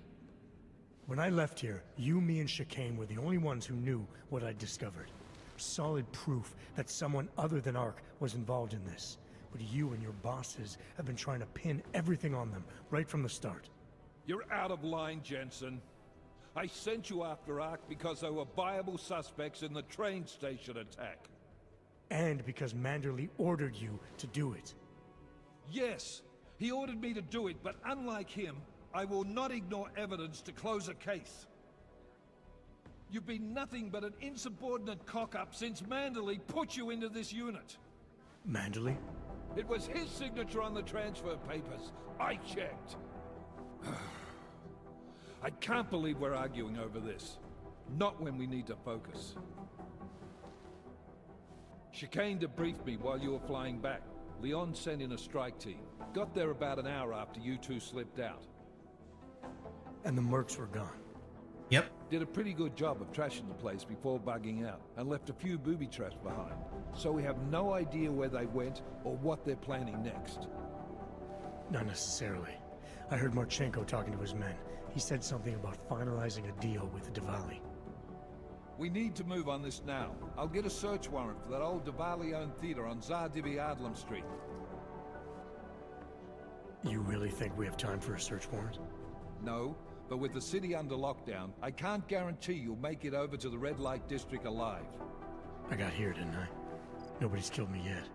When I left here, you, me, and Chicane were the only ones who knew what I'd discovered. Solid proof that someone other than Ark was involved in this. But you and your bosses have been trying to pin everything on them, right from the start. You're out of line, Jensen. I sent you after Ark because there were viable suspects in the train station attack. And because Manderley ordered you to do it. Yes, he ordered me to do it, but unlike him, I will not ignore evidence to close a case. You've been nothing but an insubordinate cock-up since Manderley put you into this unit. Manderley? It was his signature on the transfer papers. I checked. I can't believe we're arguing over this. Not when we need to focus. Chicane debriefed me while you were flying back. Leon sent in a strike team. Got there about an hour after you two slipped out. And the mercs were gone. Yep. Did a pretty good job of trashing the place before bugging out, and left a few booby traps behind. So we have no idea where they went, or what they're planning next. Not necessarily. I heard Marchenko talking to his men. He said something about finalizing a deal with Diwali. We need to move on this now. I'll get a search warrant for that old Diwali-owned theater on Zardibi Adlam Street. You really think we have time for a search warrant? No, but with the city under lockdown, I can't guarantee you'll make it over to the red light district alive. I got here, didn't I? Nobody's killed me yet.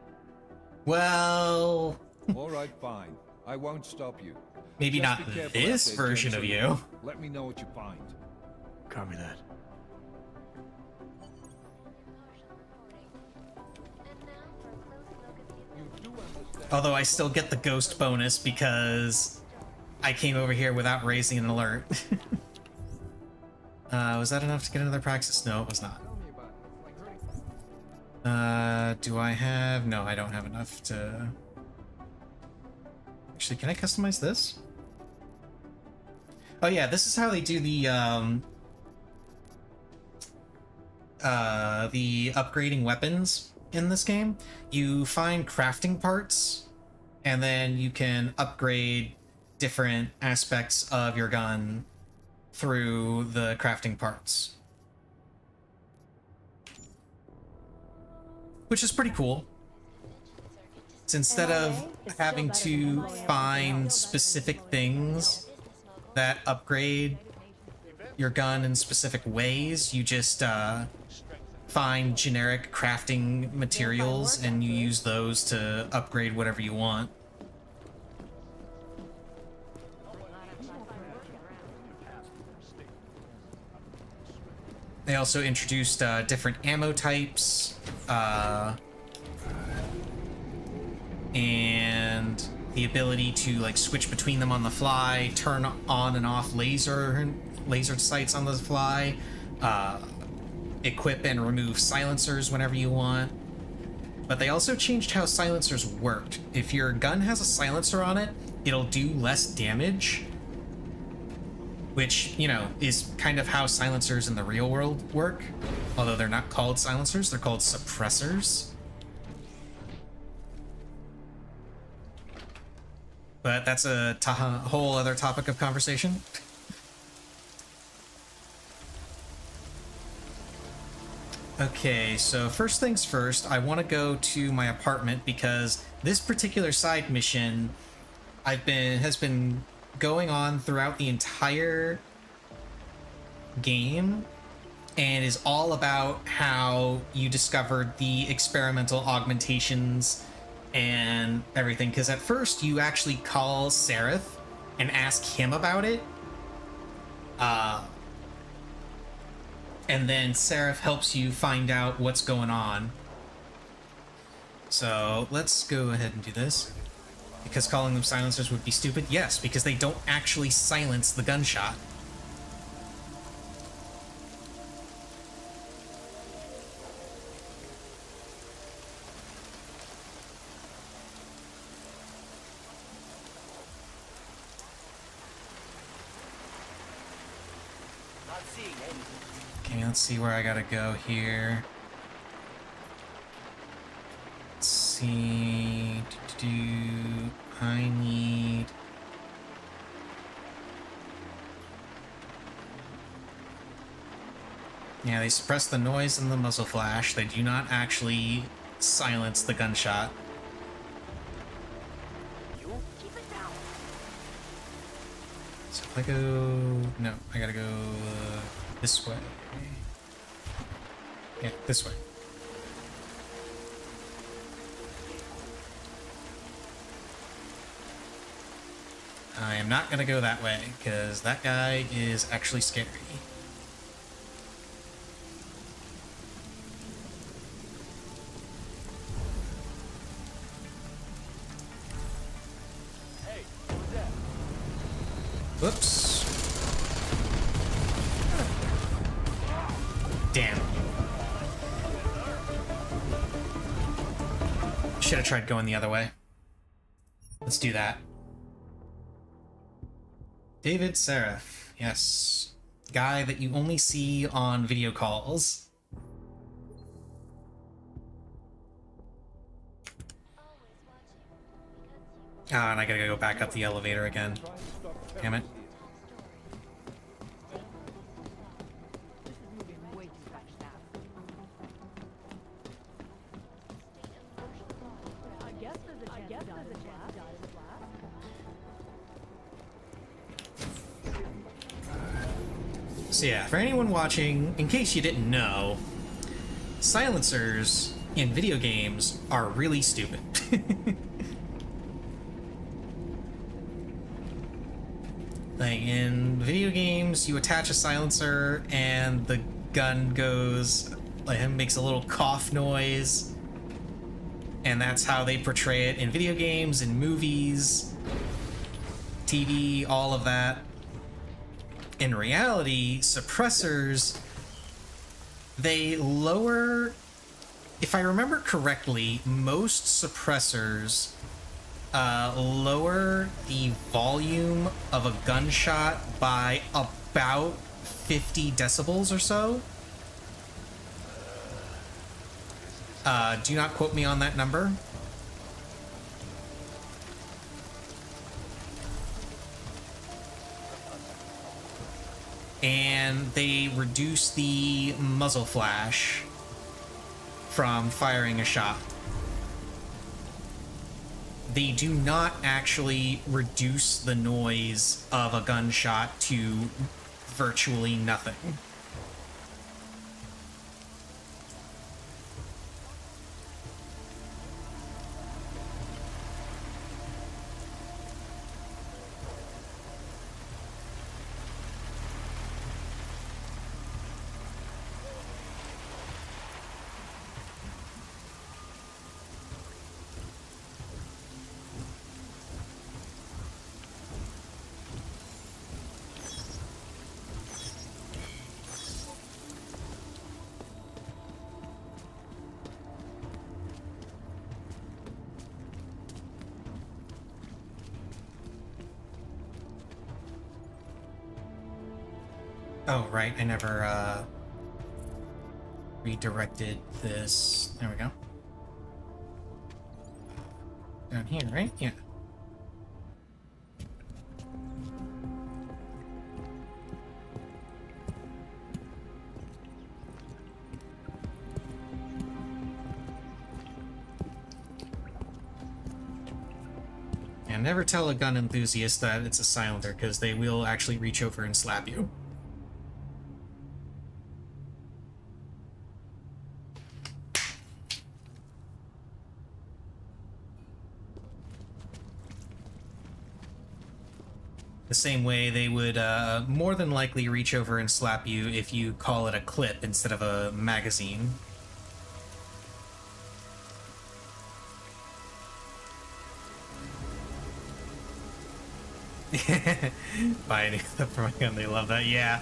Well... All right, fine. I won't stop you. Maybe Just not be careful this out there, version Jensen. of you. Let me know what you find. Copy that. Although I still get the ghost bonus because I came over here without raising an alert. Was that enough to get another praxis? No, it was not. Do I have... No, I don't have enough to... Actually, can I customize this? Oh yeah, this is how they do the upgrading weapons in this game. You find crafting parts, and then you can upgrade different aspects of your gun through the crafting parts. Which is pretty cool. So instead of having to find specific things that upgrade your gun in specific ways, you just find generic crafting materials and you use those to upgrade whatever you want. They also introduced different ammo types, and the ability to like switch between them on the fly, turn on and off laser sights on the fly, equip and remove silencers whenever you want. But they also changed how silencers worked. If your gun has a silencer on it, it'll do less damage, which, you know, is kind of how silencers in the real world work. Although they're not called silencers, they're called suppressors. But that's a whole other topic of conversation. Okay, so first things first, I want to go to my apartment because this particular side mission has been going on throughout the entire game and is all about how you discovered the experimental augmentations and everything. Because at first you actually call Seraph and ask him about it. And then Seraph helps you find out what's going on. So let's go ahead and do this. Because calling them silencers would be stupid? Yes, because they don't actually silence the gunshot. Okay, let's see where I gotta go here. Let's see. I need. Yeah, they suppress the noise in the muzzle flash. They do not actually silence the gunshot. So if I go... No, I gotta go this way. Yeah, this way. I am not gonna go that way, because that guy is actually scary. Whoops. Damn. Should have tried going the other way. Let's do that. David Seraph. Yes. Guy that you only see on video calls. Ah, and I gotta go back up the elevator again. Damn it. So yeah, for anyone watching, in case you didn't know, silencers in video games are really stupid. Like, in video games, you attach a silencer and the gun goes, like, it makes a little cough noise. And that's how they portray it in video games, in movies, TV, all of that. In reality, suppressors, they lower... If I remember correctly, most suppressors lower the volume of a gunshot by about 50 decibels or so. Do not quote me on that number. And they reduce the muzzle flash from firing a shot. They do not actually reduce the noise of a gunshot to virtually nothing. Oh, right, I never, redirected this. There we go. Down here, right? Yeah. And never tell a gun enthusiast that it's a silencer, because they will actually reach over and slap you. The same way they would more than likely reach over and slap you if you call it a clip instead of a magazine. Buy a new clip for my gun, they love that. Yeah,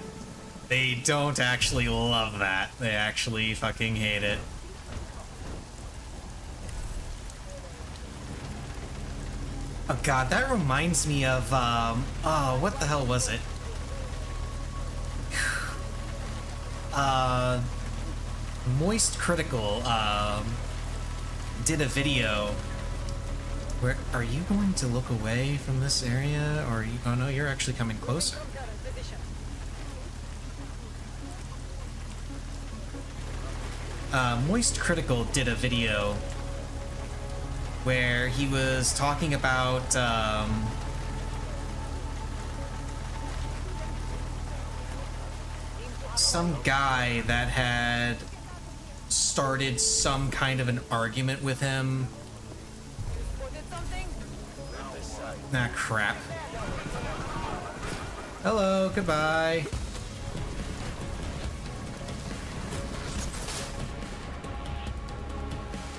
they don't actually love that. They actually fucking hate it. Oh god, that reminds me of, oh, what the hell was it? Moist Critical did a video where, are you going to look away from this area, or are you, oh no, you're actually coming closer. Moist Critical did a video where he was talking about some guy that had started some kind of an argument with him. Ah, crap. Hello, goodbye.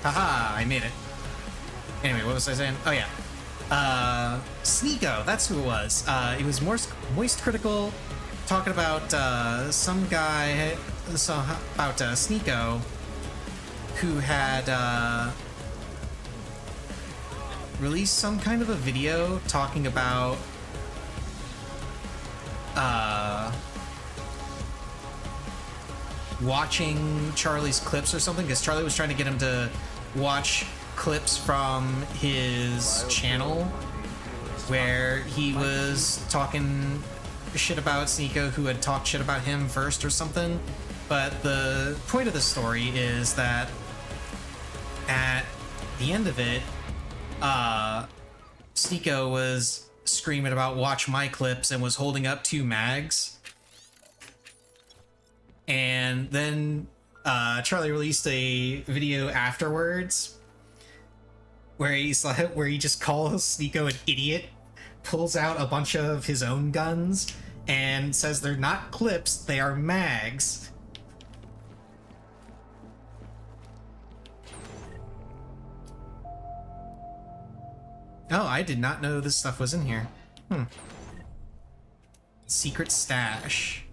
Haha, I made it. Anyway, what was I saying? Oh yeah. Sneeko, that's who it was. It was Moist Critical talking about some guy about Sneeko who had released some kind of a video talking about watching Charlie's clips or something, because Charlie was trying to get him to watch clips from his channel where he was talking shit about Sneeko, who had talked shit about him first or something. But the point of the story is that at the end of it, Sneeko was screaming about watch my clips and was holding up 2 mags. And then Charlie released a video afterwards where he just calls Sneeko an idiot, pulls out a bunch of his own guns, and says they're not clips, they are mags. Oh, I did not know this stuff was in here. Secret stash.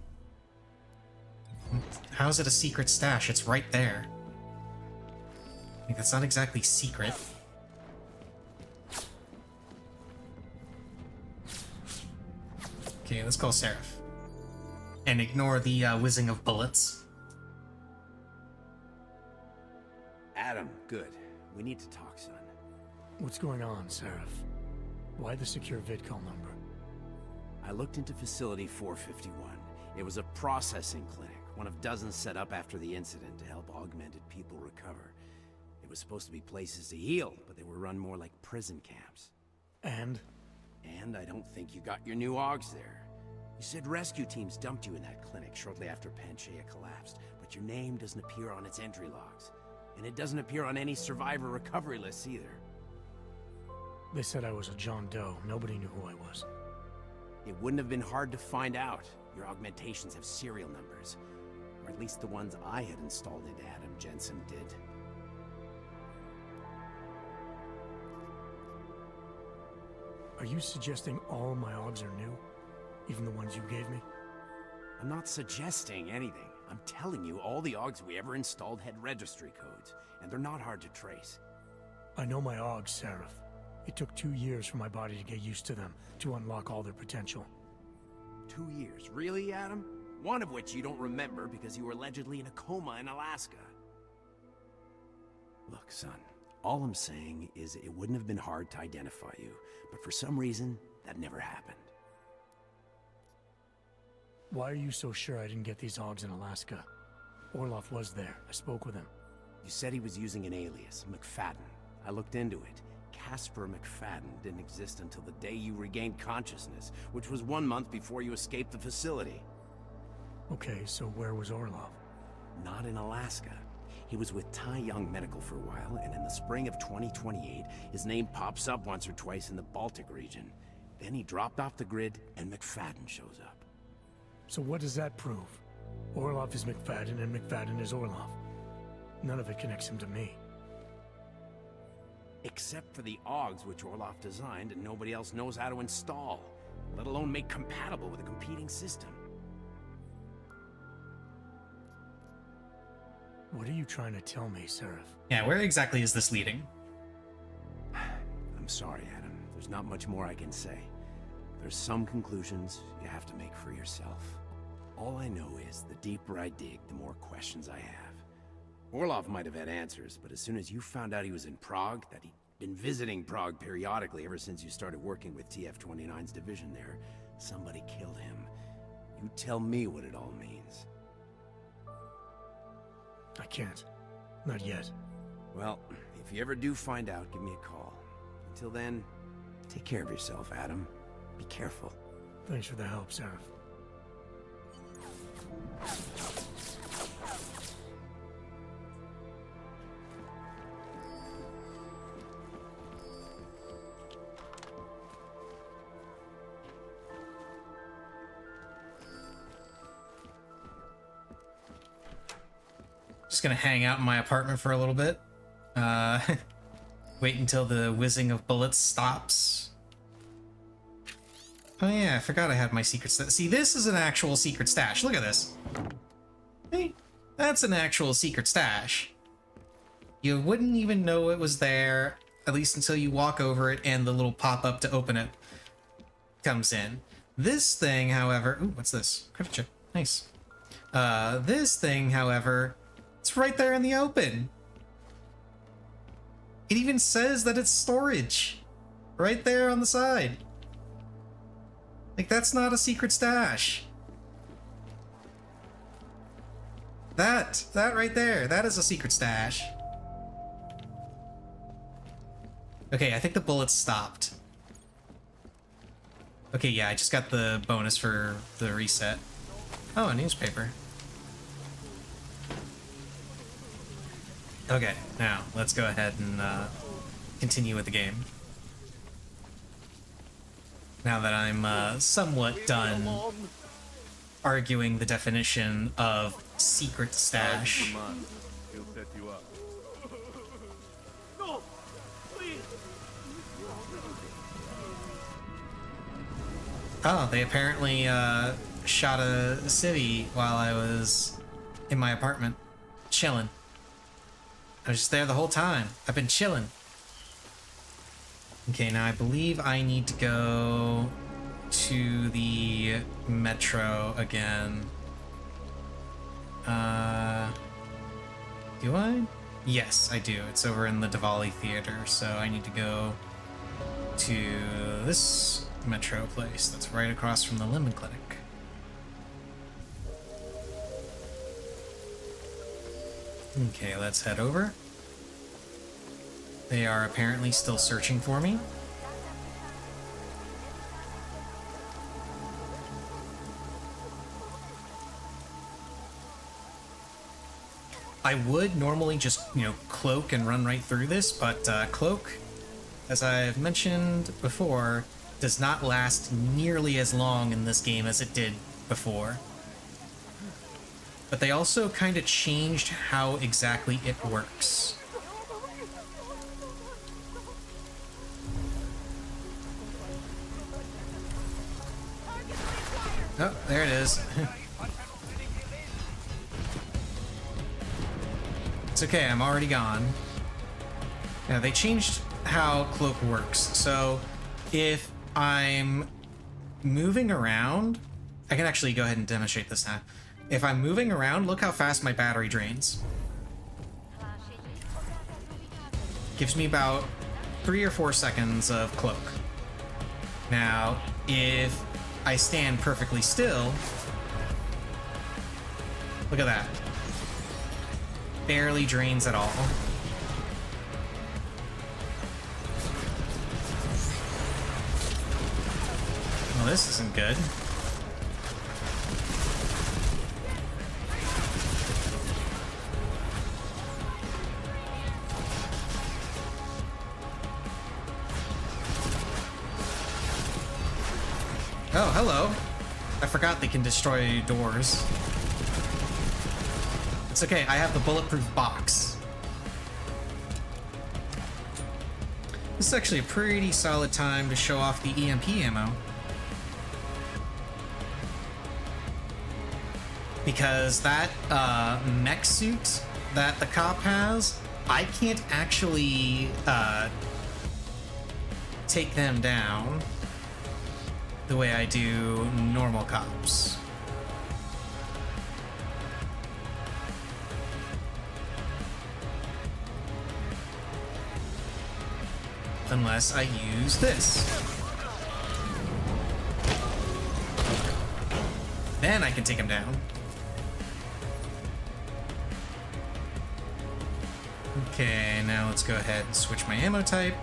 How is it a secret stash? It's right there. I think that's not exactly secret. Okay, let's call Seraph. And ignore the whizzing of bullets. Adam, good. We need to talk, son. What's going on, Seraph? Why the secure vidcall number? I looked into Facility 451. It was a processing clinic, one of dozens set up after the incident to help augmented people recover. It was supposed to be places to heal, but they were run more like prison camps. And? And I don't think you got your new AUGs there. You said rescue teams dumped you in that clinic shortly after Panchaea collapsed, but your name doesn't appear on its entry logs. And it doesn't appear on any survivor recovery lists either. They said I was a John Doe. Nobody knew who I was. It wouldn't have been hard to find out. Your augmentations have serial numbers. Or at least the ones I had installed into Adam Jensen did. Are you suggesting all my AUGs are new? Even the ones you gave me? I'm not suggesting anything. I'm telling you, all the AUGs we ever installed had registry codes, and they're not hard to trace. I know my AUGs, Seraph. It took 2 years for my body to get used to them, to unlock all their potential. 2 years? Really, Adam? One of which you don't remember because you were allegedly in a coma in Alaska. Look, son, all I'm saying is it wouldn't have been hard to identify you, but for some reason, that never happened. Why are you so sure I didn't get these AUGs in Alaska? Orloff was there. I spoke with him. You said he was using an alias, McFadden. I looked into it. Casper McFadden didn't exist until the day you regained consciousness, which was 1 month before you escaped the facility. Okay, so where was Orloff? Not in Alaska. He was with Tai Young Medical for a while, and in the spring of 2028, his name pops up once or twice in the Baltic region. Then he dropped off the grid, and McFadden shows up. So what does that prove? Orloff is McFadden, and McFadden is Orloff. None of it connects him to me. Except for the AUGs which Orloff designed and nobody else knows how to install, let alone make compatible with a competing system. What are you trying to tell me, Seraph? Yeah, where exactly is this leading? I'm sorry, Adam. There's not much more I can say. There's some conclusions you have to make for yourself. All I know is the deeper I dig, the more questions I have. Orlov might have had answers, but as soon as you found out he was in Prague, that he'd been visiting Prague periodically ever since you started working with TF-29's division there, somebody killed him. You tell me what it all means. I can't. Not yet. Well, if you ever do find out, give me a call. Until then, take care of yourself, Adam. Be careful. Thanks for the help, Seraph. Just gonna hang out in my apartment for a little bit. Wait until the whizzing of bullets stops. Oh yeah, I forgot I had my secret stash. See, this is an actual secret stash. Look at this. Hey, that's an actual secret stash. You wouldn't even know it was there, at least until you walk over it and the little pop-up to open it comes in. This thing, however... Ooh, what's this? Credit chip. Nice. This thing, however, it's right there in the open. It even says that it's storage. Right there on the side. Like, that's not a secret stash. That right there, that is a secret stash. Okay, I think the bullets stopped. Okay, yeah, I just got the bonus for the reset. Oh, a newspaper. Okay, now, let's go ahead and continue with the game. Now that I'm somewhat done arguing the definition of secret stash. He'll set you up. No! Please! Oh, they apparently shot a civvy while I was in my apartment, chilling. I was just there the whole time. I've been chilling. Okay, now I believe I need to go to the metro again. Do I? Yes, I do. It's over in the Diwali Theater, so I need to go to this metro place that's right across from the Lemon Clinic. Okay, let's head over. They are apparently still searching for me. I would normally just, cloak and run right through this, but cloak, as I've mentioned before, does not last nearly as long in this game as it did before. But they also kind of changed how exactly it works. Oh, there it is. It's okay, I'm already gone. Yeah, they changed how cloak works. So if I'm moving around, I can actually go ahead and demonstrate this now. If I'm moving around, look how fast my battery drains. Gives me about 3 or 4 seconds of cloak. Now, if I stand perfectly still, look at that. Barely drains at all. Well, this isn't good. Oh, hello. I forgot they can destroy doors. It's okay, I have the bulletproof box. This is actually a pretty solid time to show off the EMP ammo. Because that mech suit that the cop has, I can't actually take them down the way I do normal cops. unless I use this. Then I can take him down. Okay, now let's go ahead and switch my ammo type.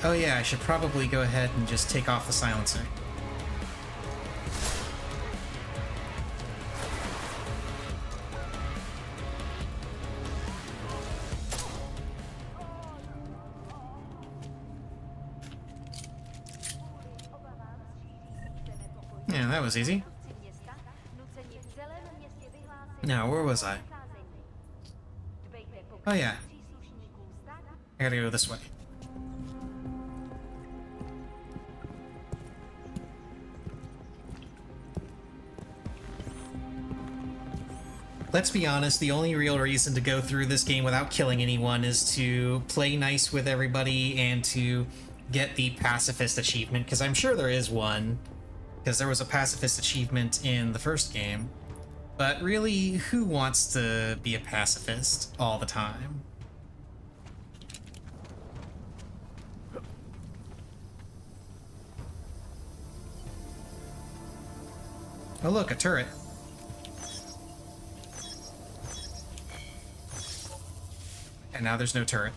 Oh yeah, I should probably go ahead and just take off the silencer. Yeah, that was easy. Now, where was I? Oh yeah. I gotta go this way. Let's be honest, the only real reason to go through this game without killing anyone is to play nice with everybody and to get the pacifist achievement, because I'm sure there is one, because there was a pacifist achievement in the first game. But really, who wants to be a pacifist all the time? Oh look, a turret. And now there's no turret.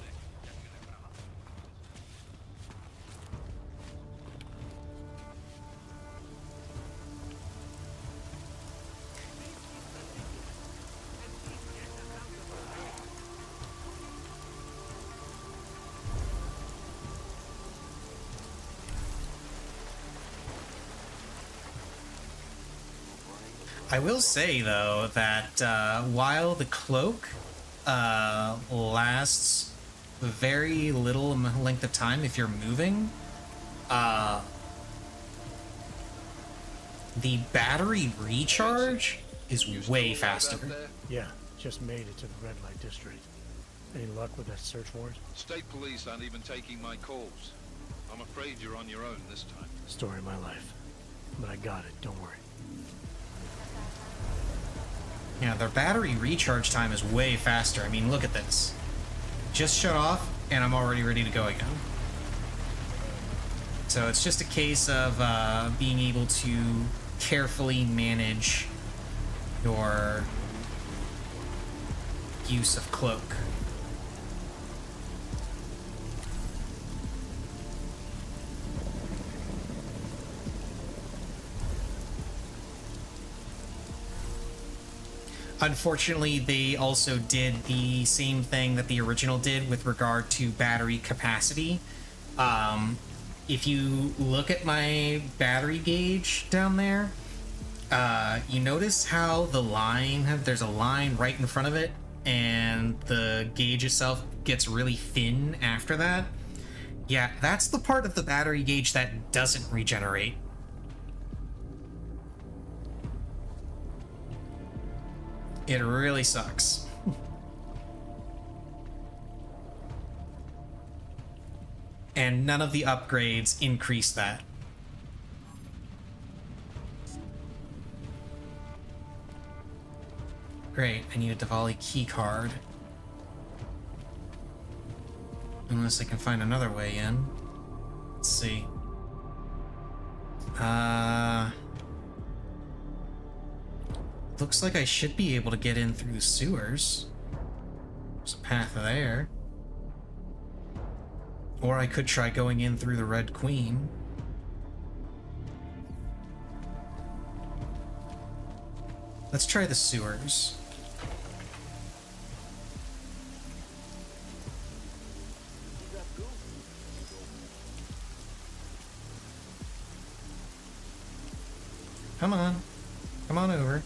I will say, though, that while the cloak lasts very little length of time if you're moving, the battery recharge is way faster. Yeah, just made it to the red light district. Any luck with that search warrant? State police aren't even taking my calls. I'm afraid you're on your own this time. Story of my life. But I got it, don't worry. Yeah, their battery recharge time is way faster. I mean, look at this. Just shut off, and I'm already ready to go again. So it's just a case of being able to carefully manage your use of cloak. Unfortunately, they also did the same thing that the original did with regard to battery capacity. If you look at my battery gauge down there, you notice how the line, there's a line right in front of it, and the gauge itself gets really thin after that? Yeah, that's the part of the battery gauge that doesn't regenerate. It really sucks. And none of the upgrades increase that. Great, I need a Diwali key card. Unless I can find another way in. Let's see. Looks like I should be able to get in through the sewers. There's a path there. Or I could try going in through the Red Queen. Let's try the sewers. Come on. Come on over.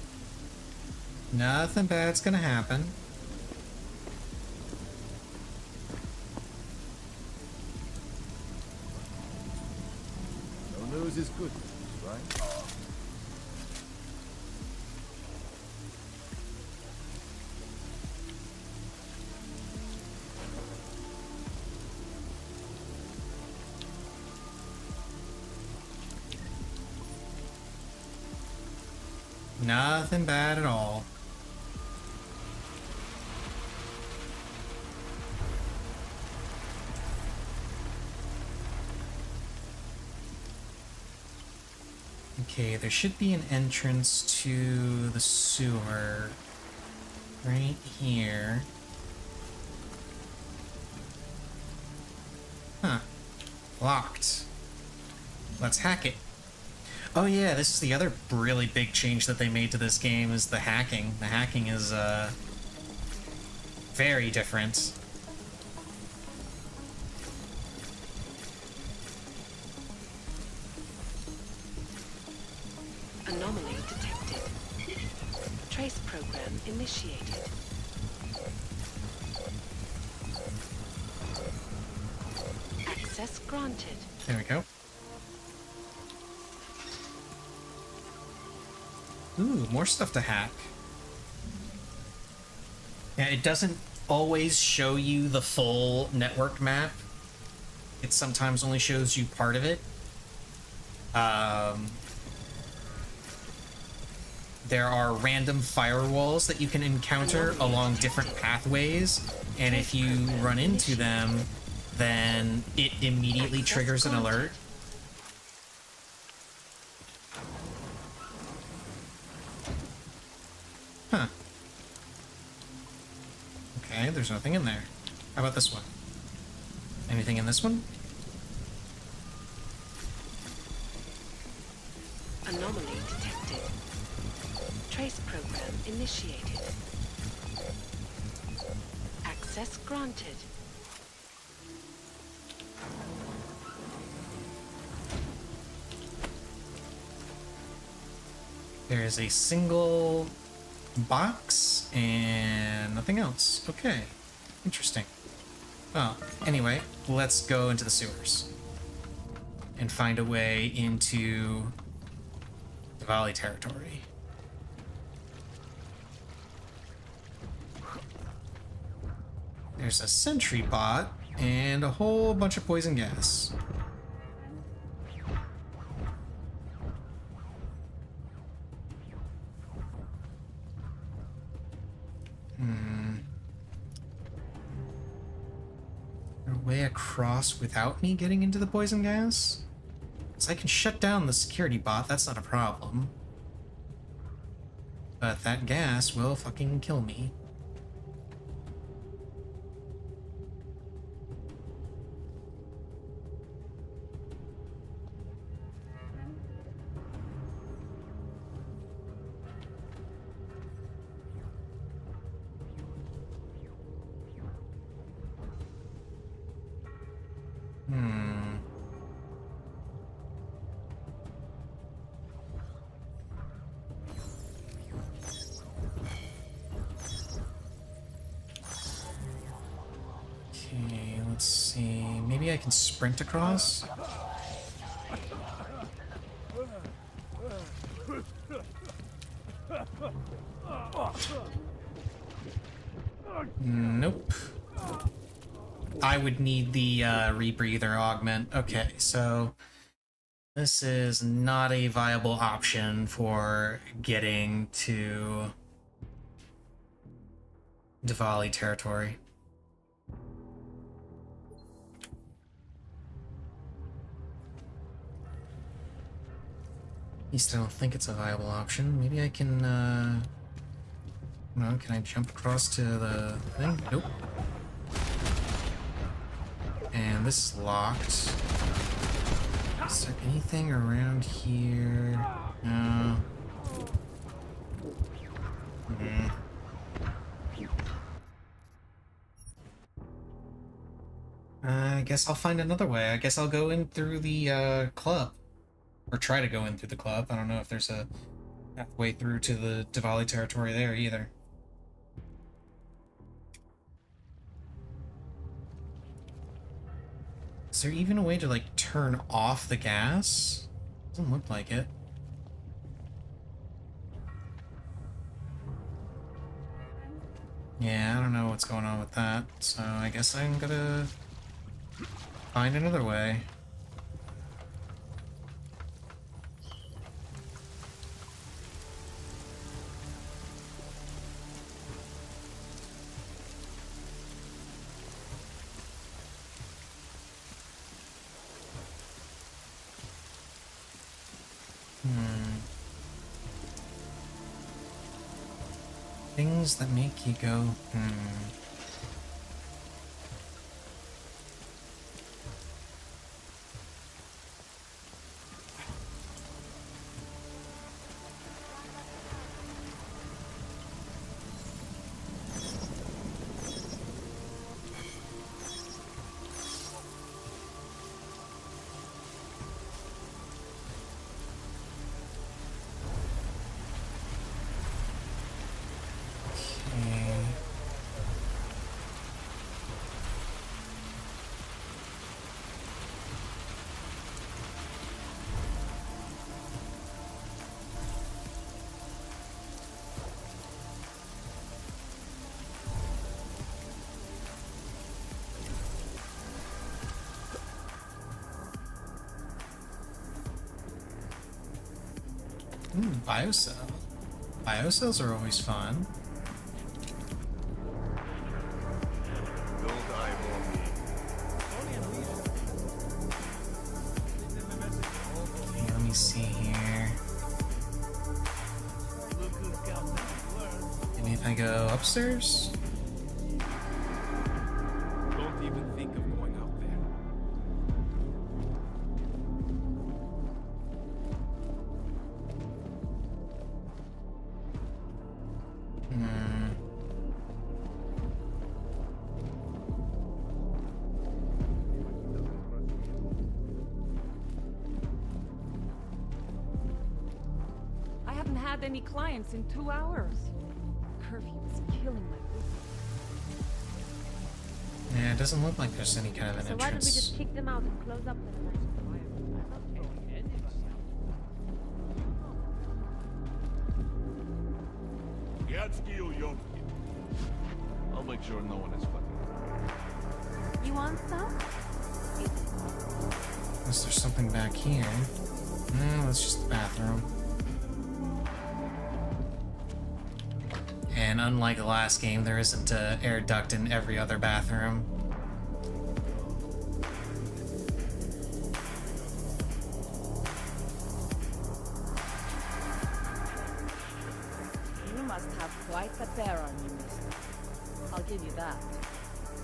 Nothing bad's gonna happen. No news is good news, right? Nothing bad at all. Okay, there should be an entrance to the sewer right here. Huh. Locked. Let's hack it. Oh yeah, this is the other really big change that they made to this game is the hacking. The hacking is very different. Anomaly detected. Trace program initiated. Access granted. There we go. Ooh, more stuff to hack. Yeah, it doesn't always show you the full network map. It sometimes only shows you part of it. There are random firewalls that you can encounter along different pathways, and if you run into them, then it immediately triggers an alert. Huh. Okay, there's nothing in there. How about this one? Anything in this one? Anomaly detected. Trace program initiated. Access granted. There is a single box and nothing else. Okay, interesting. Well, anyway, let's go into the sewers and find a way into the Valley territory. There's a sentry bot and a whole bunch of poison gas. A way across without me getting into the poison gas? Because I can shut down the security bot, that's not a problem. But that gas will fucking kill me. Okay, let's see. Maybe I can sprint across? Nope. I would need the rebreather augment. Okay, so this is not a viable option for getting to Diwali territory. At least I don't think it's a viable option. Maybe I can, no, can I jump across to the thing? Nope. And this is locked. Is there anything around here? No. I guess I'll find another way. I guess I'll go in through the club. Or try to go in through the club. I don't know if there's a pathway through to the Diwali territory there either. Is there even a way to, like, turn off the gas? Doesn't look like it. Yeah, I don't know what's going on with that, so I guess I'm gonna find another way. Things that make you go, hmm. Biocell. Biocells are always fun. Don't eyeball me. Okay, let me see here. Maybe if I go upstairs? Don't even think of going out there. I haven't had any clients in 2 hours. Curfew is killing my business. Yeah, it doesn't look like there's any kind of an So why don't we entrance. just kick them out and close up the place? I'll make sure no one is fucking. You want some? Unless there's something back here. No, it's just the bathroom. And unlike the last game, there isn't an air duct in every other bathroom. You must have quite a pair on you, mister. I'll give you that.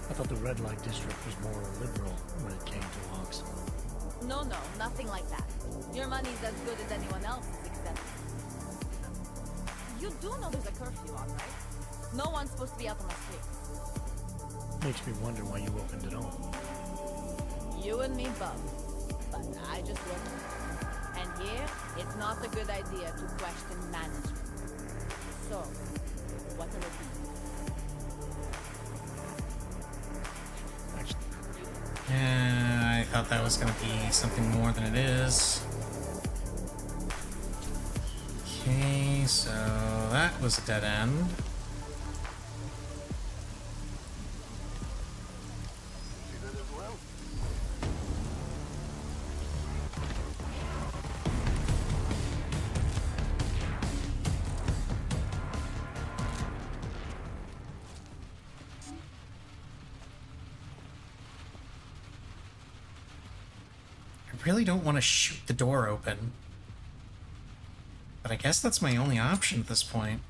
I thought the red light district was more liberal when it came to walks. No, nothing like that. Your money's as good as anyone else's, except... You do know there's a curfew on, right? No one's supposed to be out on the streets. Makes me wonder why you opened it all. You and me both. But I just wouldn't. And here, it's not a good idea to question management. So, what'll it be? Yeah, I thought that was gonna be something more than it is. Okay, so that was a dead end. I really don't want to shoot the door open. But I guess that's my only option at this point.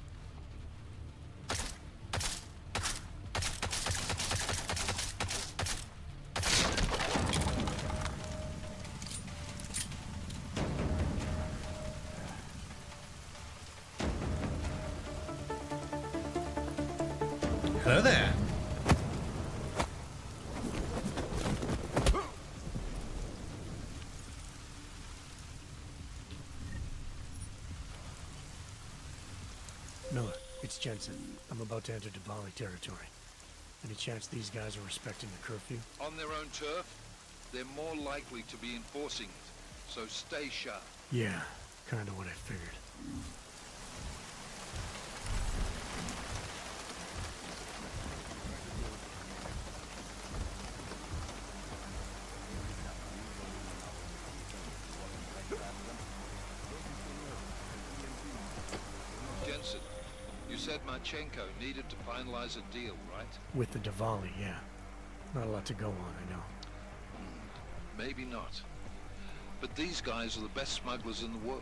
Hello there. Miller, it's Jensen. I'm about to enter Diwali territory. Any chance these guys are respecting the curfew? On their own turf, they're more likely to be enforcing it. So stay sharp. Yeah, kind of what I figured. Jensen, you said Marchenko needed to finalize a deal, right? With the Diwali, yeah. Not a lot to go on, I know. Maybe not. But these guys are the best smugglers in the world,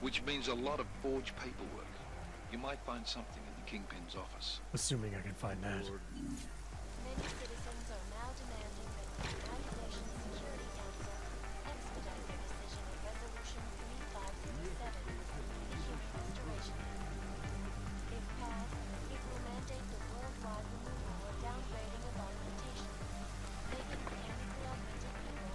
which means a lot of forged paperwork. You might find something in the Kingpin's office. Assuming I can find that. Many citizens are now demanding that the United Nations Security Council expedite their decision of Resolution 3507, Human Restoration. If passed, it will mandate the worldwide removal or downgrading of augmentation, making mechanically augmented people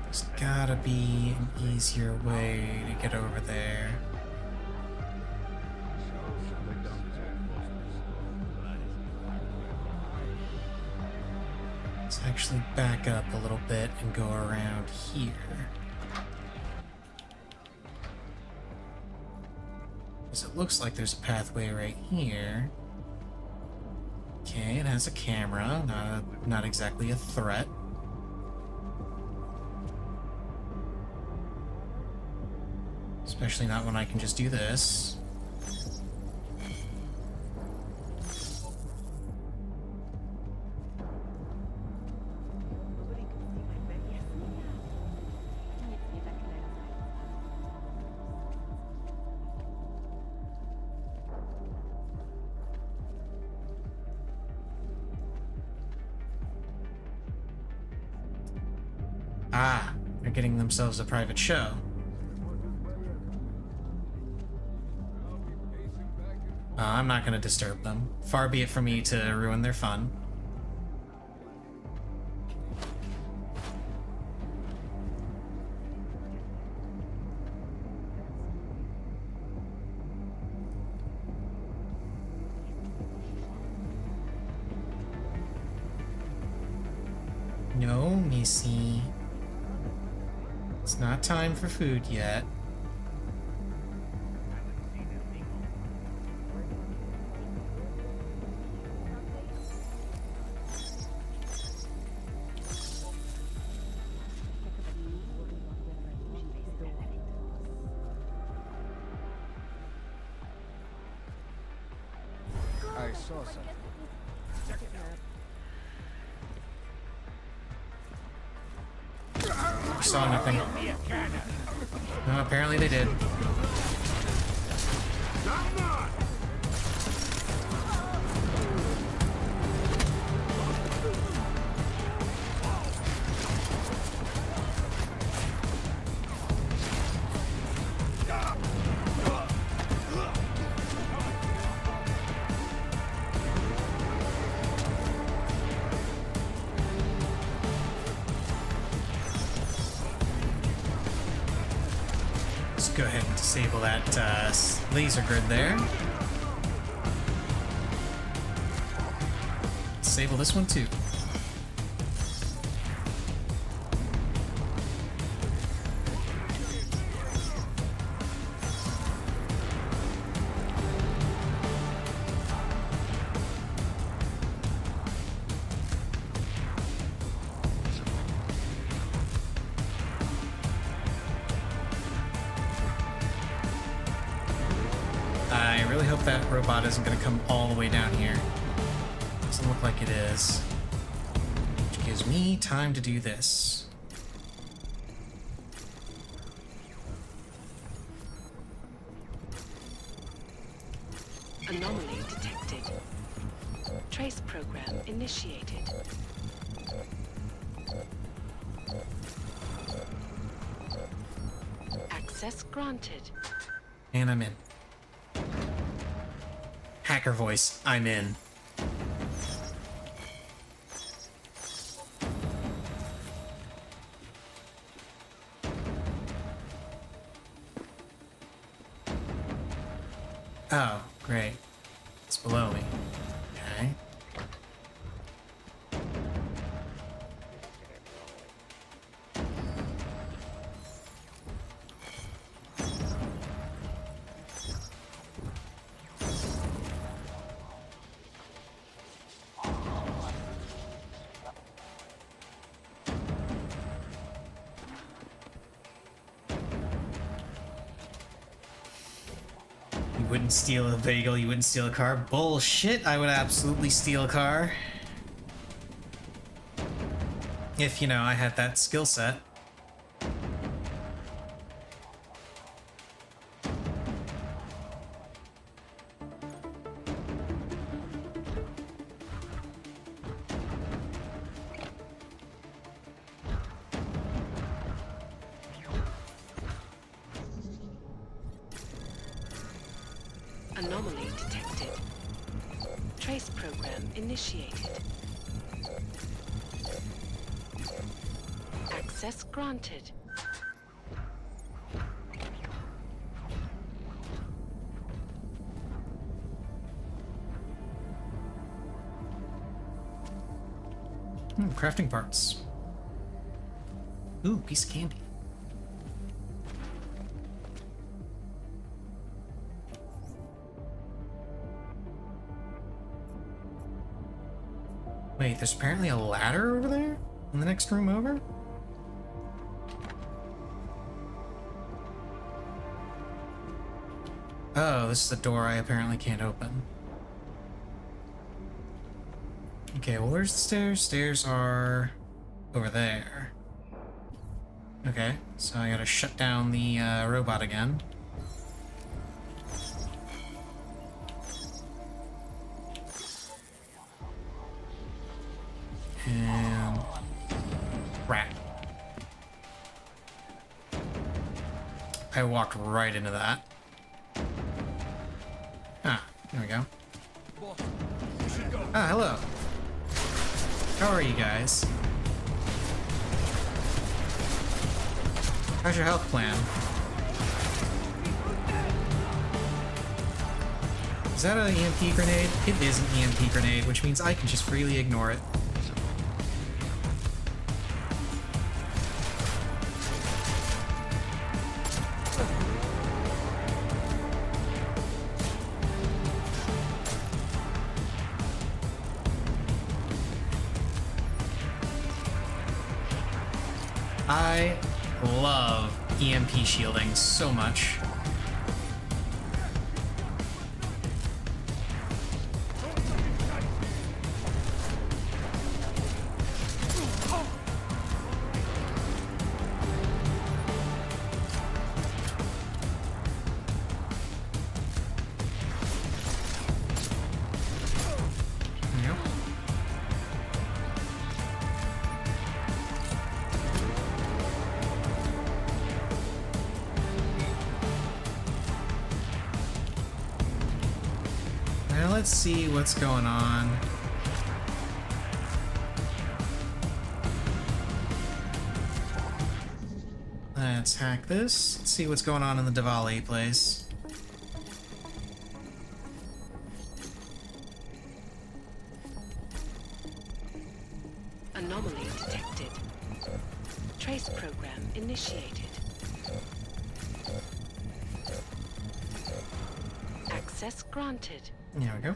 There's gotta be an easier way to get over there. Let's actually back up a little bit and go around here. Because it looks like there's a pathway right here. Okay, it has a camera, not exactly a threat. Especially not when I can just do this. Ah, they're getting themselves a private show. I'm not going to disturb them. Far be it from me to ruin their fun. No, Missy. It's not time for food yet. I saw something. Check it out. Saw nothing. No, apparently they did. Go ahead and disable that laser grid there. Disable this one too. I really hope that robot isn't going to come all the way down here. Doesn't look like it is. Which gives me time to do this. Anomaly detected. Trace program initiated. Access granted. And I'm in. Hacker voice, I'm in. Oh, great. It's below me. Okay. You wouldn't steal a bagel, you wouldn't steal a car. Bullshit, I would absolutely steal a car. If, you know, I had that skill set. Anomaly detected. Trace program initiated. Access granted. Crafting parts. Ooh, piece of candy. Wait, there's apparently a ladder over there? In the next room over? Oh, this is a door I apparently can't open. Okay, well, where's the stairs? Stairs are over there. Okay, so I gotta shut down the robot again. And rat. I walked right into that. Ah, there we go. Ah, hello. How are you guys? How's your health plan? Is that an EMP grenade? It is an EMP grenade, which means I can just freely ignore it. I love EMP shielding so much. Let's see what's going on. Let's hack this. Let's see what's going on in the Diwali place. Anomaly detected. Trace program initiated. Access granted. There we go.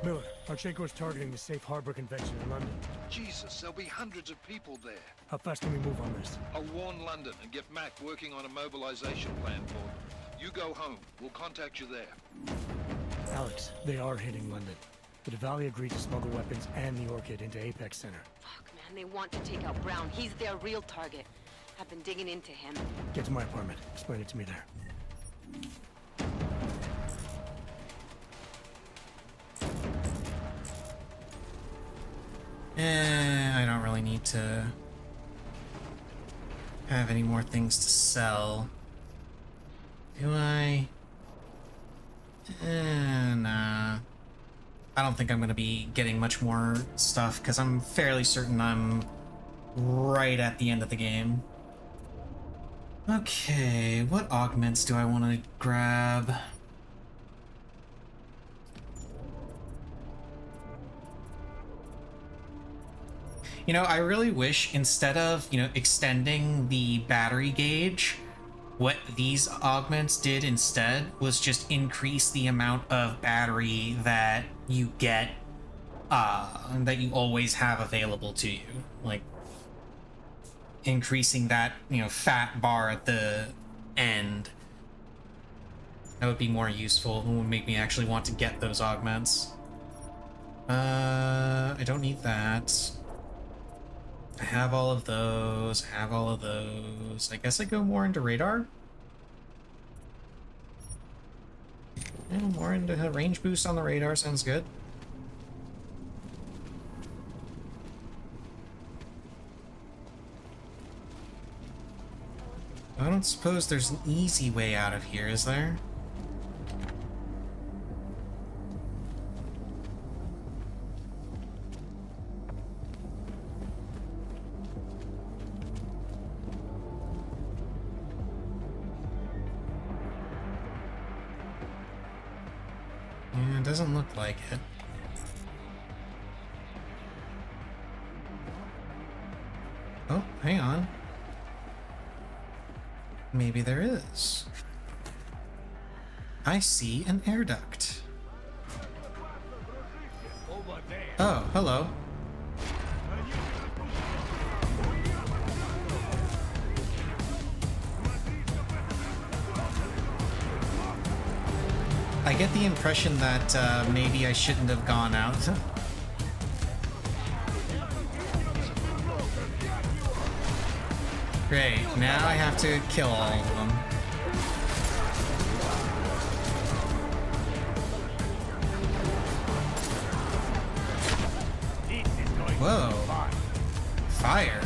Miller, Archenko is targeting the Safe Harbor Convention in London. Jesus, there'll be hundreds of people there. How fast can we move on this? I'll warn London and get Mac working on a mobilization plan for them. You go home. We'll contact you there. Alex, they are hitting London. The Diwali agreed to smuggle weapons and the Orchid into Apex Center. Fuck, man, they want to take out Brown. He's their real target. I've been digging into him. Get to my apartment. Explain it to me there. I don't really need to have any more things to sell. Do I? Nah. I don't think I'm going to be getting much more stuff, because I'm fairly certain I'm right at the end of the game. Okay, what augments do I want to grab? You know, I really wish instead of, you know, extending the battery gauge, what these augments did instead was just increase the amount of battery that you get, that you always have available to you. Like, increasing that, you know, fat bar at the end. That would be more useful and would make me actually want to get those augments. I don't need that. I have all of those, I have all of those. I guess I go more into radar? Yeah, more into range boost on the radar sounds good. I don't suppose there's an easy way out of here, is there? Yeah, it doesn't look like it. Oh, hang on. Maybe there is. I see an air duct. Oh, hello. I get the impression that maybe I shouldn't have gone out. Great, now I have to kill all of them. Whoa. Fire.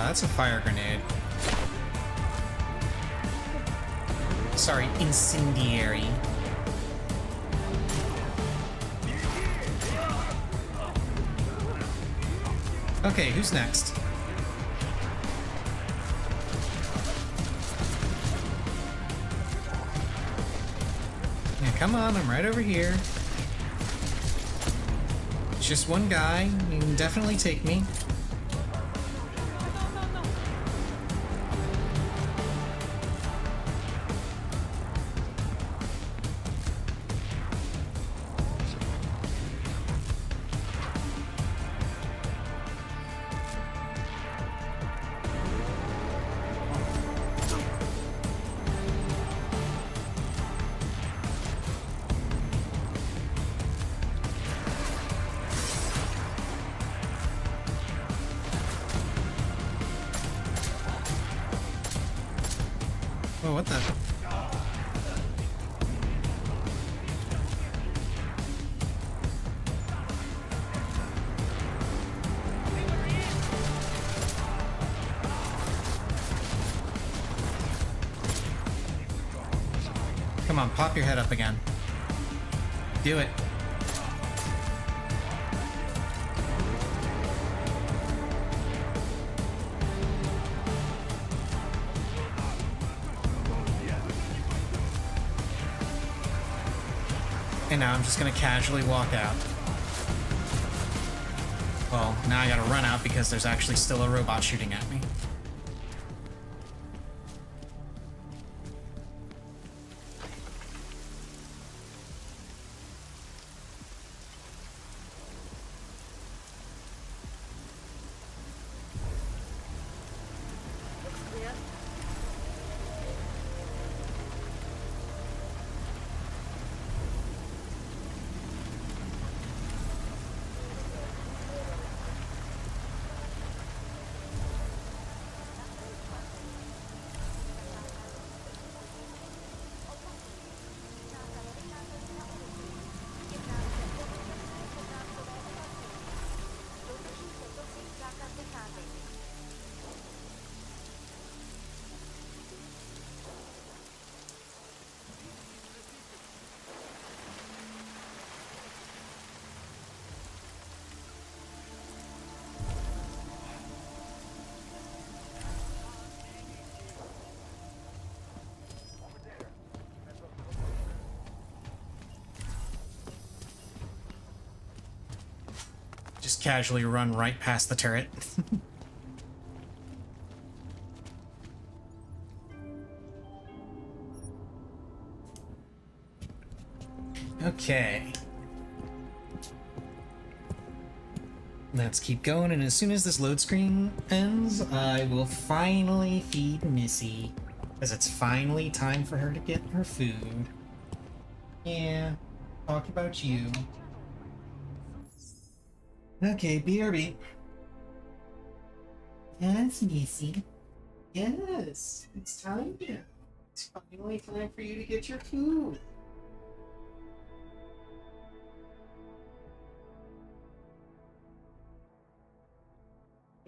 That's a fire grenade. Sorry, incendiary. Okay, who's next? Yeah, come on, I'm right over here. It's just one guy, you can definitely take me. Oh, what the? Come on, pop your head up again. Do it. And now I'm just gonna casually walk out. Well, now I gotta run out because there's actually still a robot shooting at me. just casually run right past the turret. Okay. Let's keep going, and as soon as this load screen ends, I will finally feed Missy. Because it's finally time for her to get her food. Yeah, talk about you. Okay, BRB. Yes, Missy. Yes, it's time now. It's finally time for you to get your food.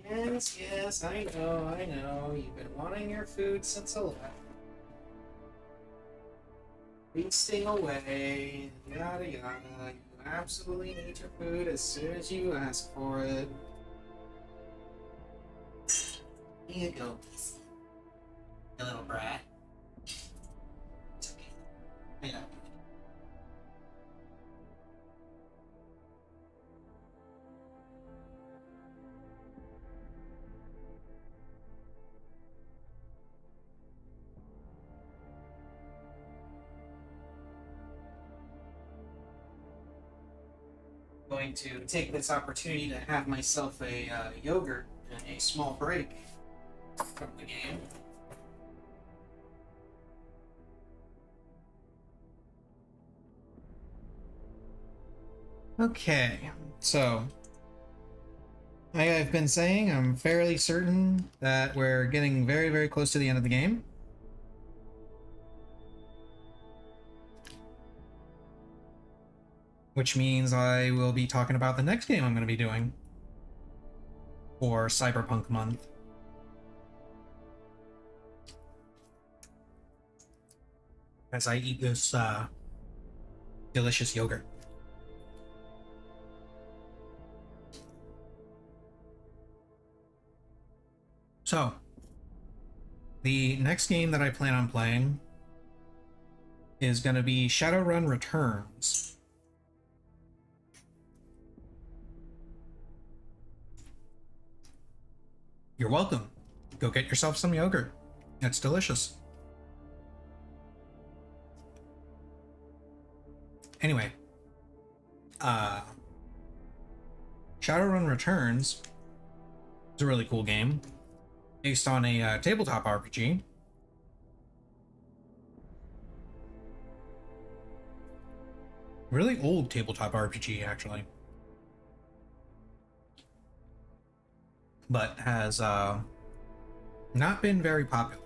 Yes, yes, I know. You've been wanting your food since 11. Feasting away, yada yada. You absolutely need your food as soon as you ask for it. Here you go, Missy. You little brat. It's okay. I know. Going to take this opportunity to have myself a yogurt and a small break from the game. Okay, so I've been saying I'm fairly certain that we're getting very, very close to the end of the game. Which means I will be talking about the next game I'm going to be doing for Cyberpunk month. As I eat this delicious yogurt. So, the next game that I plan on playing is going to be Shadowrun Returns. You're welcome. Go get yourself some yogurt. It's delicious. Anyway, Shadowrun Returns is a really cool game based on a tabletop RPG. Really old tabletop RPG, actually. But has not been very popular.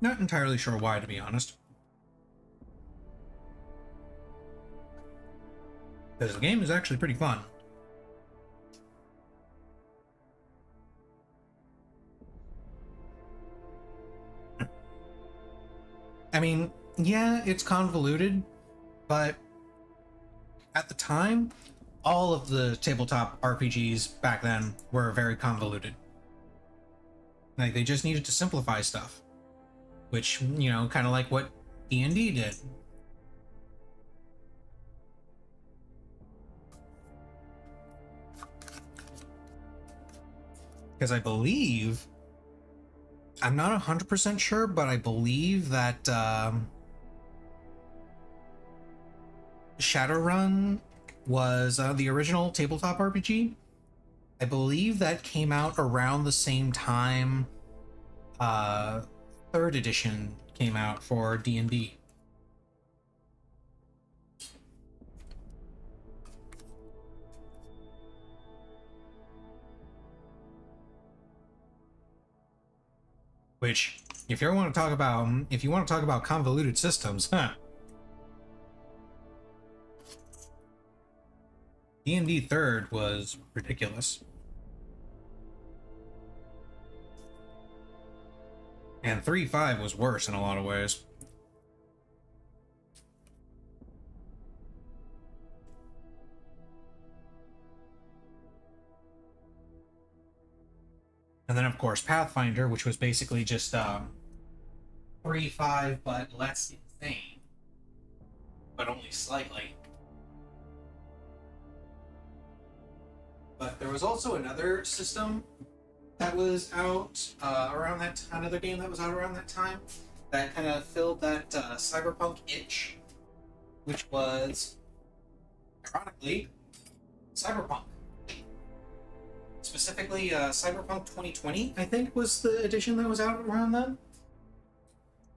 Not entirely sure why, to be honest. Because the game is actually pretty fun. I mean, yeah, it's convoluted, but at the time, all of the tabletop RPGs back then were very convoluted. Like, they just needed to simplify stuff. Which, you know, kind of like what D&D did. Because I believe... I'm not 100% sure, but I believe that Shadowrun was the original tabletop RPG. I believe that came out around the same time 3rd edition came out for D&D. Which, if you want to talk about convoluted systems, huh? D&D 3rd was ridiculous. And 3.5 was worse in a lot of ways. And then, of course, Pathfinder, which was basically just 3.5, but less insane. But only slightly. But there was also another system that was out around that time, another game that was out around that time that kind of filled that Cyberpunk itch, which was, ironically, Cyberpunk. Specifically, Cyberpunk 2020, I think, was the edition that was out around then.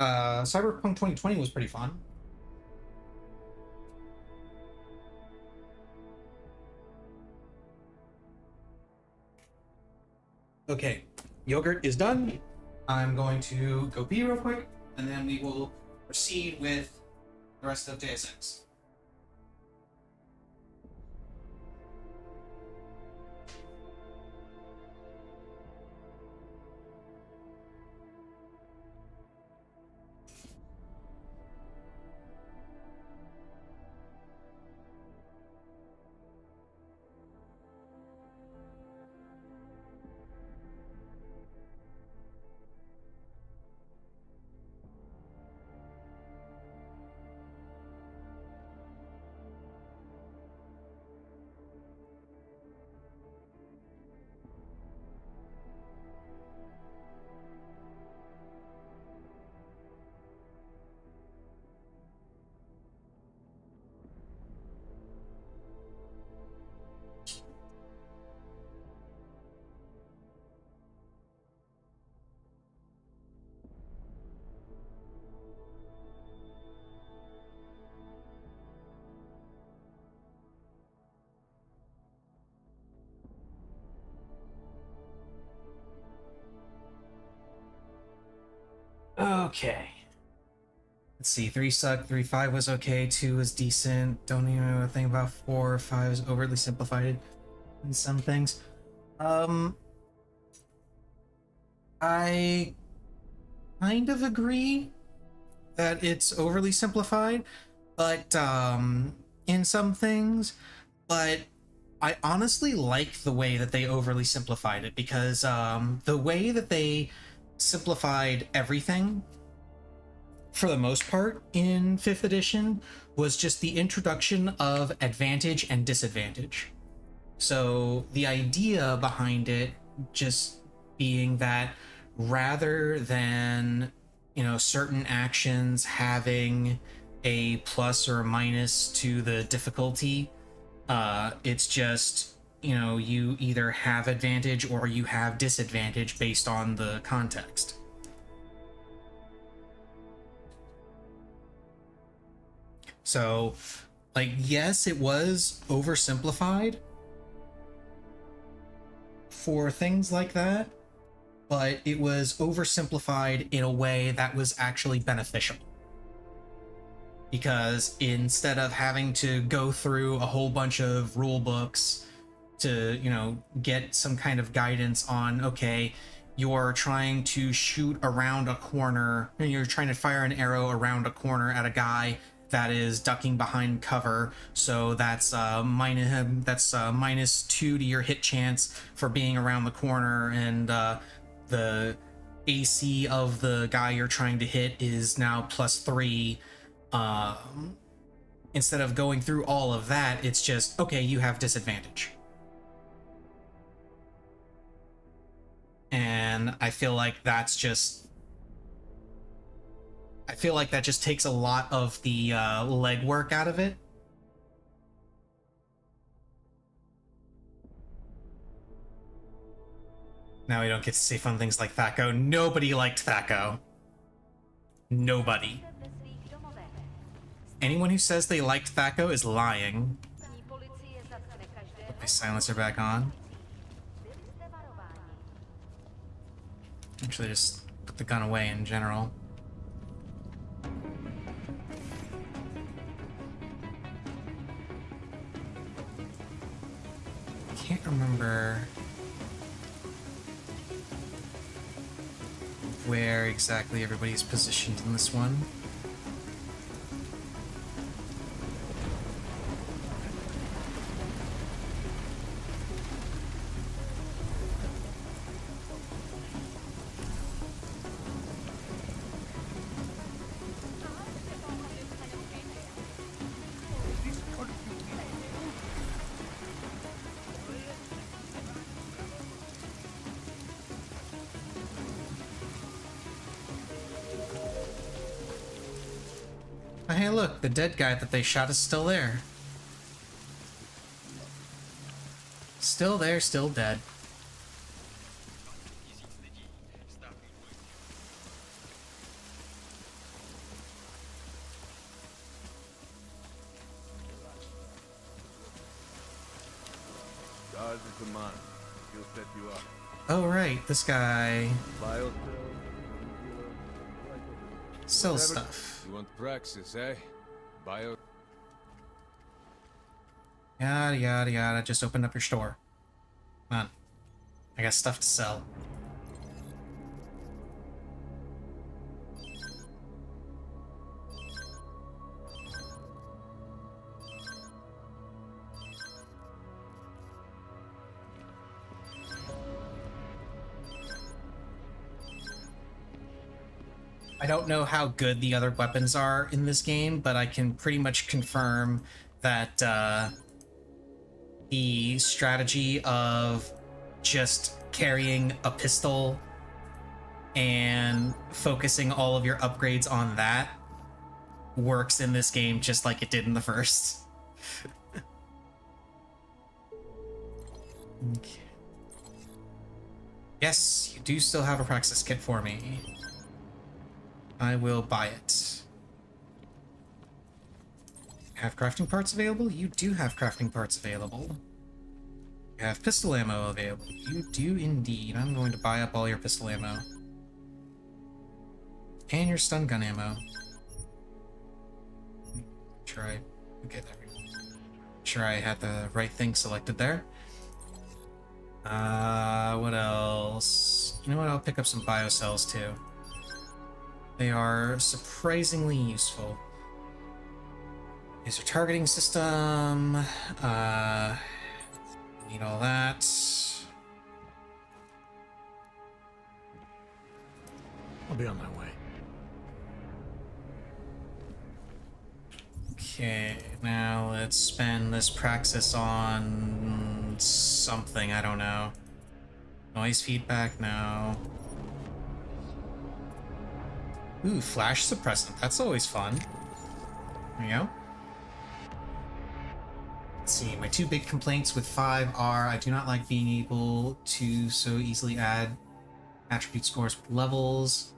Cyberpunk 2020 was pretty fun. Okay, yogurt is done. I'm going to go pee real quick, and then we will proceed with the rest of Deus Ex. Okay. Let's see, 3 sucked, 3.5 was okay, 2 was decent, don't even know a thing about 4, 5 is overly simplified in some things. I kind of agree that it's overly simplified, but in some things, but I honestly like the way that they overly simplified it, because the way that they simplified everything for the most part in 5th edition was just the introduction of advantage and disadvantage. So the idea behind it just being that rather than, you know, certain actions having a plus or a minus to the difficulty, it's just, you know, you either have advantage or you have disadvantage based on the context. So, like, yes, it was oversimplified for things like that, but it was oversimplified in a way that was actually beneficial. Because instead of having to go through a whole bunch of rule books to, you know, get some kind of guidance on, okay, you're trying to shoot around a corner, and you're trying to fire an arrow around a corner at a guy that is ducking behind cover, so that's minus 2 to your hit chance for being around the corner, and the AC of the guy you're trying to hit is now +3. Instead of going through all of that, it's just, okay, you have disadvantage. And I feel like that's just... I feel like that just takes a lot of the legwork out of it. Now we don't get to say fun things like Thaco. Nobody liked Thaco. Nobody. Anyone who says they liked Thaco is lying. Put my silencer back on. Actually, just put the gun away in general. Can't remember where exactly everybody's positioned in this one. Oh, hey, look, the dead guy that they shot is still there. Still there, still dead. Guard is a man. He'll set you up. Oh, right, this guy sells Whatever. stuff. You want praxis, eh? Bio. Yada, yada, yada. Just open up your store. Come on. I got stuff to sell. I don't know how good the other weapons are in this game, but I can pretty much confirm that the strategy of just carrying a pistol and focusing all of your upgrades on that works in this game just like it did in the first. Okay. Yes, you do still have a praxis kit for me. I will buy it. Have crafting parts available? You do have crafting parts available. You have pistol ammo available. You do indeed. I'm going to buy up all your pistol ammo. And your stun gun ammo. Sure I had the right thing selected there. What else? You know what? I'll pick up some biocells too. They are surprisingly useful. Is your targeting system? Need all that. I'll be on my way. Okay, now let's spend this praxis on something, I don't know. Noise feedback, no. Ooh, flash suppressant, that's always fun. There you go. Let's see, my two big complaints with 5 are I do not like being able to so easily add attribute scores with levels.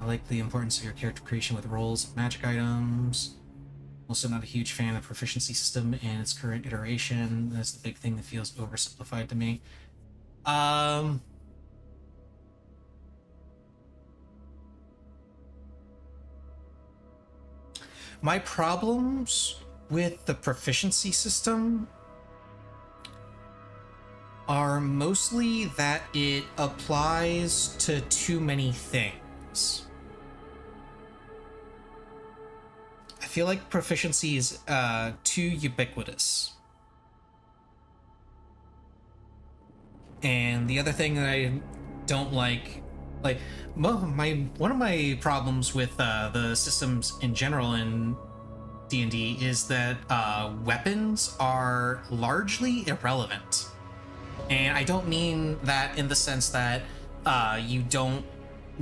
I like the importance of your character creation with roles and magic items. Also not a huge fan of proficiency system in its current iteration. That's the big thing that feels oversimplified to me. My problems with the proficiency system are mostly that it applies to too many things. I feel like proficiency is too ubiquitous. And the other thing that I don't like one of my problems with the systems in general in D&D is that weapons are largely irrelevant. And I don't mean that in the sense that you don't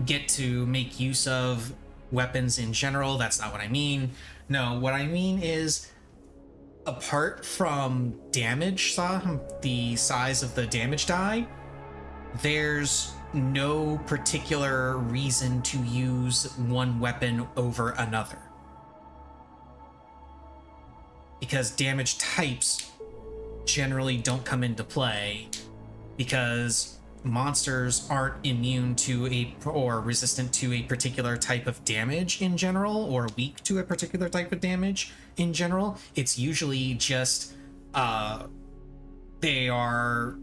get to make use of weapons in general. That's not what I mean. No, what I mean is, apart from damage, the size of the damage die, there's no particular reason to use one weapon over another. Because damage types generally don't come into play because monsters aren't immune to or resistant to a particular type of damage in general, or weak to a particular type of damage in general. It's usually just they are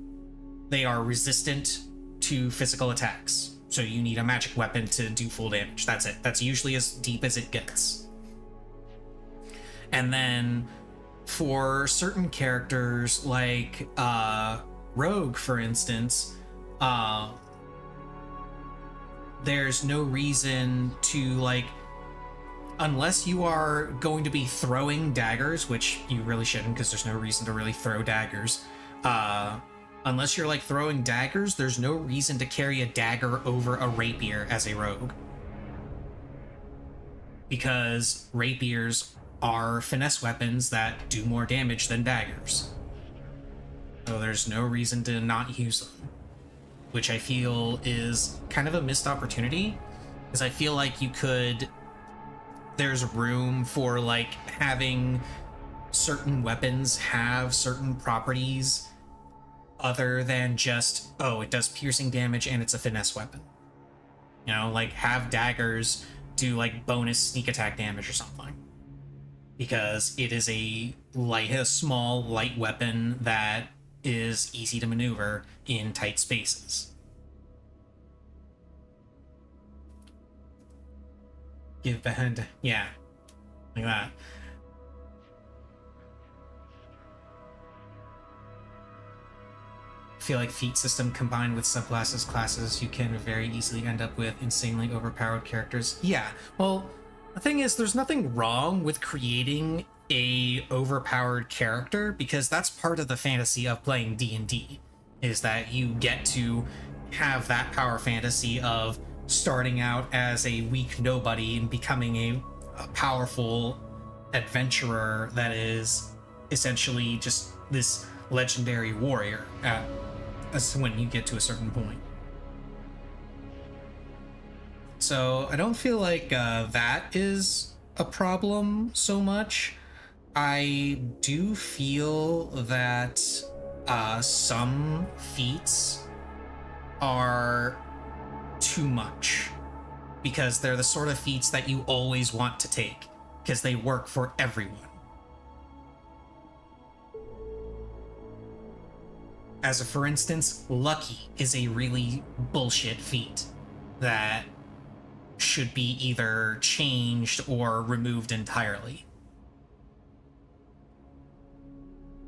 resistant to physical attacks. So you need a magic weapon to do full damage. That's it. That's usually as deep as it gets. And then for certain characters like Rogue, for instance, there's no reason to, unless you are going to be throwing daggers, which you really shouldn't because there's no reason to really throw daggers. Unless you're throwing daggers, there's no reason to carry a dagger over a rapier as a rogue. because rapiers are finesse weapons that do more damage than daggers. So there's no reason to not use them, which I feel is kind of a missed opportunity, because I feel like there's room for like having certain weapons have certain properties other than just, oh, it does piercing damage and it's a finesse weapon. You know, like have daggers do like bonus sneak attack damage or something, because it is a small light weapon that is easy to maneuver in tight spaces. Give behind, yeah, like that. I feel like feat system combined with classes, you can very easily end up with insanely overpowered characters. Yeah, well, the thing is, there's nothing wrong with creating a overpowered character, because that's part of the fantasy of playing D&D, is that you get to have that power fantasy of starting out as a weak nobody and becoming a powerful adventurer that is essentially just this legendary warrior when you get to a certain point. So I don't feel like that is a problem so much. I do feel that some feats are too much, because they're the sort of feats that you always want to take, because they work for everyone. As a for instance, Lucky is a really bullshit feat that should be either changed or removed entirely.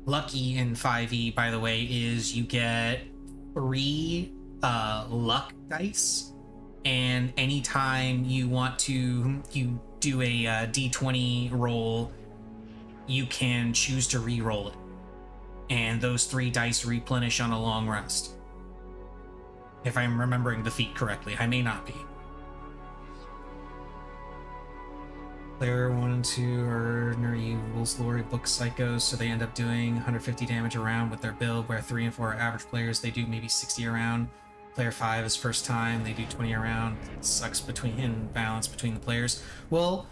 Lucky in 5e, by the way, is you get 3 luck dice, and anytime you do a d20 roll, you can choose to re-roll it, and those 3 dice replenish on a long rest. If I'm remembering the feat correctly, I may not be. Player 1 and 2 are ordinary evils, lore book psychos, so they end up doing 150 damage a round with their build, where 3 and 4 are average players, they do maybe 60 a round. Player 5 is first time, they do 20 a round. It sucks balance between the players. Well,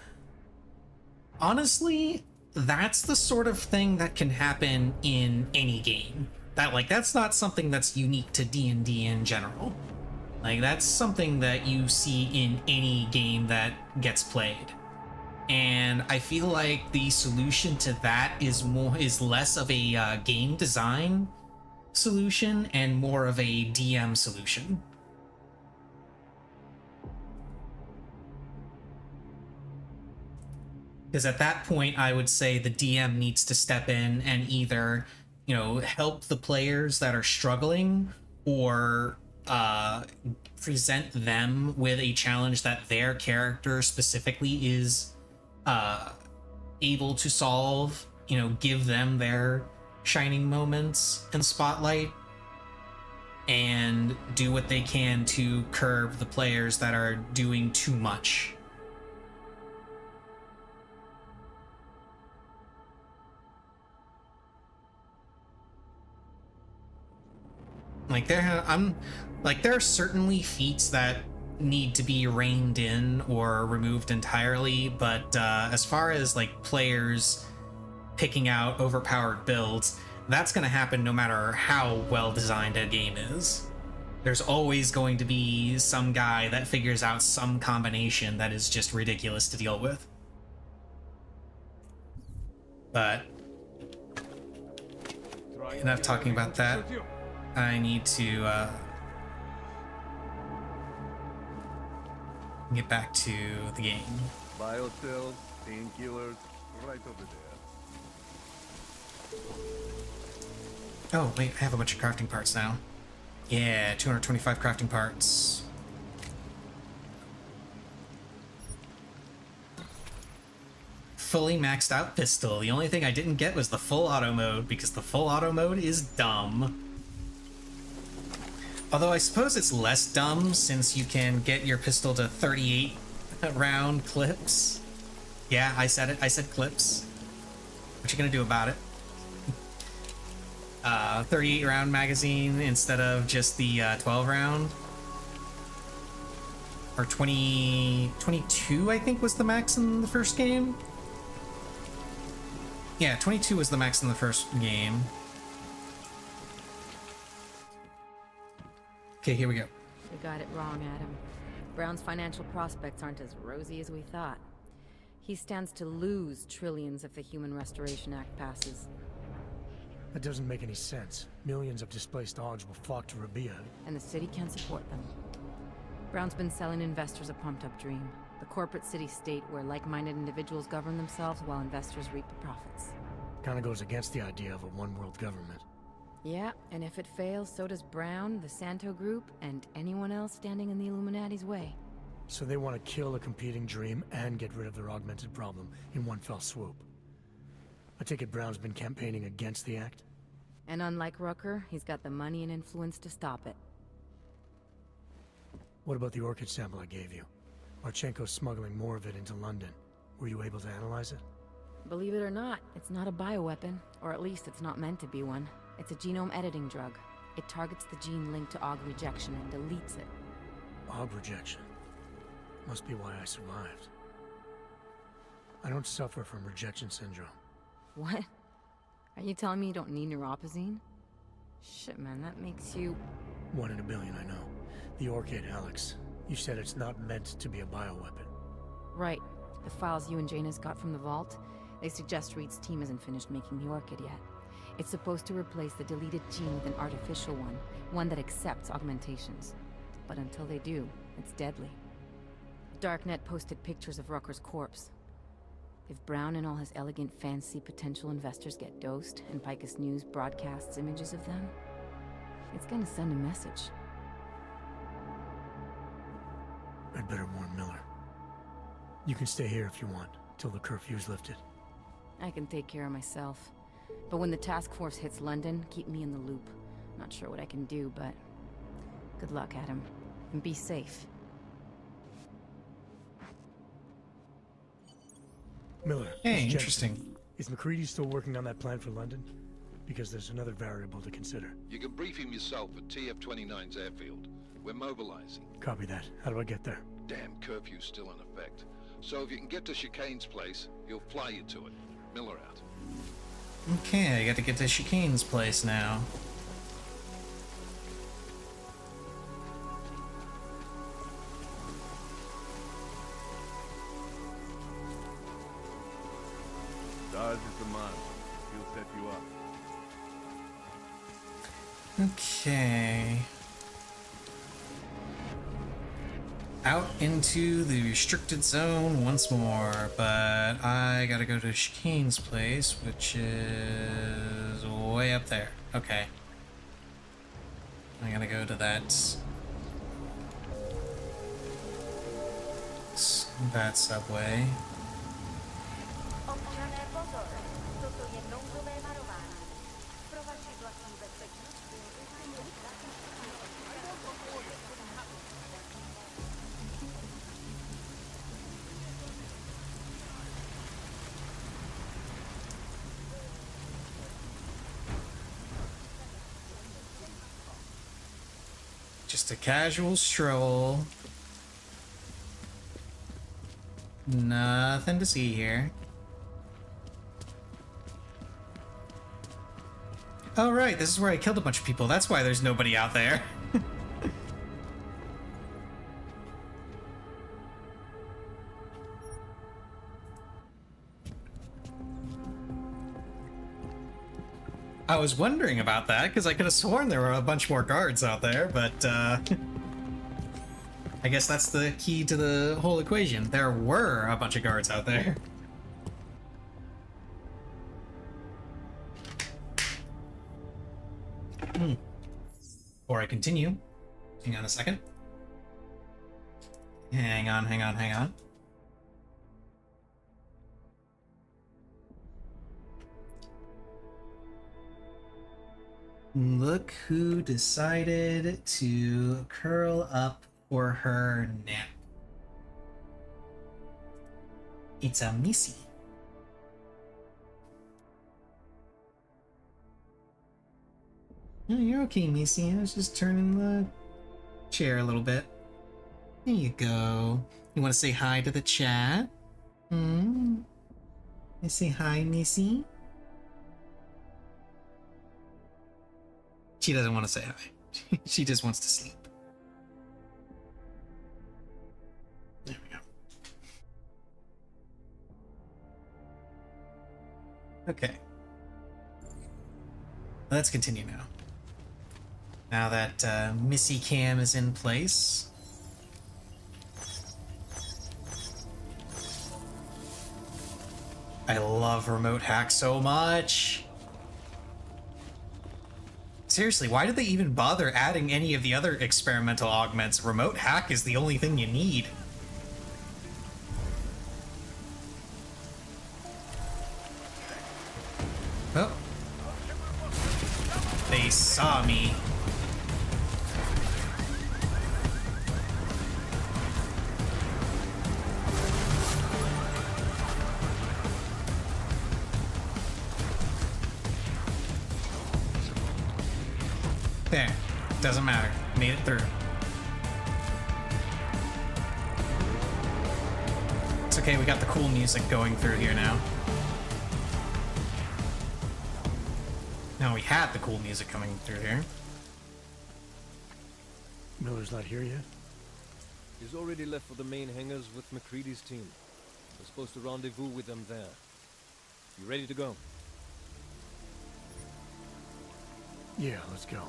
honestly, that's the sort of thing that can happen in any game. That's not something that's unique to D&D in general. Like, that's something that you see in any game that gets played. And I feel like the solution to that is less of a game design solution and more of a DM solution. Because at that point, I would say the DM needs to step in and either, help the players that are struggling, or present them with a challenge that their character specifically is able to solve, give them their shining moments and spotlight, and do what they can to curb the players that are doing too much. There are certainly feats that need to be reined in or removed entirely, but as far as players picking out overpowered builds, that's going to happen no matter how well designed a game is. There's always going to be some guy that figures out some combination that is just ridiculous to deal with. But enough talking about that. I need to get back to the game. Biocells, painkillers, right over there. Oh, wait, I have a bunch of crafting parts now. Yeah, 225 crafting parts. Fully maxed out pistol. The only thing I didn't get was the full auto mode, because the full auto mode is dumb. Although I suppose it's less dumb since you can get your pistol to 38 round clips. Yeah, I said it. I said clips. What you gonna do about it? 38 round magazine instead of just the 12 round. Or 22, I think, was the max in the first game. Yeah, 22 was the max in the first game. Okay, here we go. We got it wrong, Adam. Brown's financial prospects aren't as rosy as we thought. He stands to lose trillions if the Human Restoration Act passes. That doesn't make any sense. Millions of displaced Augs will flock to Rabia. And the city can't support them. Brown's been selling investors a pumped-up dream. The corporate city-state where like-minded individuals govern themselves while investors reap the profits. Kinda goes against the idea of a one-world government. Yeah, and if it fails, so does Brown, the Santo Group, and anyone else standing in the Illuminati's way. So they want to kill a competing dream and get rid of their augmented problem in one fell swoop. I take it Brown's been campaigning against the act? And unlike Rucker, he's got the money and influence to stop it. What about the orchid sample I gave you? Marchenko's smuggling more of it into London. Were you able to analyze it? Believe it or not, it's not a bioweapon, or at least it's not meant to be one. It's a genome editing drug. It targets the gene linked to AUG rejection and deletes it. AUG rejection? Must be why I survived. I don't suffer from rejection syndrome. What? Are you telling me you don't need neuropozyne? Shit, man, that makes you... 1 in a billion, I know. The orchid, Alex. You said it's not meant to be a bioweapon. Right. The files you and Jaina's got from the vault, they suggest Reed's team isn't finished making the orchid yet. It's supposed to replace the deleted gene with an artificial one that accepts augmentations. But until they do, it's deadly. Darknet posted pictures of Rucker's corpse. If Brown and all his elegant, fancy potential investors get dosed, and Picus News broadcasts images of them, it's gonna send a message. I'd better warn Miller. You can stay here if you want, till the curfew's lifted. I can take care of myself. But when the task force hits London, keep me in the loop. Not sure what I can do, but... good luck, Adam. And be safe. Miller. Hey, interesting. Is McCready still working on that plan for London? Because there's another variable to consider. You can brief him yourself at TF-29's airfield. We're mobilizing. Copy that. How do I get there? Damn curfew's still in effect. So if you can get to Chicane's place, he'll fly you to it. Miller out. Okay, I gotta get to Chicane's place now. Dodge is the man. He'll set you up. Okay. Out into the restricted zone once more, but I gotta go to Chicane's place, which is way up there. Okay. I gotta go to that subway. Just a casual stroll. Nothing to see here. Oh right, this is where I killed a bunch of people. That's why there's nobody out there. I was wondering about that, because I could have sworn there were a bunch more guards out there, but I guess that's the key to the whole equation. There were a bunch of guards out there. Before I continue, hang on a second. Hang on. Look who decided to curl up for her nap. It's a Missy. Oh, you're okay, Missy. I was just turning the chair a little bit. There you go. You want to say hi to the chat? You say hi, Missy? She doesn't want to say hi. She just wants to sleep. There we go. Okay. Let's continue now. Now that Missy Cam is in place. I love remote hack so much. Seriously, why did they even bother adding any of the other experimental augments? Remote hack is the only thing you need. Oh. They saw me. There. Doesn't matter. Made it through. It's okay, we got the cool music going through here now. No, we had the cool music coming through here. Miller's not here yet? He's already left for the main hangars with McCready's team. We're supposed to rendezvous with them there. You ready to go? Yeah, let's go.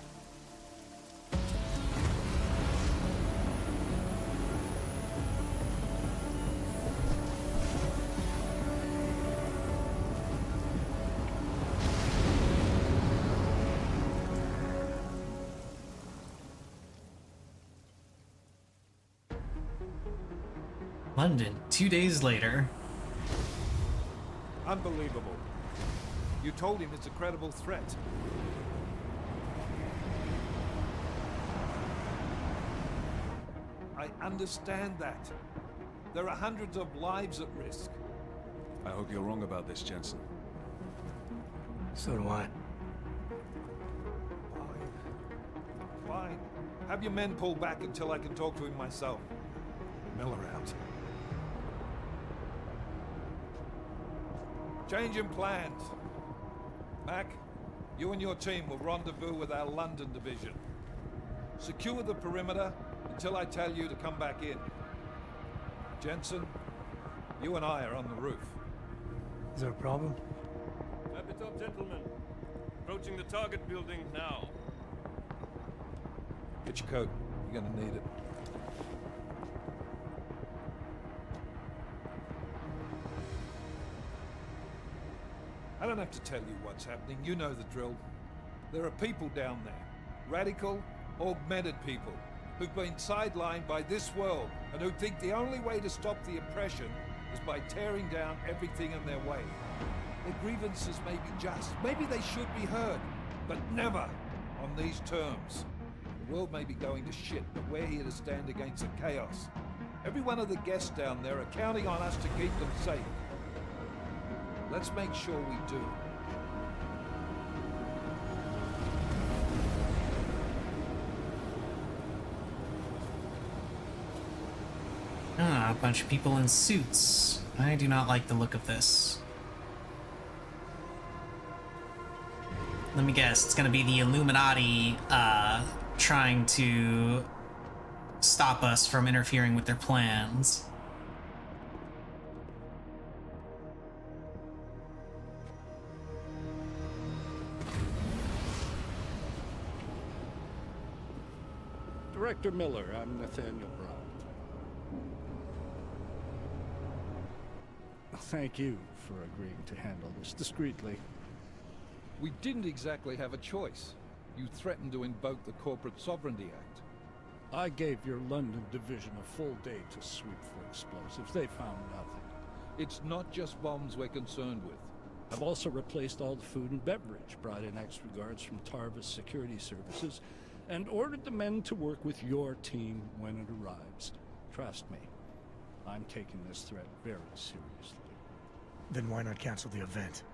London, 2 days later. Unbelievable. You told him it's a credible threat. I understand that. There are hundreds of lives at risk. I hope you're wrong about this, Jensen. So do I. Fine. Have your men pull back until I can talk to him myself. Miller out. Change in plans. Mac, you and your team will rendezvous with our London division. Secure the perimeter until I tell you to come back in. Jensen, you and I are on the roof. Is there a problem? Wrap it up, gentlemen. Approaching the target building now. Get your coat. You're gonna need it. I don't have to tell you what's happening. You know the drill. There are people down there. Radical, augmented people who've been sidelined by this world and who think the only way to stop the oppression is by tearing down everything in their way. Their grievances may be just. Maybe they should be heard, but never on these terms. The world may be going to shit, but we're here to stand against the chaos. Every one of the guests down there are counting on us to keep them safe. Let's make sure we do. Ah, a bunch of people in suits. I do not like the look of this. Let me guess, it's gonna be the Illuminati, trying to stop us from interfering with their plans. Director Miller, I'm Nathaniel Brown. Thank you for agreeing to handle this discreetly. We didn't exactly have a choice. You threatened to invoke the Corporate Sovereignty Act. I gave your London division a full day to sweep for explosives. They found nothing. It's not just bombs we're concerned with. I've also replaced all the food and beverage, brought in extra guards from Tarvis Security Services, and ordered the men to work with your team when it arrives. Trust me. I'm taking this threat very seriously. Then why not cancel the event?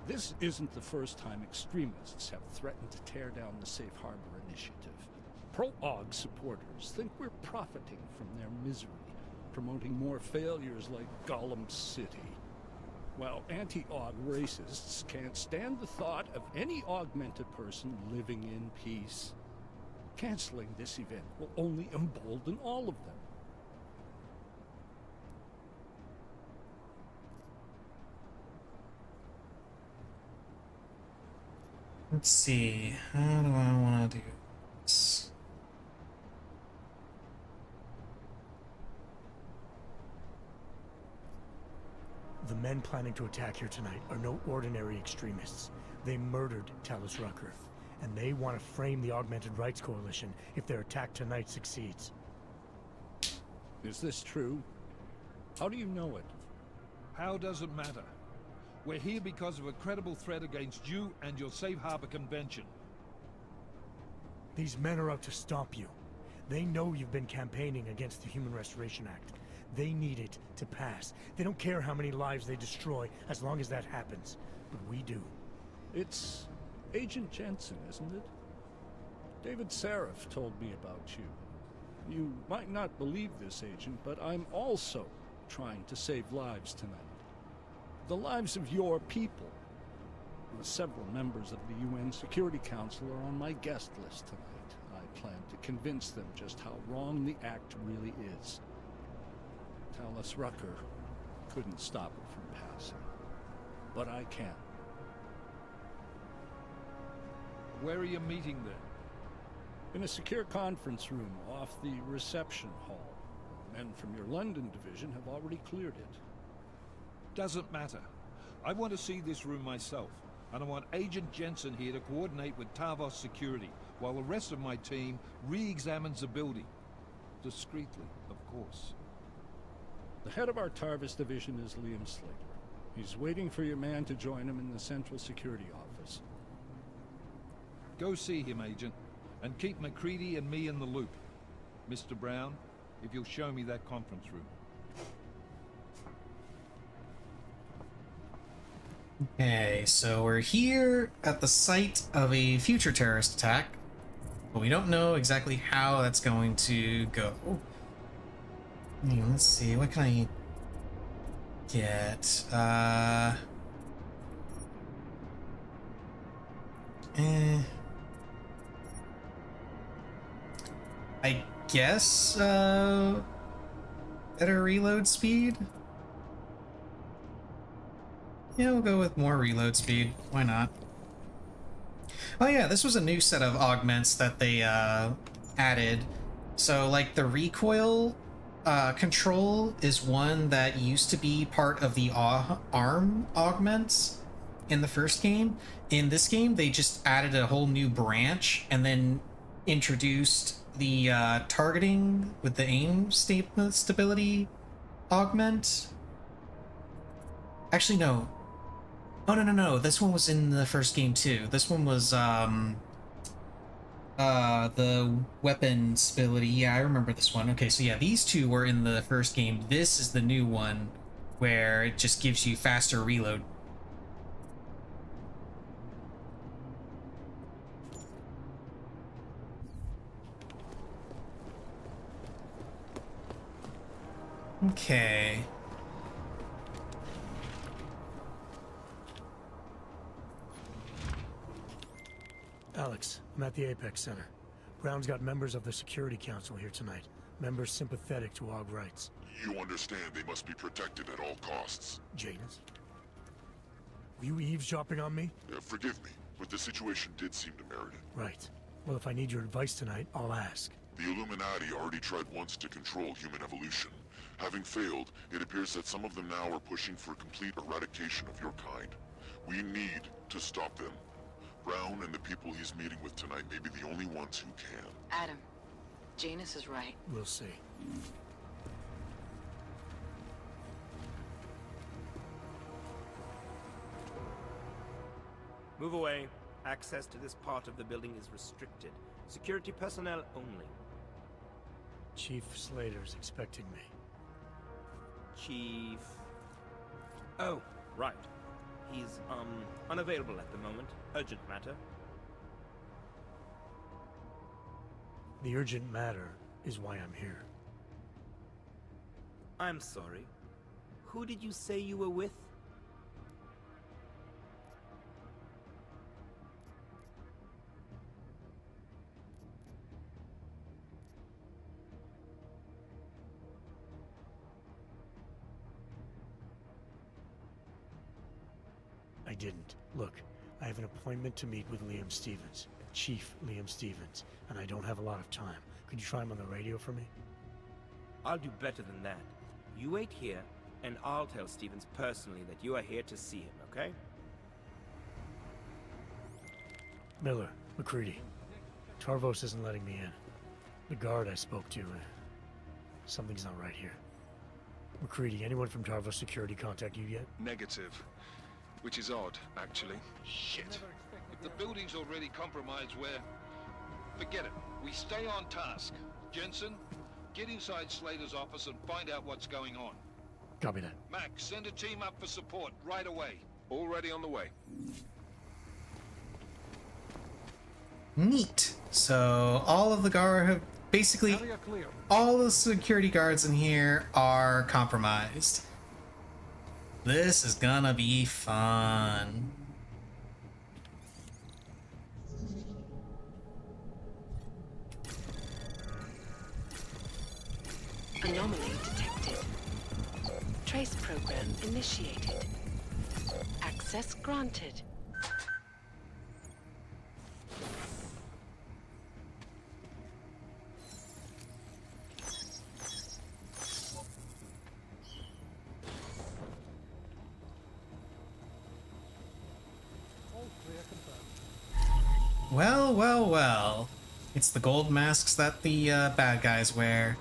This isn't the first time extremists have threatened to tear down the Safe Harbor Initiative. Pro-AUG supporters think we're profiting from their misery, promoting more failures like Gollum City. While anti-AUG racists can't stand the thought of any augmented person living in peace. Canceling this event will only embolden all of them. Let's see, how do I want to do this? The men planning to attack here tonight are no ordinary extremists. They murdered Talus Rucker, and they want to frame the Augmented Rights Coalition if their attack tonight succeeds. Is this true? How do you know it? How does it matter? We're here because of a credible threat against you and your Safe Harbor Convention. These men are out to stop you. They know you've been campaigning against the Human Restoration Act. They need it to pass. They don't care how many lives they destroy, as long as that happens. But we do. It's Agent Jensen, isn't it? David Seraph told me about you. You might not believe this, Agent, but I'm also trying to save lives tonight. The lives of your people. Several members of the UN Security Council are on my guest list tonight. I plan to convince them just how wrong the act really is. Talus Rucker couldn't stop it from passing. But I can. Where are you meeting then? In a secure conference room off the reception hall. Men from your London division have already cleared it. Doesn't matter. I want to see this room myself, and I want Agent Jensen here to coordinate with Tavos Security, while the rest of my team re-examines the building. Discreetly, of course. The head of our Tarvis division is Liam Slater. He's waiting for your man to join him in the Central Security Office. Go see him, Agent, and keep MacReady and me in the loop. Mr. Brown, if you'll show me that conference room. Okay, so we're here at the site of a future terrorist attack, but we don't know exactly how that's going to go. Let's see, what can I get? I guess, better reload speed? Yeah, we'll go with more reload speed. Why not? Oh yeah, this was a new set of augments that they added. So like the recoil control is one that used to be part of the arm augments in the first game. In this game, they just added a whole new branch and then introduced the targeting with the aim stability augment. Actually, no. Oh, no. This one was in the first game, too. This one was, the weapon stability. Yeah, I remember this one. Okay, so yeah, these two were in the first game. This is the new one, where it just gives you faster reload. Okay. Alex, I'm at the Apex Center. Brown's got members of the Security Council here tonight. Members sympathetic to AUG rights. You understand they must be protected at all costs. Janus? Were you eavesdropping on me? Forgive me, but the situation did seem to merit it. Right. Well, if I need your advice tonight, I'll ask. The Illuminati already tried once to control human evolution. Having failed, it appears that some of them now are pushing for complete eradication of your kind. We need to stop them. Brown and the people he's meeting with tonight may be the only ones who can. Adam, Janus is right. We'll see. Move away. Access to this part of the building is restricted. Security personnel only. Chief Slater's expecting me. Chief... Oh, right. He's, unavailable at the moment. Urgent matter. The urgent matter is why I'm here. I'm sorry. Who did you say you were with? I didn't. Look, I have an appointment to meet with Liam Stevens, Chief Liam Stevens, and I don't have a lot of time. Could you try him on the radio for me? I'll do better than that. You wait here, and I'll tell Stevens personally that you are here to see him, okay? Miller, McCready. Tarvos isn't letting me in. The guard I spoke to, something's not right here. McCready, anyone from Tarvos Security contact you yet? Negative. Which is odd, actually. Shit. If the building's already compromised, forget it. We stay on task. Jensen, get inside Slater's office and find out what's going on. Copy that. Max, send a team up for support right away. Already on the way. Neat. So all of the guard have basically all the security guards in here are compromised. This is gonna be fun. Anomaly detected. Trace program initiated. Access granted. Well, well, well. It's the gold masks that the bad guys wear.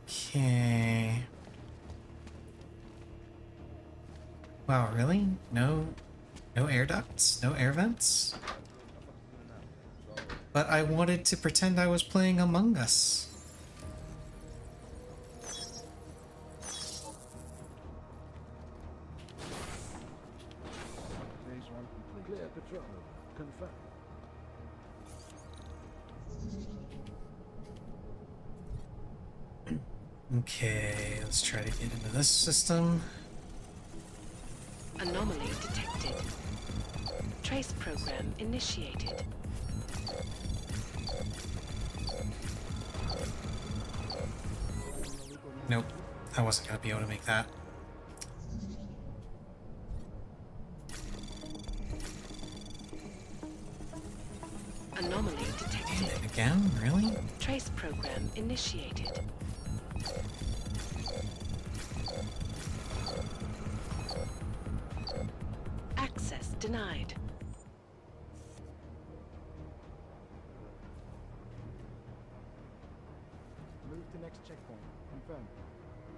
Okay. Wow, really? No air ducts? No air vents? But I wanted to pretend I was playing Among Us. Phase 1 complete. Clear patrol. Confirm. Okay, let's try to get into this system. Anomaly detected. Trace program initiated. Nope, I wasn't gonna be able to make that. Anomaly detected. Damn it, again? Really? Trace program initiated. Access denied. Move to next checkpoint. Confirm.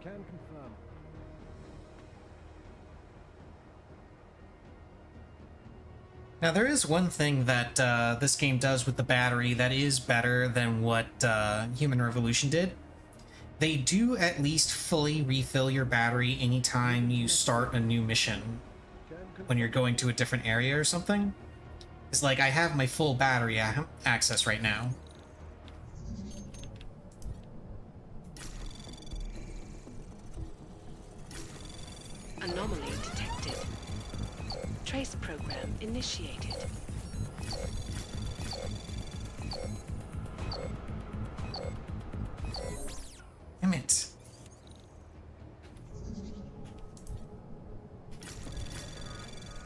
Can confirm. Now there is one thing that this game does with the battery that is better than what Human Revolution did. They do at least fully refill your battery anytime you start a new mission. When you're going to a different area or something. It's like I have my full battery access right now. Anomaly detected. Trace program initiated. Damn it.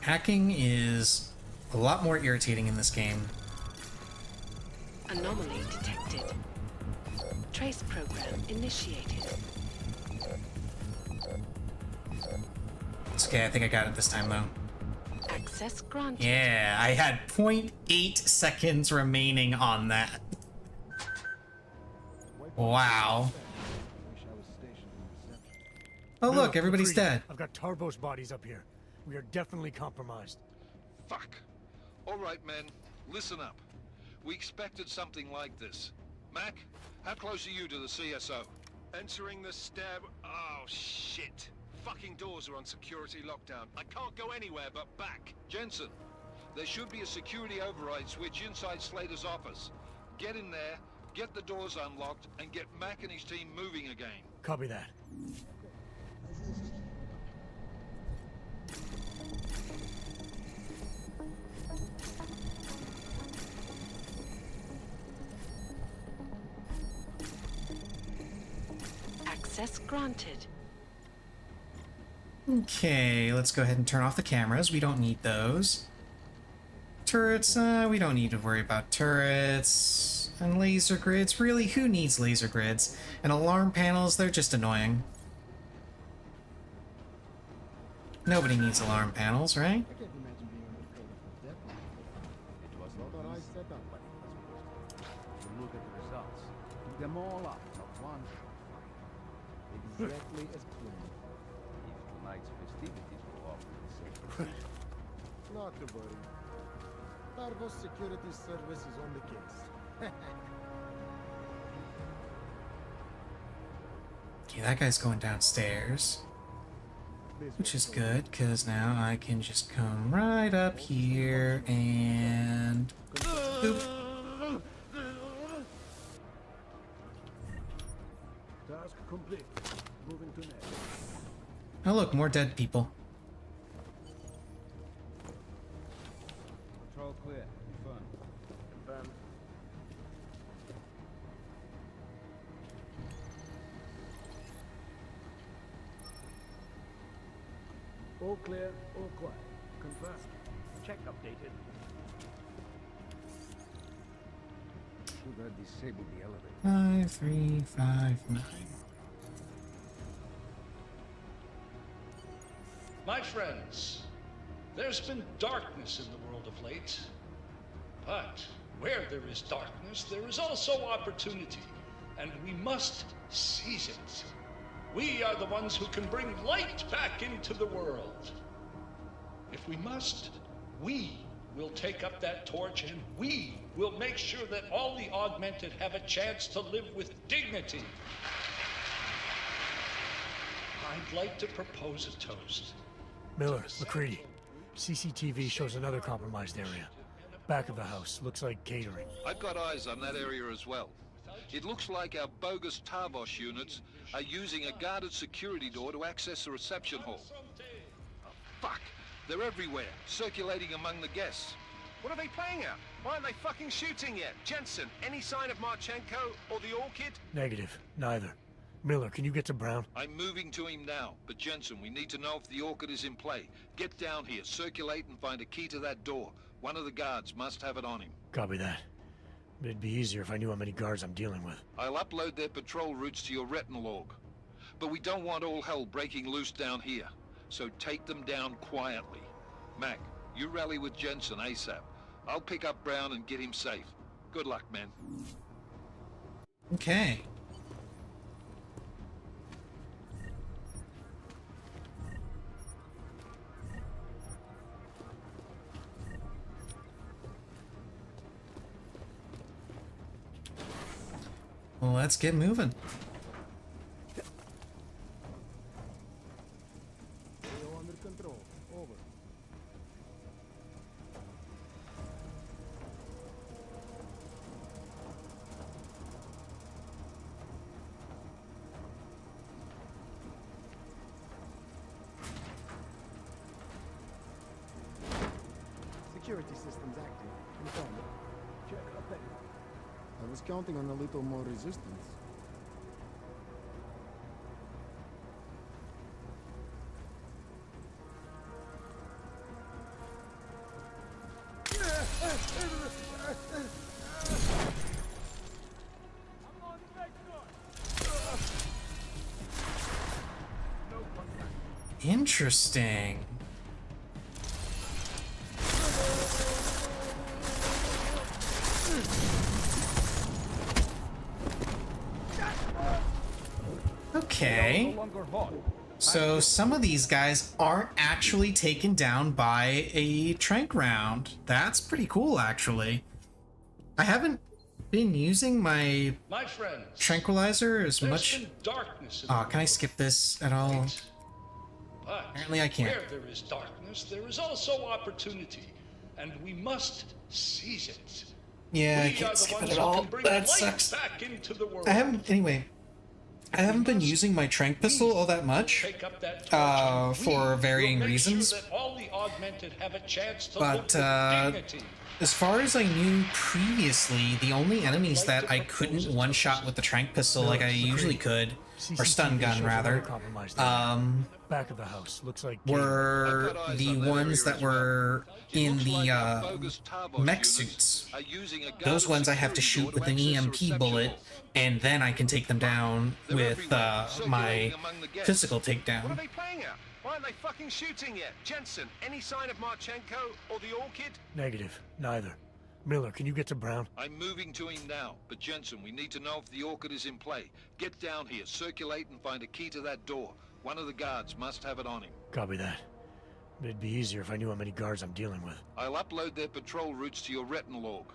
Hacking is a lot more irritating in this game. Anomaly detected. Trace program initiated. It's okay, I think I got it this time though. Access granted. Yeah, I had 0.8 seconds remaining on that. Wow. Oh Miller, look, everybody's McCready, dead. I've got Tarbo's bodies up here. We are definitely compromised. Fuck. All right, men. Listen up. We expected something like this. Mac, how close are you to the CSO? Entering the stab... Oh, shit. Fucking doors are on security lockdown. I can't go anywhere but back. Jensen, there should be a security override switch inside Slater's office. Get in there, get the doors unlocked, and get Mac and his team moving again. Copy that. Access granted. Okay, let's go ahead and turn off the cameras. We don't need those. Turrets, we don't need to worry about turrets. And laser grids, really, who needs laser grids? And alarm panels, they're just annoying. Nobody needs alarm panels, right? It was not what I set up, but it was supposed to. You look at the results. Pick them all up, not one shot. Exactly as planned. If tonight's festivities go off with the same. Not to worry. Tarbo's security service is on the case. Okay, that guy's going downstairs. Which is good, because now I can just come right up here and... Boop. Task complete. Moving to next. Oh look, more dead people. Control clear. Confirm. Confirm. All clear, all quiet. Confirmed. Check updated. Should have disabled the elevator. 5, 3, 5, 9. My friends, there's been darkness in the world of late. But where there is darkness, there is also opportunity, and we must seize it. We are the ones who can bring light back into the world. If we must, we will take up that torch, and we will make sure that all the augmented have a chance to live with dignity. I'd like to propose a toast. Miller, McCready. CCTV shows another compromised area. Back of the house. Looks like catering. I've got eyes on that area as well. It looks like our bogus Tarvos units are using a guarded security door to access the reception hall. Oh, fuck! They're everywhere, circulating among the guests. What are they playing at? Why aren't they fucking shooting yet? Jensen, any sign of Marchenko or the Orchid? Negative. Neither. Miller, can you get to Brown? I'm moving to him now, but Jensen, we need to know if the Orchid is in play. Get down here, circulate and find a key to that door. One of the guards must have it on him. Copy that. But it'd be easier if I knew how many guards I'm dealing with. I'll upload their patrol routes to your retinal log. But we don't want all hell breaking loose down here. So take them down quietly. Mac, you rally with Jensen ASAP. I'll pick up Brown and get him safe. Good luck, man. Okay. Well, let's get moving. AO under control. Over. Security systems active. Confirmed. Check update. I was counting on a little more resistance. Interesting. Okay. So some of these guys aren't actually taken down by a tranq round. That's pretty cool, actually. I haven't been using my friends, tranquilizer as there's much. been darkness in Oh, can I skip this at all? But Apparently I can't. where there is darkness, there is also opportunity, and we must seize it. Yeah, I We can't are the skip ones it at who all. can bring That light sucks. back into the world. I haven't been using my tranq pistol all that much, Take up that torch, and for varying will make reasons. Sure that all the augmented have a chance to But live with dignity. as far as I knew previously, the only enemies that I couldn't one-shot with the tranq pistol like I usually could, or stun gun rather, back of the house looks like were the ones that were in the mech suits. Those ones I have to shoot with an EMP bullet, and then I can take them down with my physical takedown. What are they playing at? Why aren't they fucking shooting yet? Jensen, any sign of Marchenko or the Orchid? Negative. Neither. Miller, can you get to Brown? I'm moving to him now, but Jensen, we need to know if the Orchid is in play. Get down here, circulate, and find a key to that door. One of the guards must have it on him. Copy that. It'd be easier if I knew how many guards I'm dealing with. I'll upload their patrol routes to your retinal log.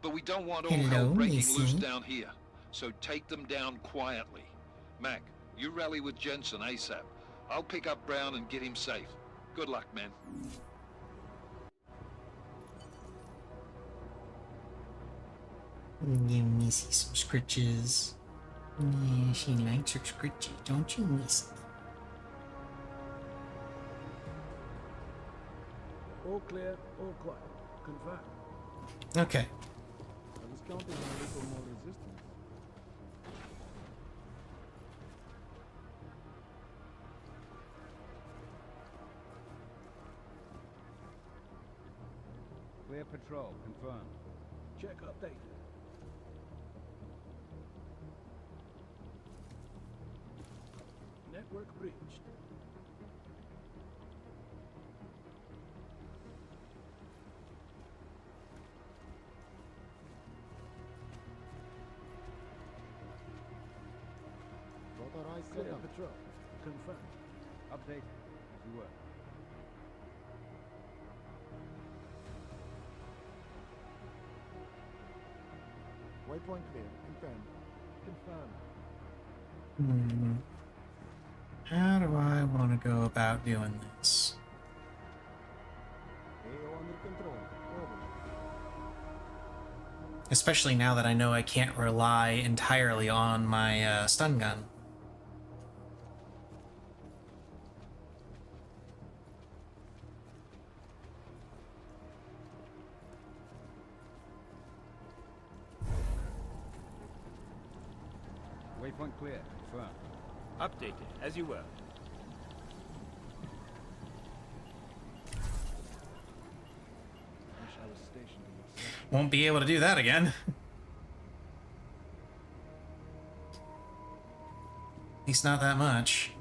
But we don't want all Hello, hell breaking Missy. loose down here. So take them down quietly. Mac, you rally with Jensen ASAP. I'll pick up Brown and get him safe. Good luck, man. Yeah, Missy some scritches. Yeah, she likes her scritches, don't you, Missy? All clear, all quiet. Confirm. Okay. I was counting on a little more resistance. Clear patrol, confirmed. Check update. Network breached. Authorized clear patrol. Confirmed. Update as you were. Waypoint clear. Confirmed. Confirmed. Hmm. How do I want to go about doing this? AO under control. Over. Especially now that I know I can't rely entirely on my stun gun. Waypoint clear, confirmed. Updated, as you were. Wish I was stationed in the center. Won't be able to do that again. At least not that much.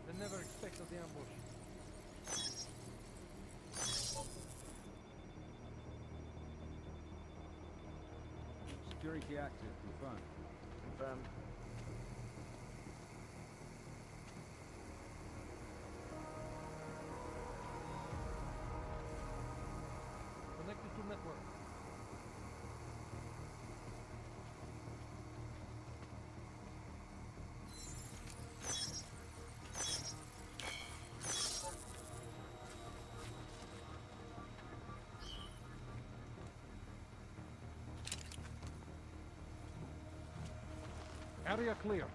They never expected the ambush. Security active, confirmed. Confirmed. Connected to network. Area clear.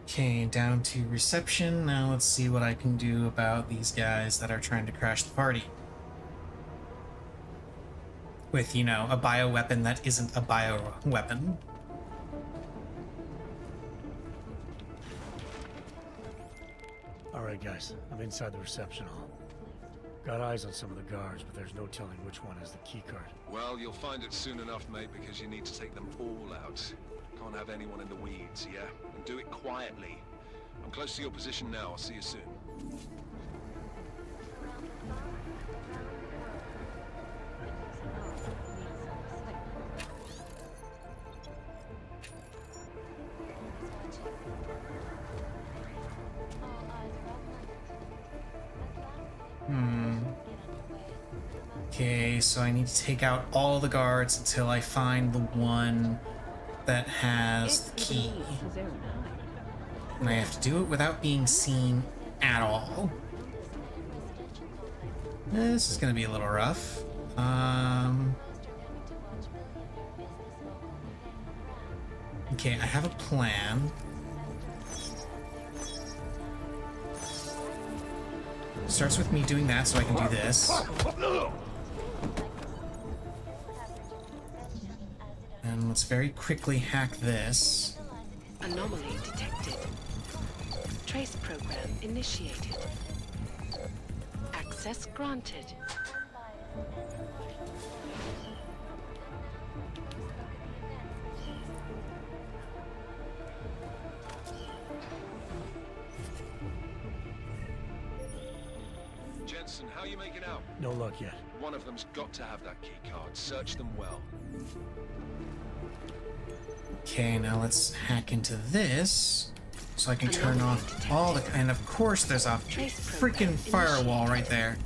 Okay, down to reception. Now let's see what I can do about these guys that are trying to crash the party. With, you know, a bioweapon that isn't a bioweapon. Alright guys, I'm inside the reception hall. Got eyes on some of the guards, but there's no telling which one has the keycard. Well, you'll find it soon enough, mate, because you need to take them all out. Can't have anyone in the weeds, yeah? And do it quietly. I'm close to your position now. I'll see you soon. Okay, so I need to take out all the guards until I find the one that has the key. And I have to do it without being seen at all. This is gonna be a little rough. Okay, I have a plan. Starts with me doing that so I can do this. And let's very quickly hack this. Anomaly detected. Trace program initiated. Access granted. Jensen, how you making out? No luck yet. One of them's got to have that key card. Search them well. Okay, now let's hack into this so I can turn off all the... And of course there's a freaking firewall right there.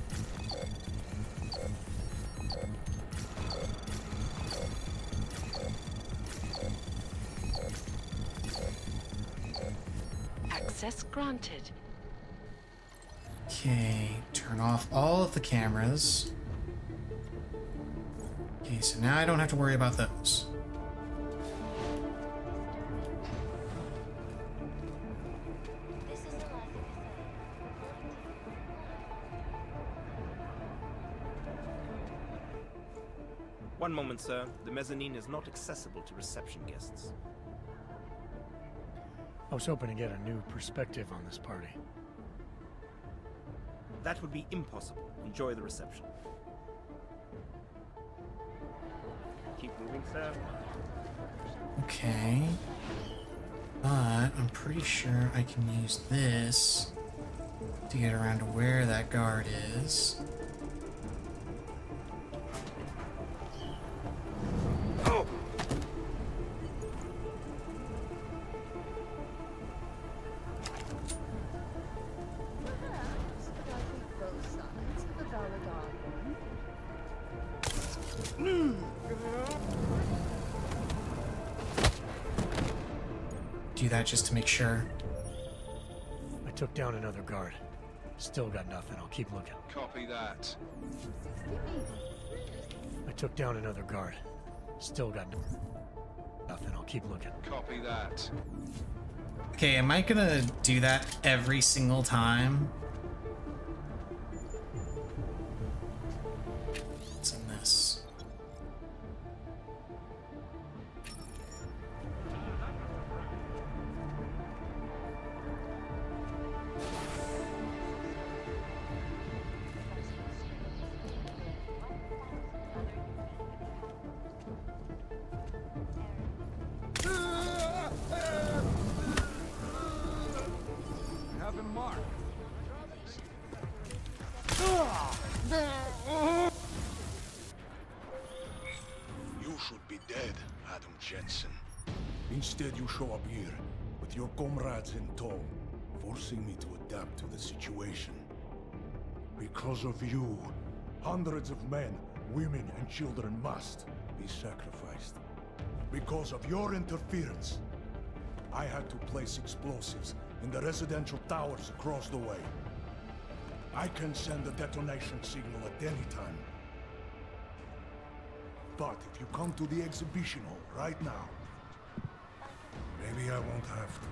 Access granted. Okay, turn off all of the cameras. Okay, so now I don't have to worry about those. One moment, sir. The mezzanine is not accessible to reception guests. I was hoping to get a new perspective on this party. That would be impossible. Enjoy the reception. Keep moving, sir. Okay. But I'm pretty sure I can use this to get around to where that guard is. Do that just to make sure. I took down another guard. Still got nothing. I'll keep looking. Copy that. I took down another guard. Still got nothing. I'll keep looking. Copy that. Okay, am I gonna do that every single time? What's in this? Have him marked. You should be dead, Adam Jensen. Instead, you show up here with your comrades in tow, forcing me to adapt to the situation. Because of you, hundreds of men, women, and children must be sacrificed. Because of your interference, I had to place explosives in the residential towers across the way. I can send a detonation signal at any time. But if you come to the exhibition hall right now, maybe I won't have to.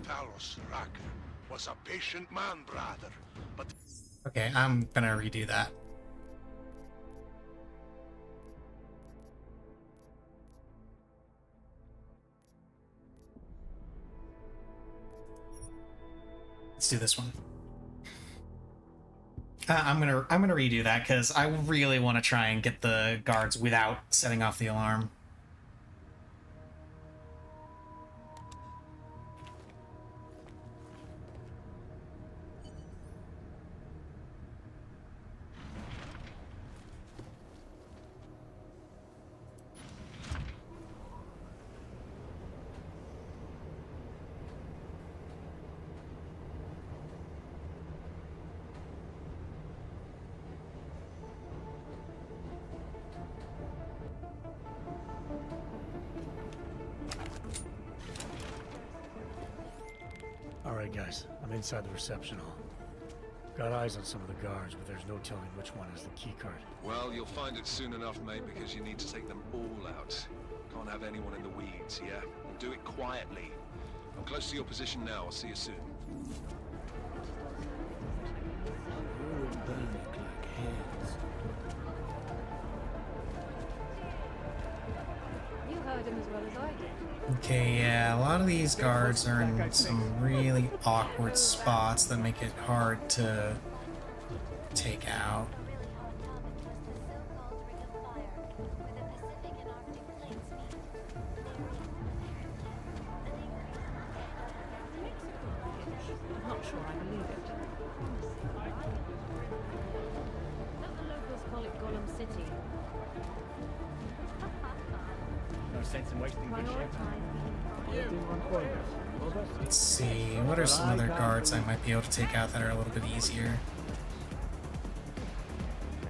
Talos Racker was a patient man, brother, but... Okay, I'm gonna redo that. Let's do this one. I'm gonna redo that because I really want to try and get the guards without setting off the alarm. Alright guys, I'm inside the reception hall. Got eyes on some of the guards, but there's no telling which one has the keycard. Well, you'll find it soon enough, mate, because you need to take them all out. Can't have anyone in the weeds, yeah? And do it quietly. I'm close to your position now. I'll see you soon. You heard him as well as I did. Okay, yeah, a lot of these guards are in some really awkward spots that make it hard to take out. I'm not sure I believe it. Don't the locals call it Gollum City? No sense in wasting good champagne. Let's see, what are some other guards I might be able to take out that are a little bit easier?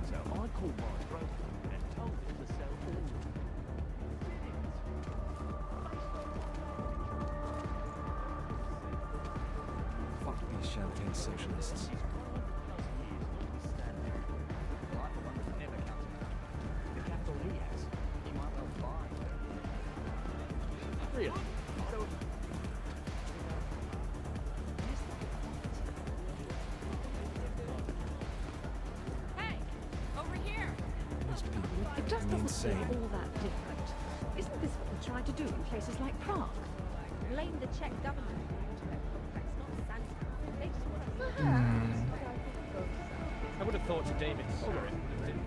So I called my broker and told him to sell all. Fuck these champagne socialists. The capital he has, he might well buy. Really? So Hey, over here! These people It just are doesn't insane. seem all that different. Isn't this what we try to do in places like Prague? Blame the Czech government. That's not Santa. They just want to... I would have thought David's spirit would have been.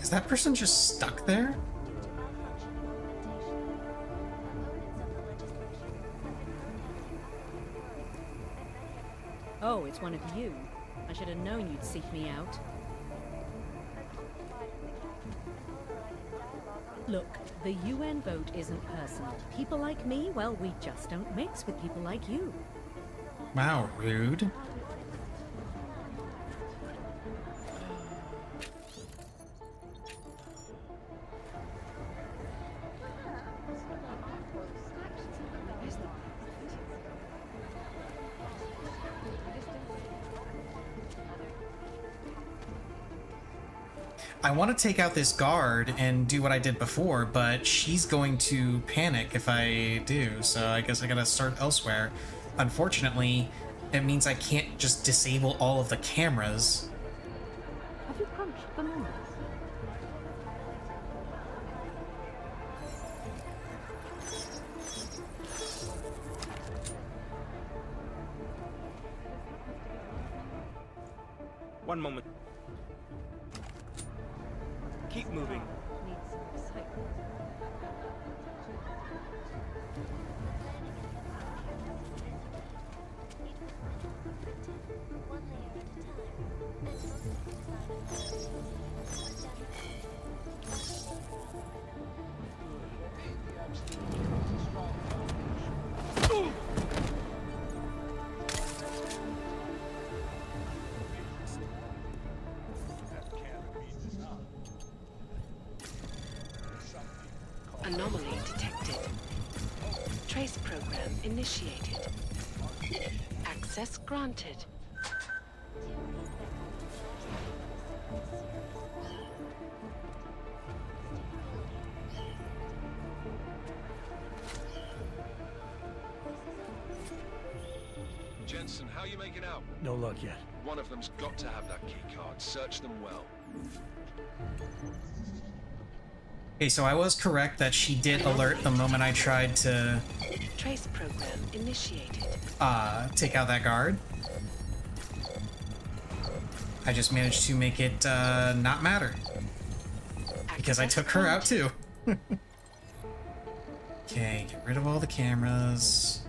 Is that person just stuck there? Oh, it's one of you. I should have known you'd seek me out. Look, the UN vote isn't personal. People like me, well, we just don't mix with people like you. Wow, rude. I want to take out this guard and do what I did before, but she's going to panic if I do, so I guess I gotta start elsewhere. Unfortunately, it means I can't just disable all of the cameras. Have you crunched the numbers? One moment. Keep moving. Needs some excitement. Anomaly detected. Trace program initiated. Access granted. Jensen, how you making out? No luck yet. One of them's got to have that key card. Search them well. Okay, so I was correct that she did alert the moment I tried to Trace program initiated. take out that guard. I just managed to make it not matter. Because I took her out too. Okay, get rid of all the cameras.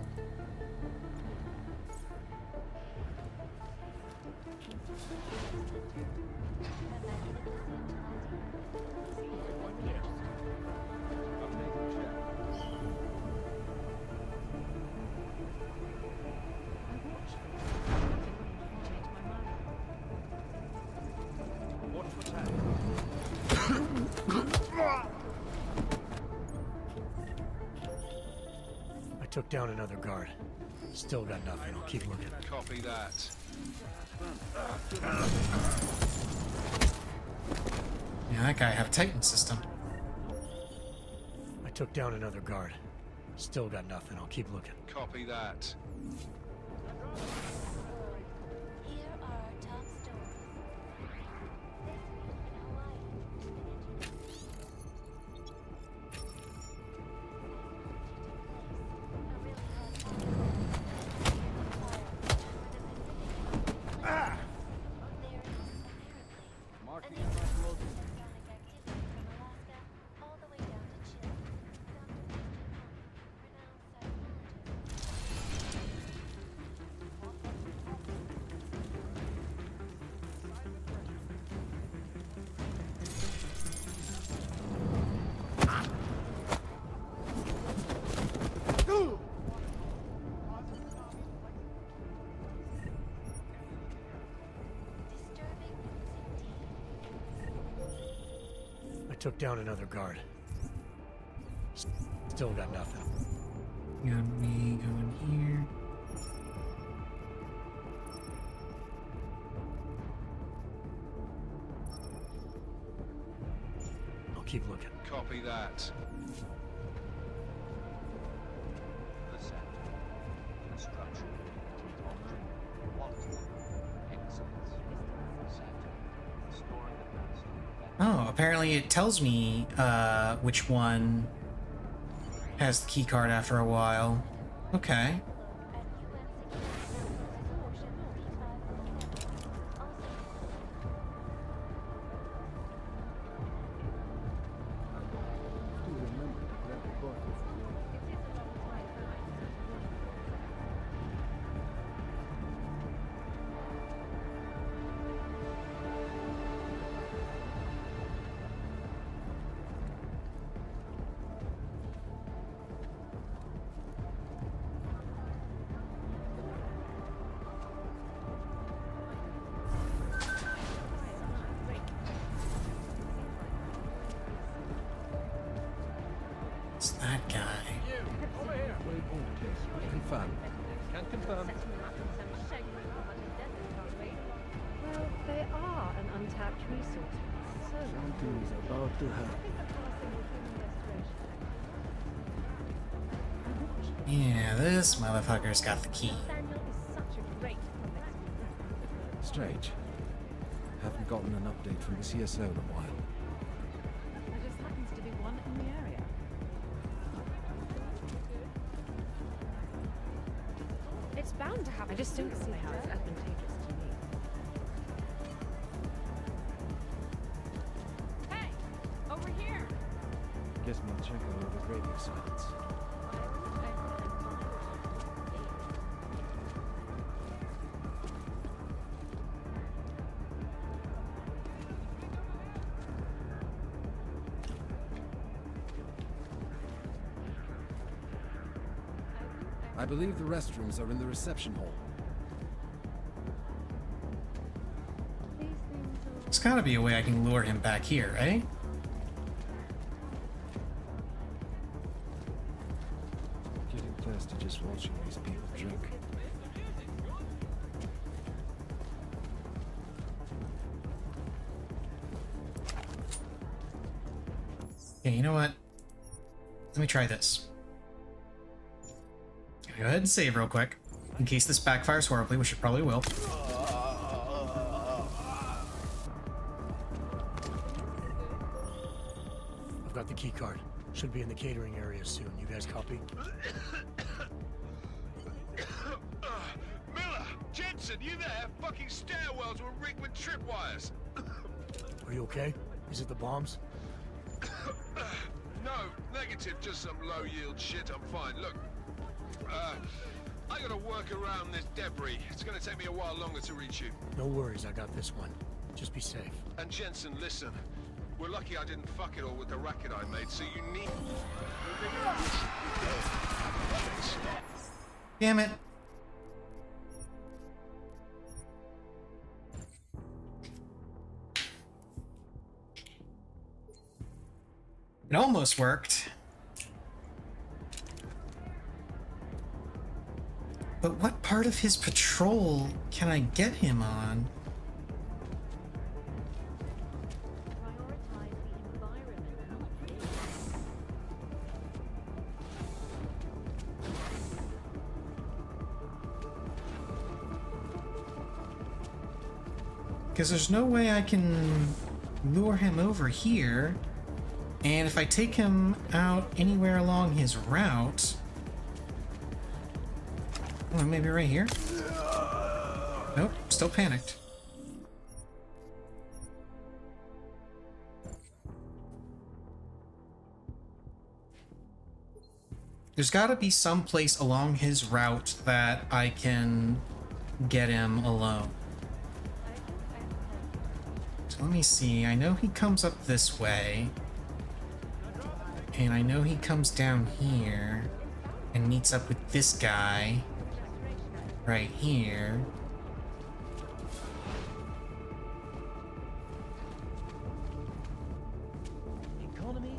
I took down another guard. Still got nothing. I'll keep looking. Copy that. Yeah, that guy had a Titan system. I took down another guard. Still got nothing. I'll keep looking. Copy that. Took down another guard. Still got nothing. Got me going here. I'll keep looking. Copy that. Oh, apparently it tells me which one has the key card after a while. Okay. It's that guy. Over here. Confirm. Can confirm. Well, they are an untapped resource. So Something is about to happen. Yeah, this motherfucker's got the key. Strange. Haven't gotten an update from the CSO in a while. There just happens to be one in the area. It's bound to happen. I just don't see how it's advantageous to me. Hey! Over here! Guess Milchenko over radio silence. I believe the restrooms are in the reception hall. There's gotta be a way I can lure him back here, right? Getting thirsty just watching these people drink. Okay, you know what? Let me try this. Go ahead and save real quick, in case this backfires horribly, which it probably will. I've got the key card. Should be in the catering area soon. You guys copy? Miller! Jensen, you there? Fucking stairwells were rigged with tripwires. Are you okay? Is it the bombs? No, negative, just some low-yield shit. I'm fine. Look, I gotta work around this debris. It's gonna take me a while longer to reach you. No worries, I got this one. Just be safe. And Jensen, listen. We're lucky I didn't fuck it all with the racket I made, so you need... Damn it. It almost worked. But what part of his patrol can I get him on? Because there's no way I can lure him over here. And if I take him out anywhere along his route... Well, maybe right here? Nope, still panicked. There's gotta be some place along his route that I can get him alone. So let me see, I know he comes up this way. And I know he comes down here and meets up with this guy right here. Economy.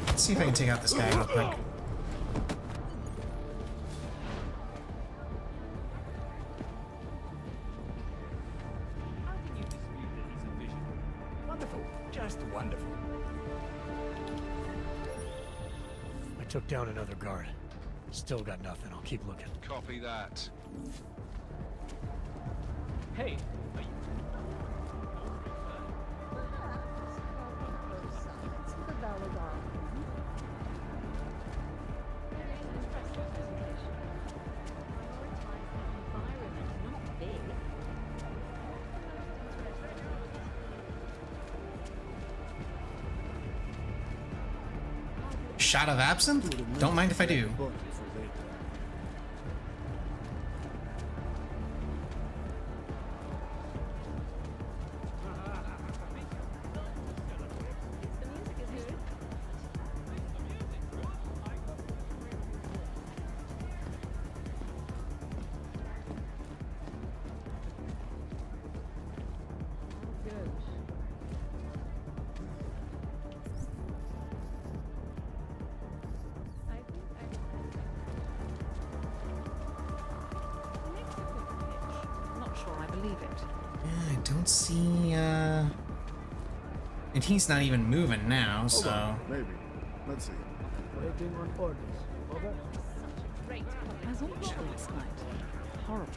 Let's see if I can take out this guy real quick. Wonderful. Just wonderful. I took down another guard. Still got nothing. I'll keep looking. Copy that. Hey, are you... Shot of absinthe? Don't mind if I do. I don't see, and he's not even moving now, so... Hold on, maybe. Let's see. Waiting on orders. Over. Great. As on show last night. Horrible.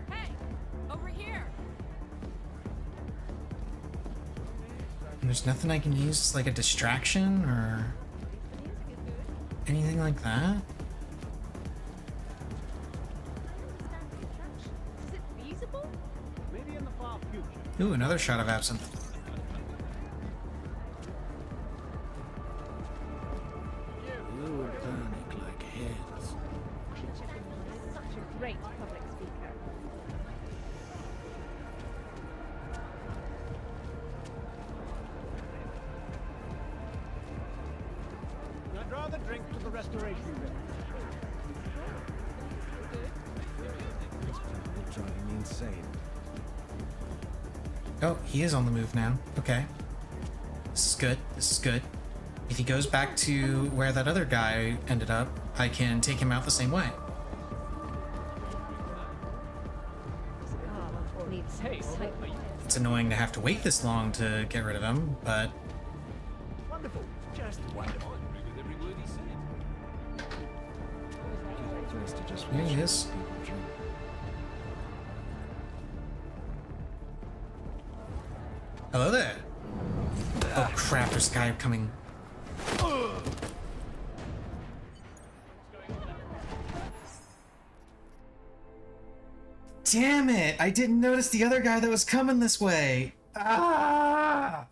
Hey! Over here! And there's nothing I can use as like a distraction or anything like that? Is it feasible? Maybe in the far future. Ooh, another shot of absinthe. You would panic like hens. Such a great public speaker. Now draw the drink to the restoration bin. insane. Oh, he is on the move now. Okay. This is good. This is good. If he goes back to where that other guy ended up, I can take him out the same way. It's annoying to have to wait this long to get rid of him, but... Wonderful. Just wonderful. Here he is. Hello there. Oh crap, there's a guy coming. Damn it! I didn't notice the other guy that was coming this way. Ah!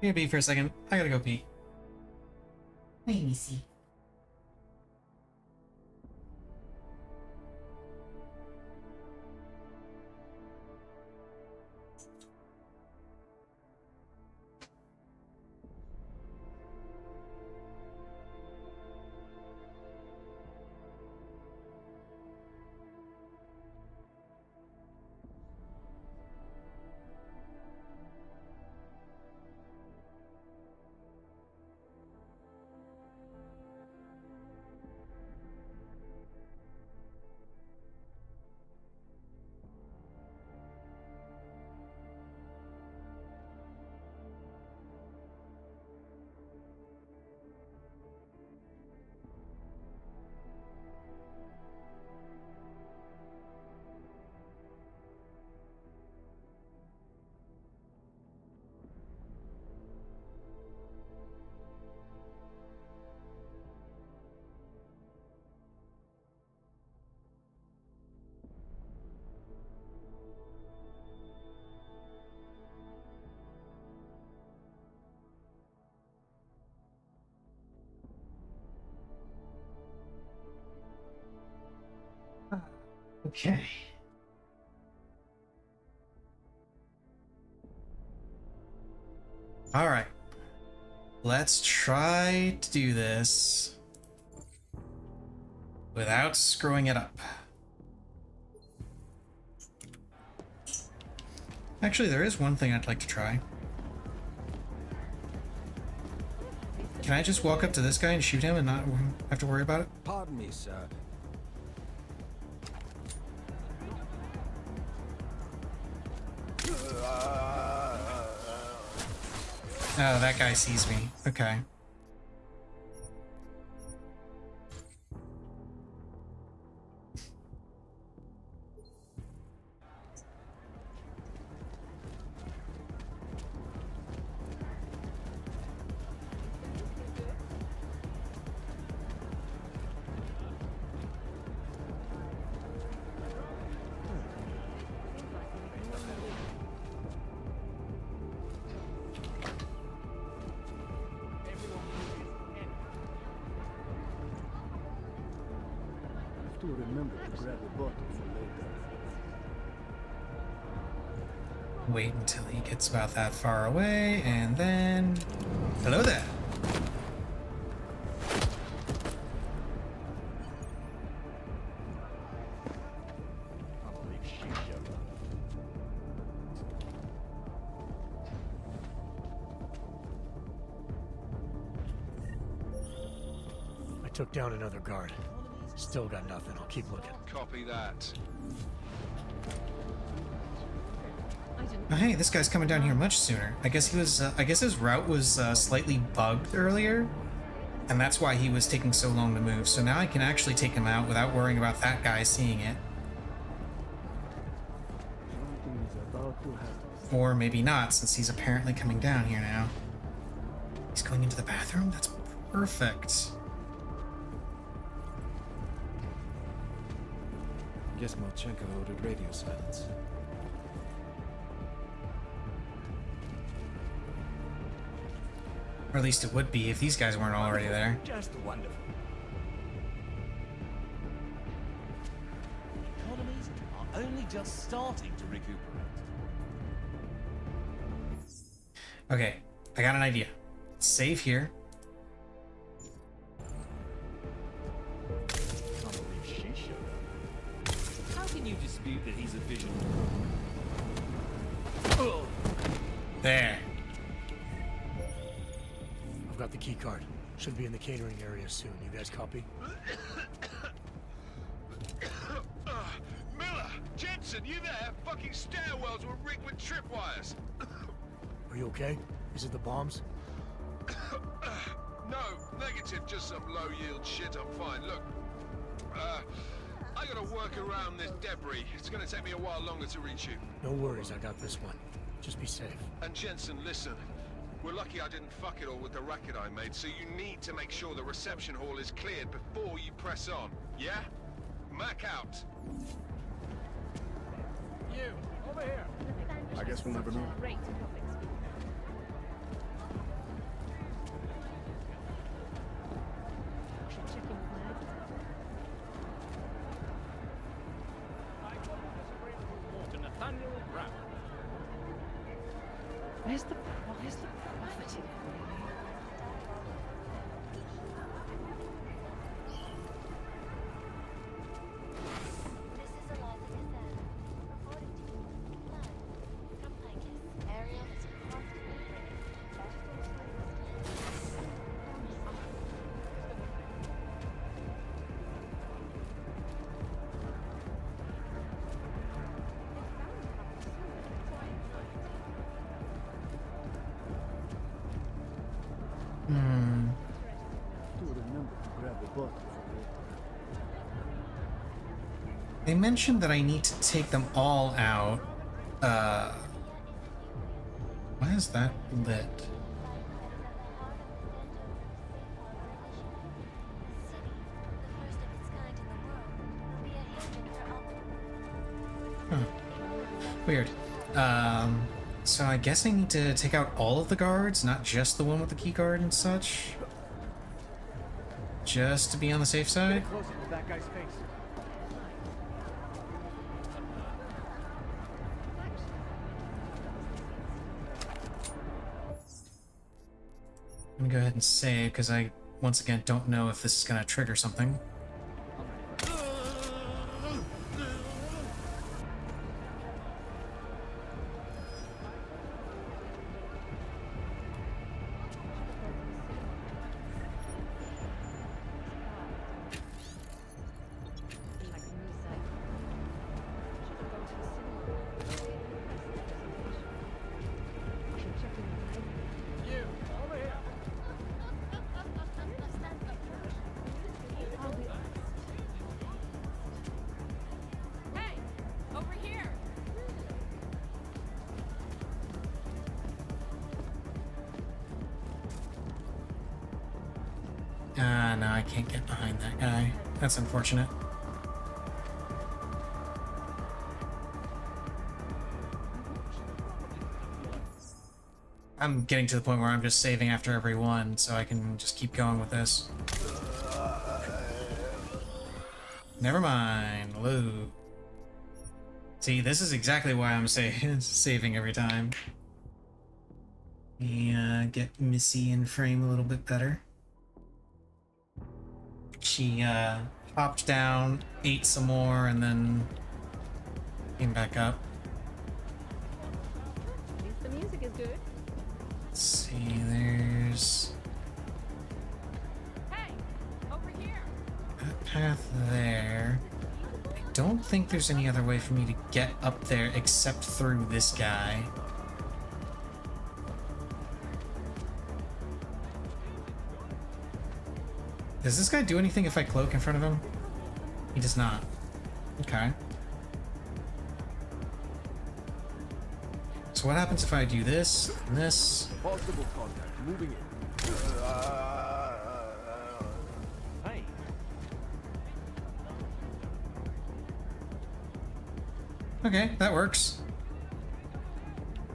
Here, be for a second. I gotta go pee. Let me see. Okay. All right. Let's try to do this without screwing it up. Actually, there is one thing I'd like to try. Can I just walk up to this guy and shoot him and not have to worry about it? Pardon me, sir. Oh, that guy sees me. Okay. To remember to grab a bottle for later. Wait until he gets about that far away, and then... Hello there! I took down another guard. Still got nothing. I'll keep looking. Copy that. Oh, hey, this guy's coming down here much sooner. I guess he was. I guess his route was slightly bugged earlier, and that's why he was taking so long to move. So now I can actually take him out without worrying about that guy seeing it. Or maybe not, since he's apparently coming down here now. He's going into the bathroom? That's perfect. Guess Malchenko ordered radio silence. Or at least it would be if these guys weren't already there. Just wonderful. Economies are only just starting to recuperate. Okay, I got an idea. Save here. dispute that he's a vision. There. I've got the key card. Should be in the catering area soon. You guys copy? Miller! Jensen, you there? Fucking stairwells were rigged with tripwires. Are you okay? Is it the bombs? No, negative, just some low-yield shit. I'm fine. Look, I gotta work around this debris. It's gonna take me a while longer to reach you. No worries, I got this one. Just be safe. And Jensen, listen. We're lucky I didn't fuck it all with the racket I made, so you need to make sure the reception hall is cleared before you press on, yeah? Mac out. You, over here. I guess we'll never know. Where's the prophet in it, really? They mentioned that I need to take them all out. Why is that lit? Huh. Weird. So I guess I need to take out all of the guards, not just the one with the key card and such. Just to be on the safe side. Closer to that guy's face. I'm gonna go ahead and save because I, once again, don't know if this is gonna trigger something. No, I can't get behind that guy. That's unfortunate. I'm getting to the point where I'm just saving after every one, so I can just keep going with this. Never mind. Loot. See, this is exactly why I'm saving every time. Yeah, get Missy in frame a little bit better. She hopped down, ate some more, and then came back up. At least the music is good. Let's see, there's Hey, over here. that path there. I don't think there's any other way for me to get up there except through this guy. Does this guy do anything if I cloak in front of him? He does not. Okay. So what happens if I do this and this? Possible contact. Moving in. Hey. Okay, that works.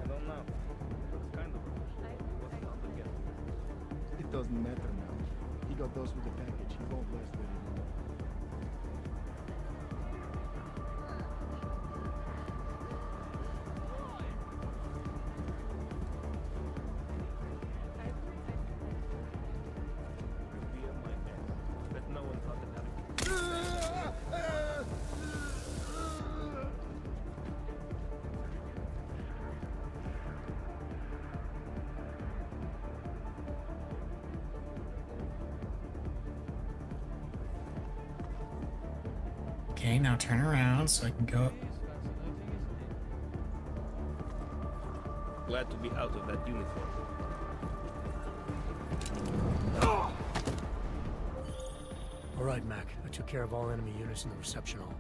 I don't know. Looks kind of. What's the other again? It doesn't matter now. He got those with the package. He won't last very long. You'll be on my head. Bet no one thought it happened. Okay, now turn around so I can go. Glad to be out of that uniform. All right, Mac. I took care of all enemy units in the reception hall.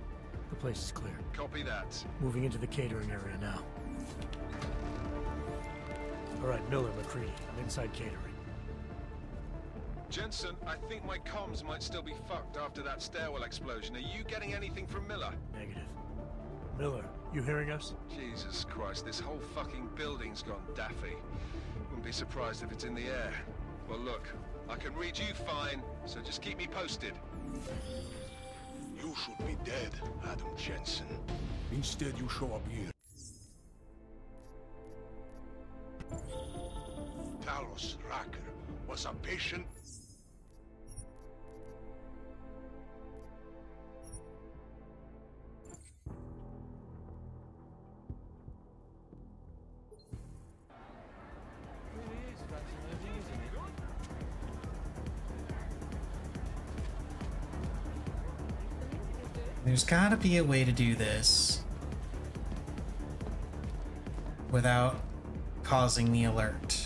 The place is clear. Copy that. Moving into the catering area now. All right, Miller, McCready. I'm inside catering. Jensen, I think my comms might still be fucked after that stairwell explosion. Are you getting anything from Miller? Negative. Miller, you hearing us? Jesus Christ, this whole fucking building's gone daffy. Wouldn't be surprised if it's in the air. Well, look, I can read you fine, so just keep me posted. You should be dead, Adam Jensen. Instead, you show up here. Talos Racker was a patient. There's gotta be a way to do this without causing the alert.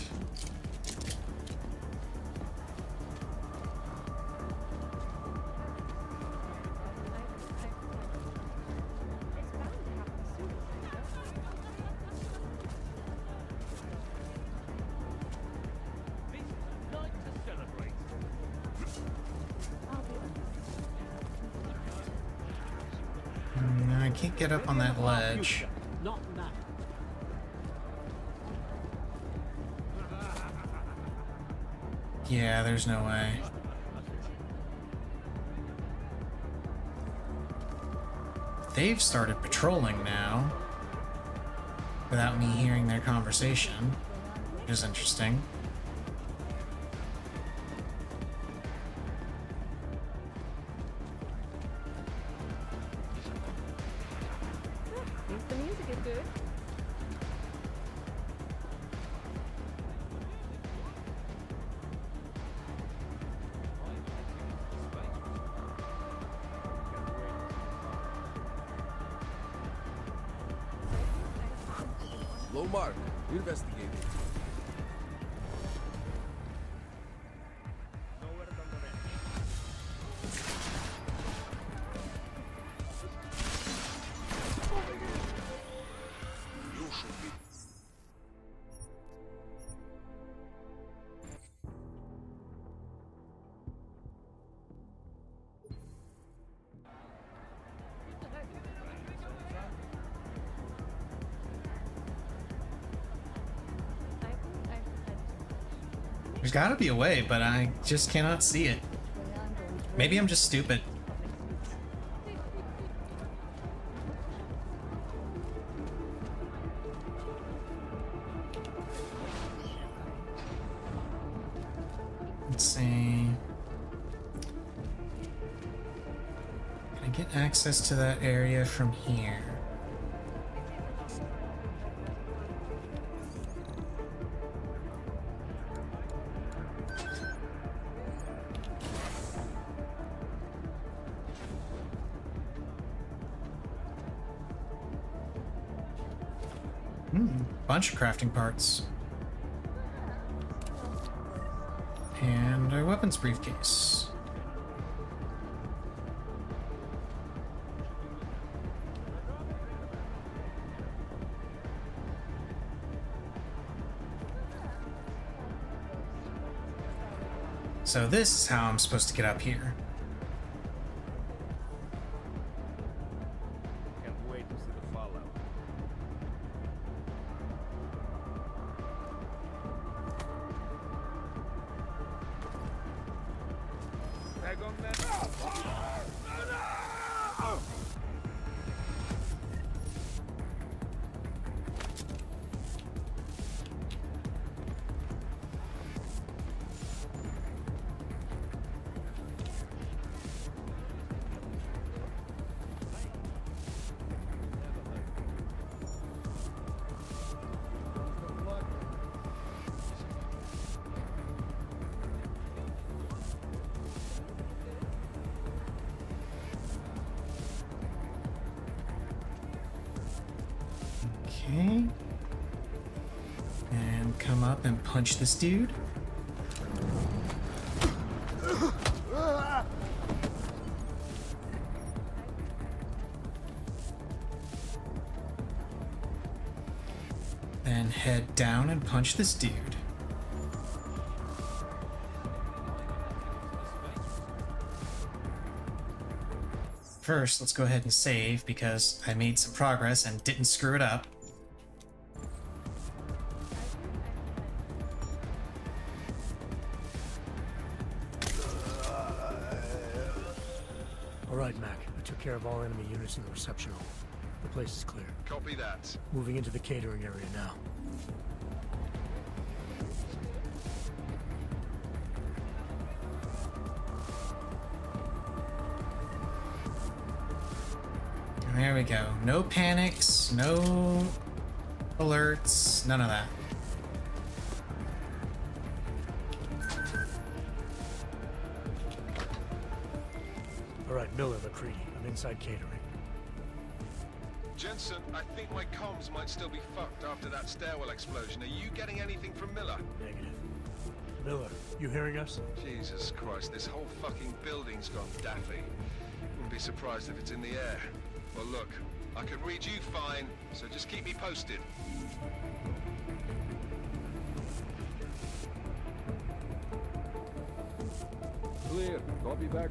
I can't get up on that ledge. Not that. Yeah, there's no way. They've started patrolling now without me hearing their conversation, which is interesting. The music is good. Low mark. Investigating. You should be. There's gotta be a way, but I just cannot see it. Maybe I'm just stupid. Let's see. Can I get access to that area from here? Bunch of crafting parts. And a weapons briefcase. So this is how I'm supposed to get up here. Can't wait to see the fallout. Tag on that. Okay. And come up and punch this dude. Then head down and punch this dude. First, let's go ahead and save because I made some progress and didn't screw it up. All right, Mac. I took care of all enemy units in the reception hall. The place is clear. Copy that. Moving into the catering area now. There we go. No panics, no alerts, none of that. All right, Miller, McCready. I'm inside catering. Jensen, I think my comms might still be fucked after that stairwell explosion. Are you getting anything from Miller? Negative. Miller, you hearing us? Jesus Christ, this whole fucking building's gone daffy. Wouldn't be surprised if it's in the air. Well, look, I can read you fine, so just keep me posted. Clear. Copy back.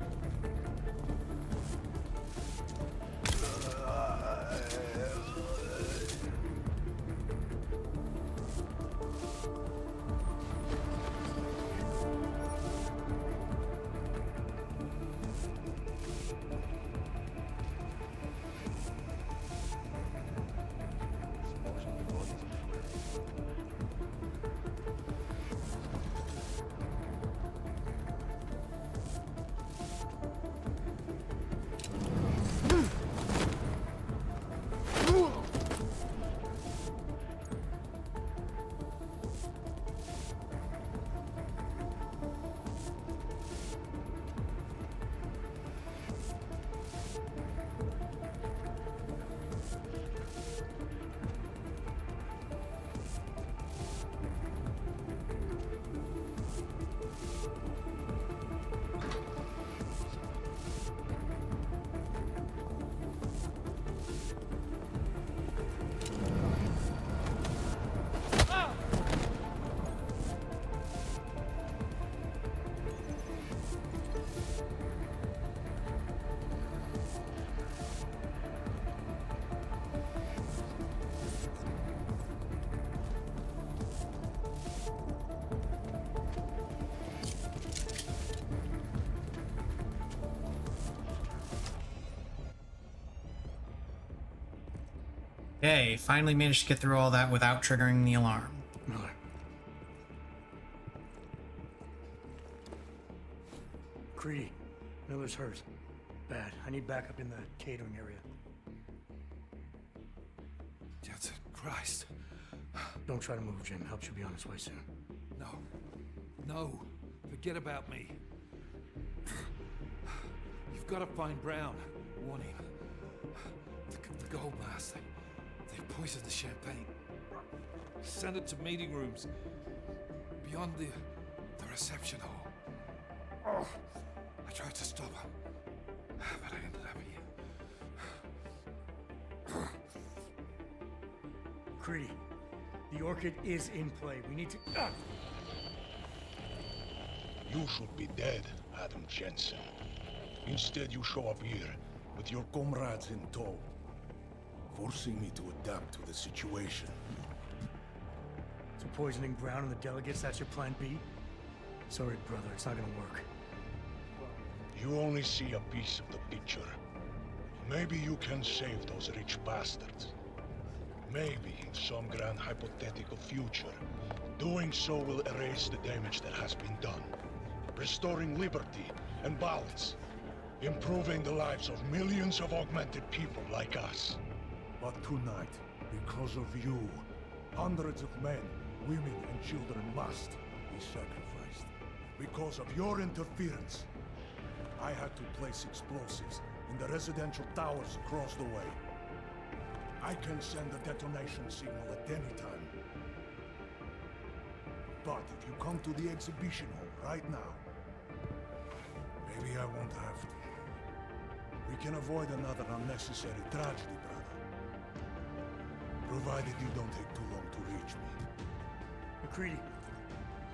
Okay, finally managed to get through all that without triggering the alarm. Miller. Creedy. Miller's hurt. Bad. I need backup in the catering area. Jensen, Christ. Don't try to move, Jim. Help should be on its way soon. No. No. Forget about me. You've got to find Brown. Warn him. The gold mask. They poisoned the champagne. Send it to meeting rooms. Beyond the reception hall. Oh, I tried to stop him. But I ended up here. Creedy. The Orchid is in play. We need to... You should be dead, Adam Jensen. Instead, you show up here with your comrades in tow, forcing me to adapt to the situation. So poisoning Brown and the delegates, that's your plan B? Sorry, brother, it's not gonna work. You only see a piece of the picture. Maybe you can save those rich bastards. Maybe in some grand hypothetical future, doing so will erase the damage that has been done, restoring liberty and balance, improving the lives of millions of augmented people like us. But tonight, because of you, hundreds of men, women, and children must be sacrificed. Because of your interference, I had to place explosives in the residential towers across the way. I can send a detonation signal at any time. But if you come to the exhibition hall right now, maybe I won't have to. We can avoid another unnecessary tragedy, brother. Provided you don't take too long to reach me. McCready,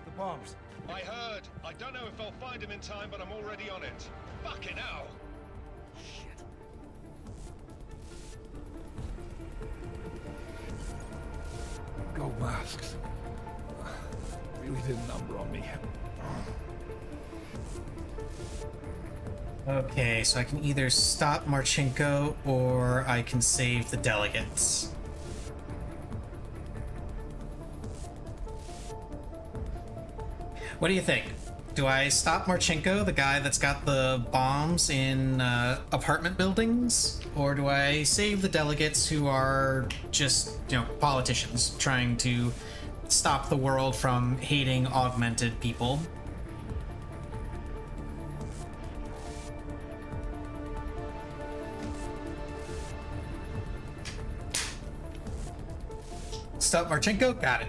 the bombs. I heard. I don't know if I'll find him in time, but I'm already on it. Fucking hell! Shit. Go masks. Really did a number on me. Okay, so I can either stop Marchenko or I can save the delegates. What do you think? Do I stop Marchenko, the guy that's got the bombs in apartment buildings? Or do I save the delegates who are just, you know, politicians trying to stop the world from hating augmented people? Stop Marchenko? Got it.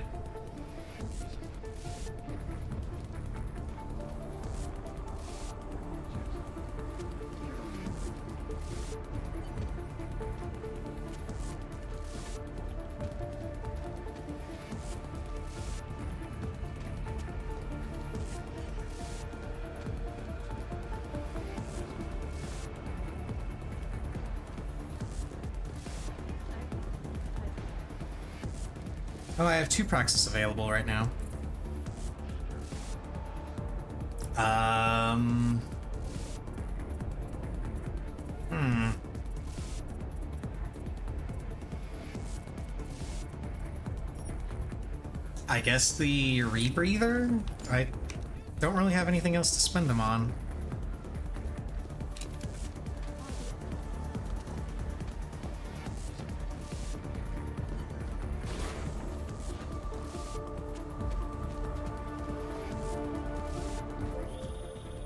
Oh, I have 2 Praxis available right now. I guess the rebreather? I don't really have anything else to spend them on.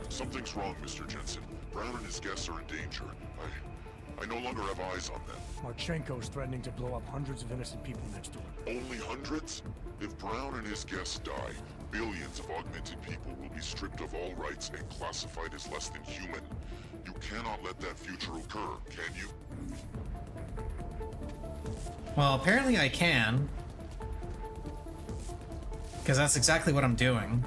Something's wrong, Mr. Jensen. Brown and his guests are in danger. I no longer have eyes on them. Marchenko's threatening to blow up hundreds of innocent people next door. Only hundreds? If Brown and his guests die, billions of augmented people will be stripped of all rights and classified as less than human. You cannot let that future occur, can you? Well, apparently I can. Because that's exactly what I'm doing.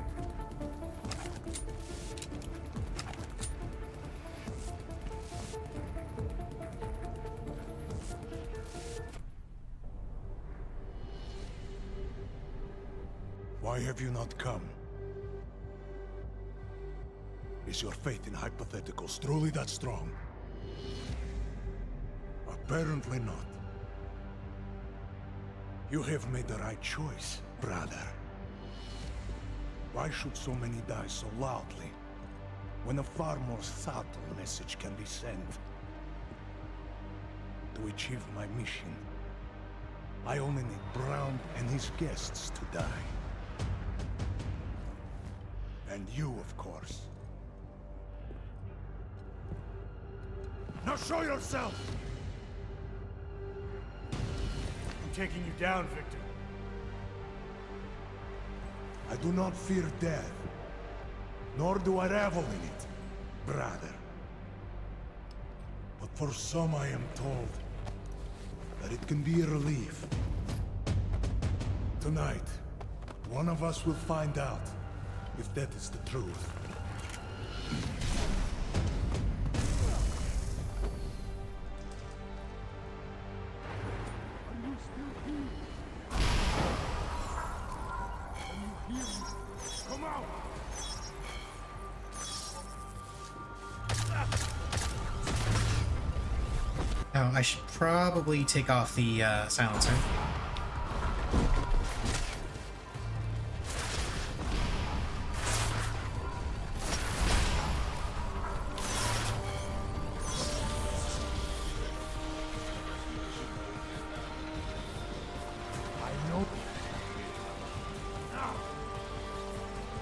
Why have you not come? Is your faith in hypotheticals truly that strong? Apparently not. You have made the right choice, brother. Why should so many die so loudly, when a far more subtle message can be sent? To achieve my mission, I only need Brown and his guests to die. And you, of course. Now show yourself! I'm taking you down, Victor. I do not fear death, nor do I revel in it, brother. But for some I am told that it can be a relief. Tonight, one of us will find out if that is the truth. Come out! Oh, I should probably take off the silencer.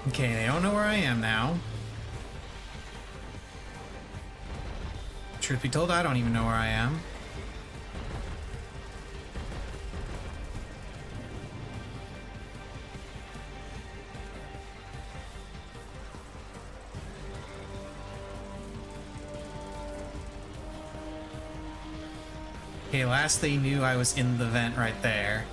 Okay, they don't know where I am now. Truth be told, I don't even know where I am. Okay, last they knew I was in the vent right there.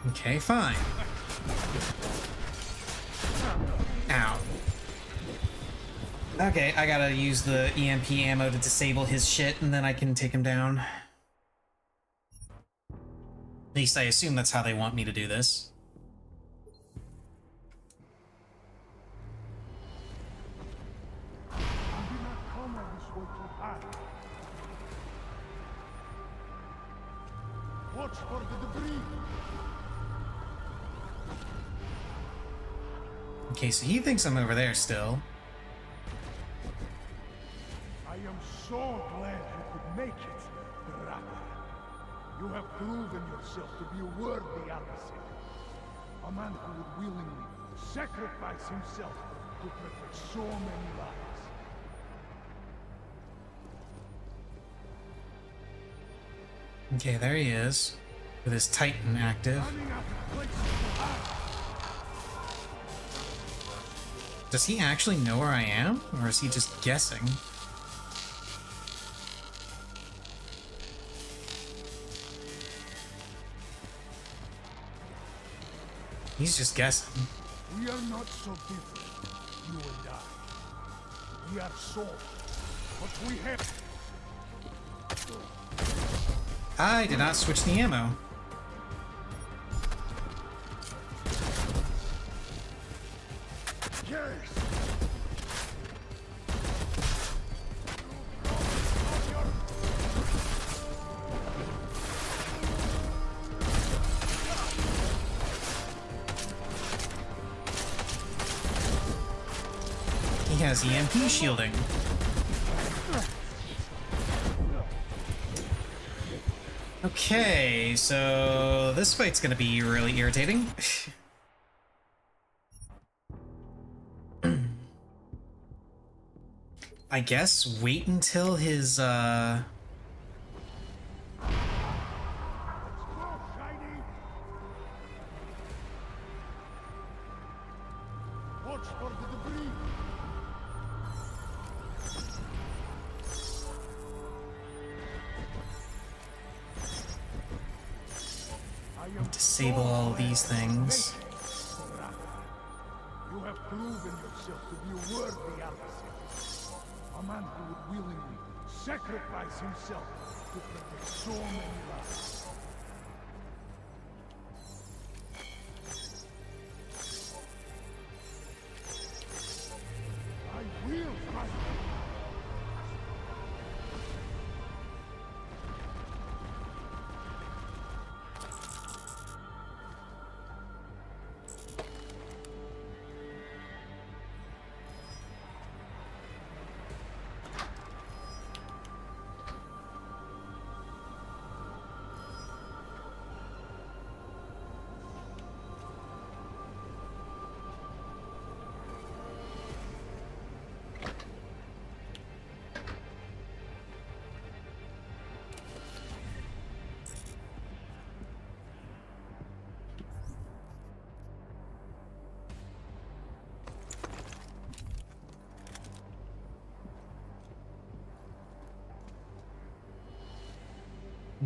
Okay, fine. Ow. Okay, I gotta use the EMP ammo to disable his shit, and then I can take him down. At least I assume that's how they want me to do this. Watch for the debris. Okay, so he thinks I'm over there still. I am so glad you could make it, brother. You have proven yourself to be a worthy adversary. A man who would willingly sacrifice himself to protect so many lives. Okay, there he is, with his Titan active. Does he actually know where I am, or is he just guessing? He's just guessing. We are not so different, you and I. We are souls, but we have... I did not switch the ammo. Yes! He has EMP shielding. Okay, so this fight's gonna be really irritating. I guess wait until his, Watch for the debris. disable all these things. You have proven yourself to be a worthy adversary. A man who would willingly sacrifice himself to protect so many lives. I will fight.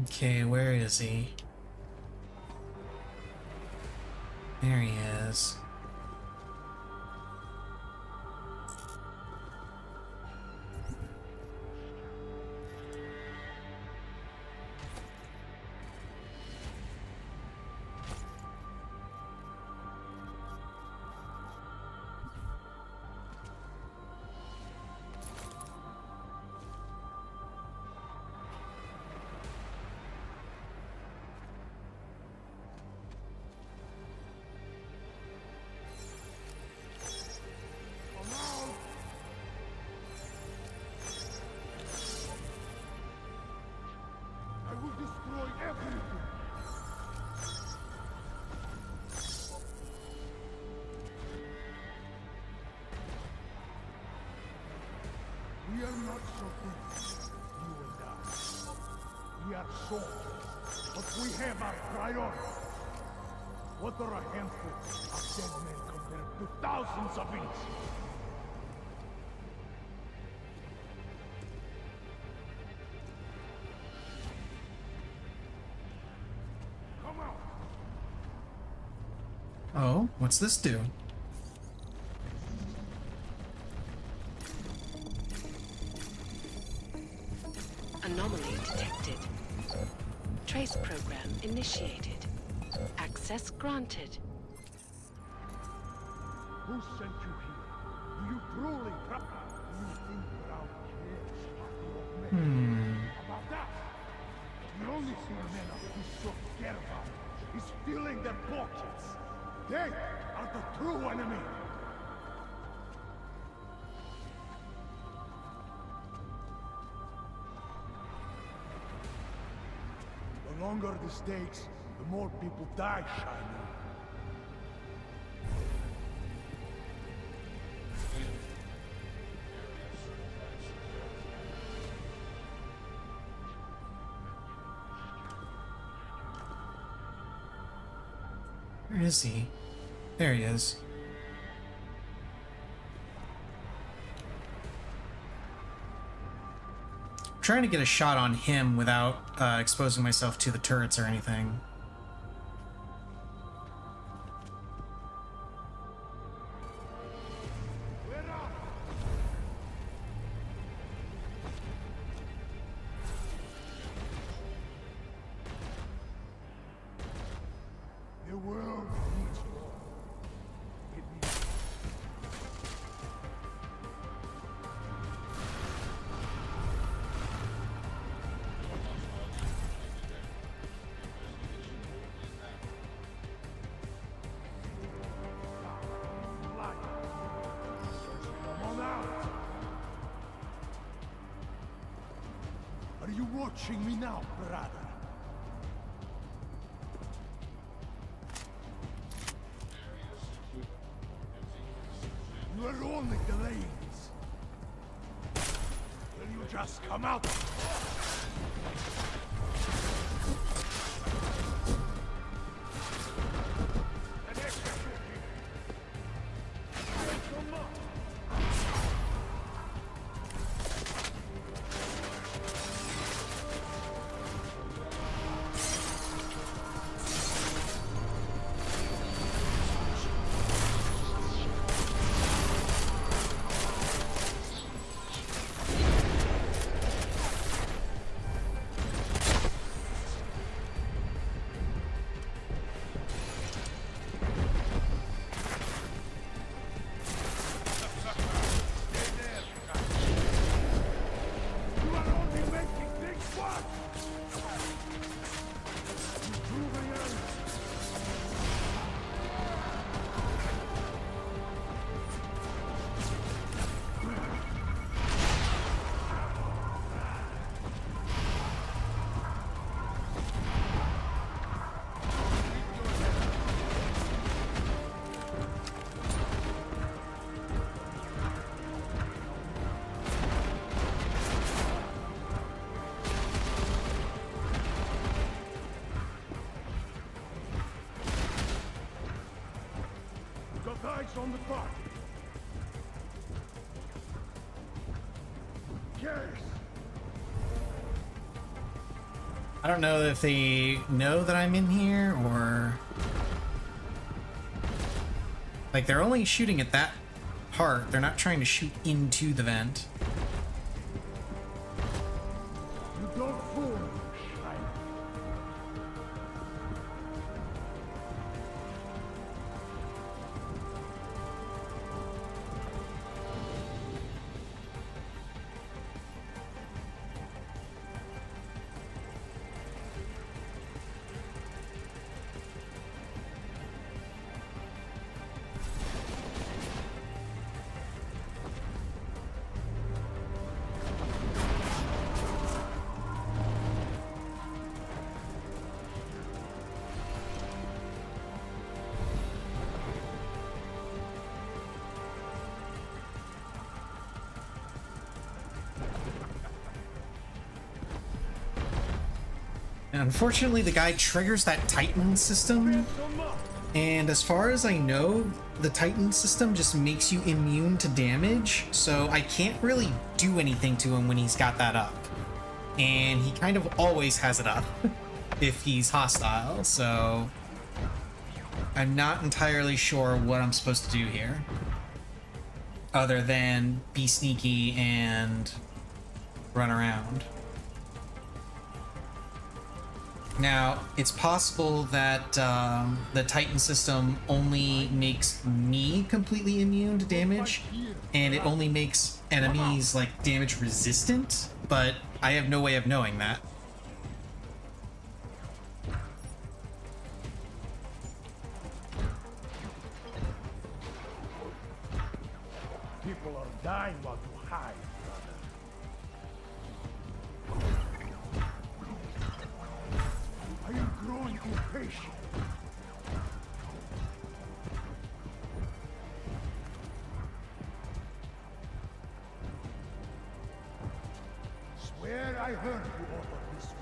Okay, where is he? There he is. We are not so different, you and I. We are soldiers, but we have our priorities. What are a handful of dead men compared to thousands of innocent? Come on! Oh, what's this do? Anomaly detected. Trace program initiated. Access granted. Who sent you here? Do you truly do you think Brown cares about the old man? About that? The only thing men are too so scared about is filling their pockets. They are the true enemy. The longer the stakes, the more people die, Shiny. Where is he? There he is. I'm trying to get a shot on him without exposing myself to the turrets or anything. The world needs war. It needs... Come on out! Are you watching me now, brother? You are only delaying this. Will you just come out? Eyes on the target. Yes. I don't know if they know that I'm in here or... Like, they're only shooting at that part. They're not trying to shoot into the vent. You don't fool me, Shiny. unfortunately the guy triggers that Titan system, and as far as I know, the Titan system just makes you immune to damage, so I can't really do anything to him when he's got that up. And he kind of always has it up if he's hostile, so I'm not entirely sure what I'm supposed to do here, other than be sneaky and run around. Now, it's possible that the Titan system only makes me completely immune to damage, and it only makes enemies, like, damage resistant, but I have no way of knowing that. People are dying while you hide, brother. I am growing impatient. Swear I heard you over this way.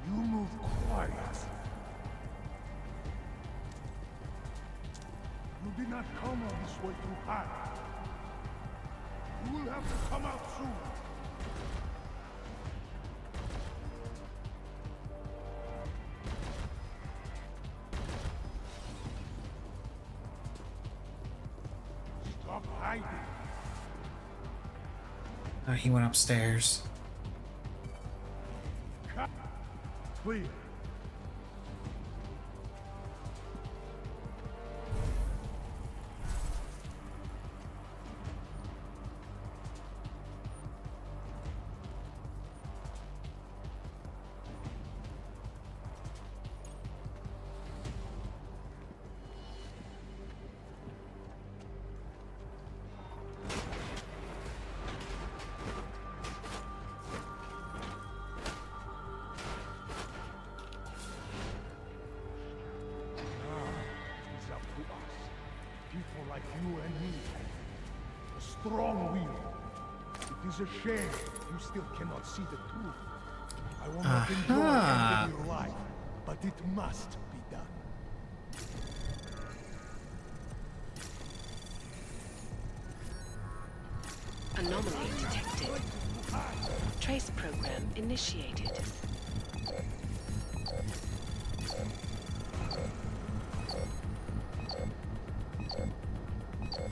You move quiet. You did not come all this way to hide. You will have to come out soon. Stop hiding. He went upstairs. Clear. People like you and me. A strong will. It is a shame you still cannot see the truth. I will not enjoy ending your life, but it must be done. Anomaly detected. Trace program initiated.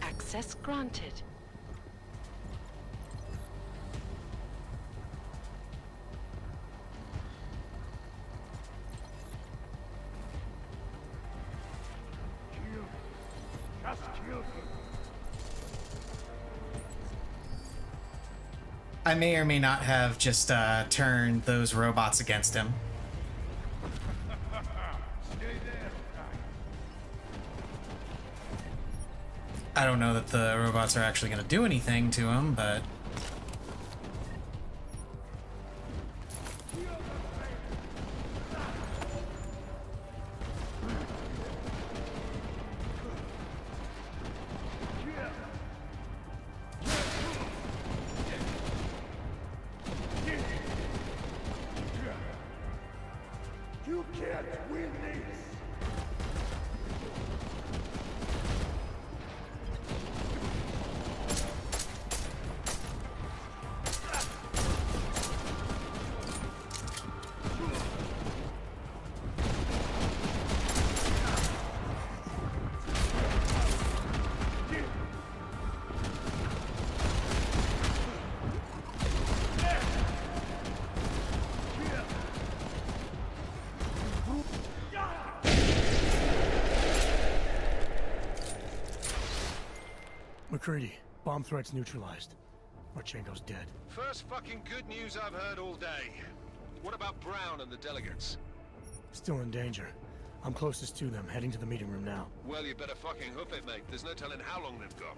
Access granted. Just kill him. I may or may not have just turned those robots against him. I don't know that the robots are actually going to do anything to him, but... You can't win this. McCready, bomb threats neutralized. Marchenko's dead. First fucking good news I've heard all day. What about Brown and the delegates? Still in danger. I'm closest to them, heading to the meeting room now. Well, you better fucking hoof it, mate. There's no telling how long they've got.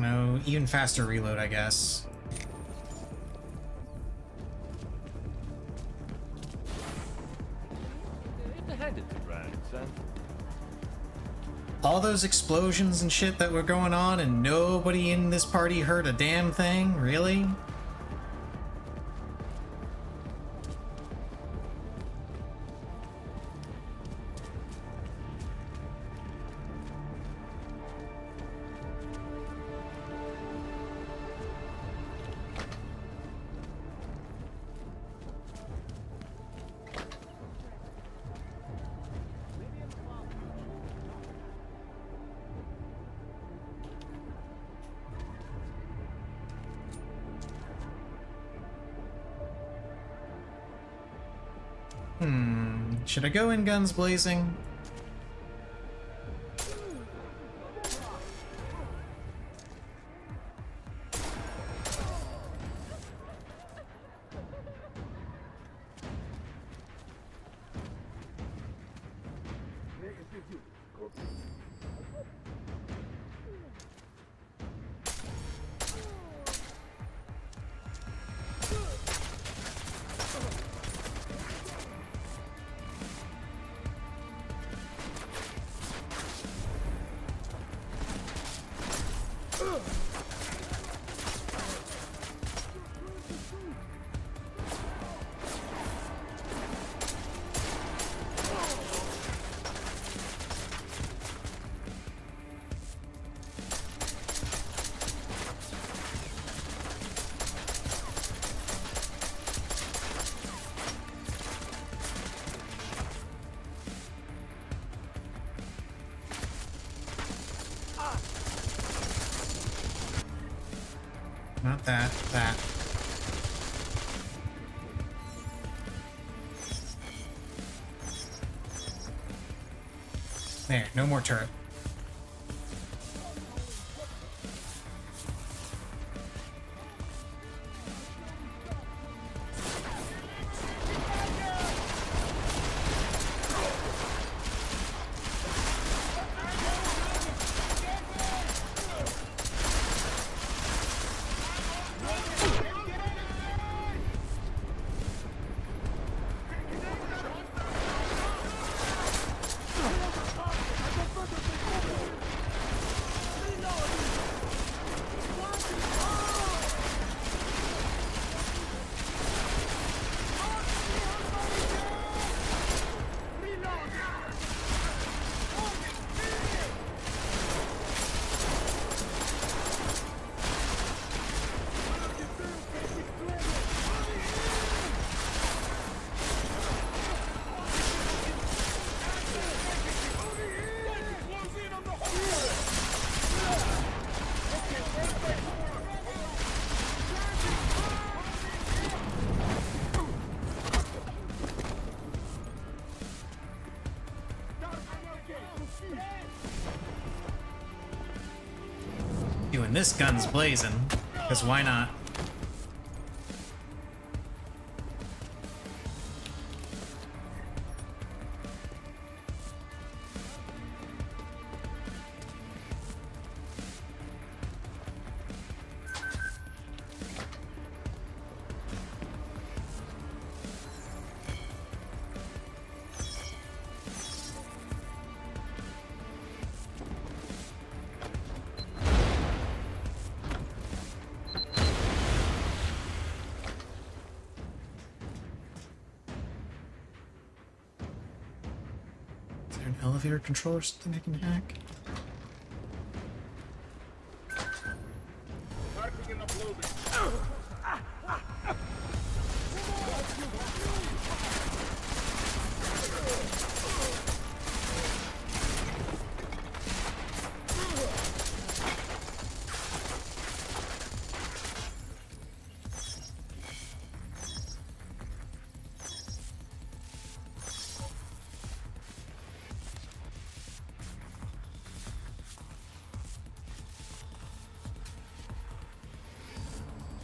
don't know, even faster reload, I guess. All those explosions and shit that were going on and nobody in this party heard a damn thing? Really? Should I go in guns blazing? Not that, that. There, no more turret. Doing this guns blazing, because why not? Elevator controller or something I can hack?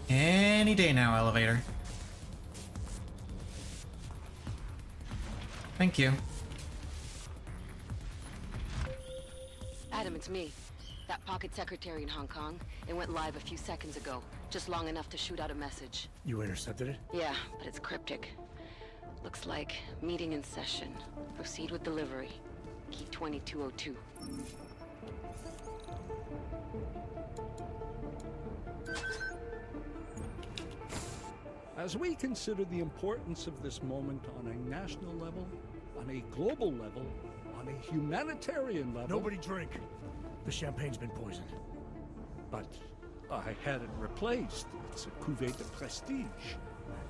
Any day now, elevator. Thank you. Adam, it's me. That pocket secretary in Hong Kong, it went live a few seconds ago. Just long enough to shoot out a message. You intercepted it? Yeah, but it's cryptic. Looks like meeting in session. Proceed with delivery. Key 2202. As we consider the importance of this moment on a national level, on a global level, on a humanitarian level... Nobody drink! The champagne's been poisoned. But I had it replaced. It's a cuvée de prestige.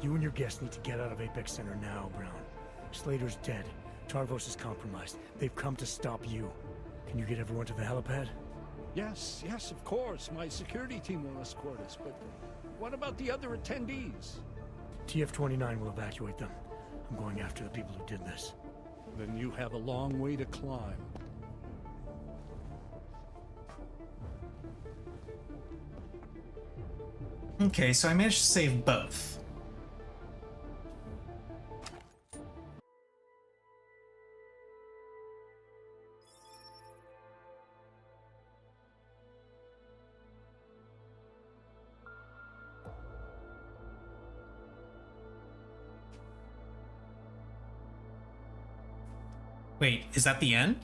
You and your guests need to get out of Apex Center now, Brown. Slater's dead. Tarvos is compromised. They've come to stop you. Can you get everyone to the helipad? Yes, of course. My security team will escort us, but what about the other attendees? TF-29 will evacuate them. I'm going after the people who did this. Then you have a long way to climb. Okay, so I managed to save both. Wait, is that the end?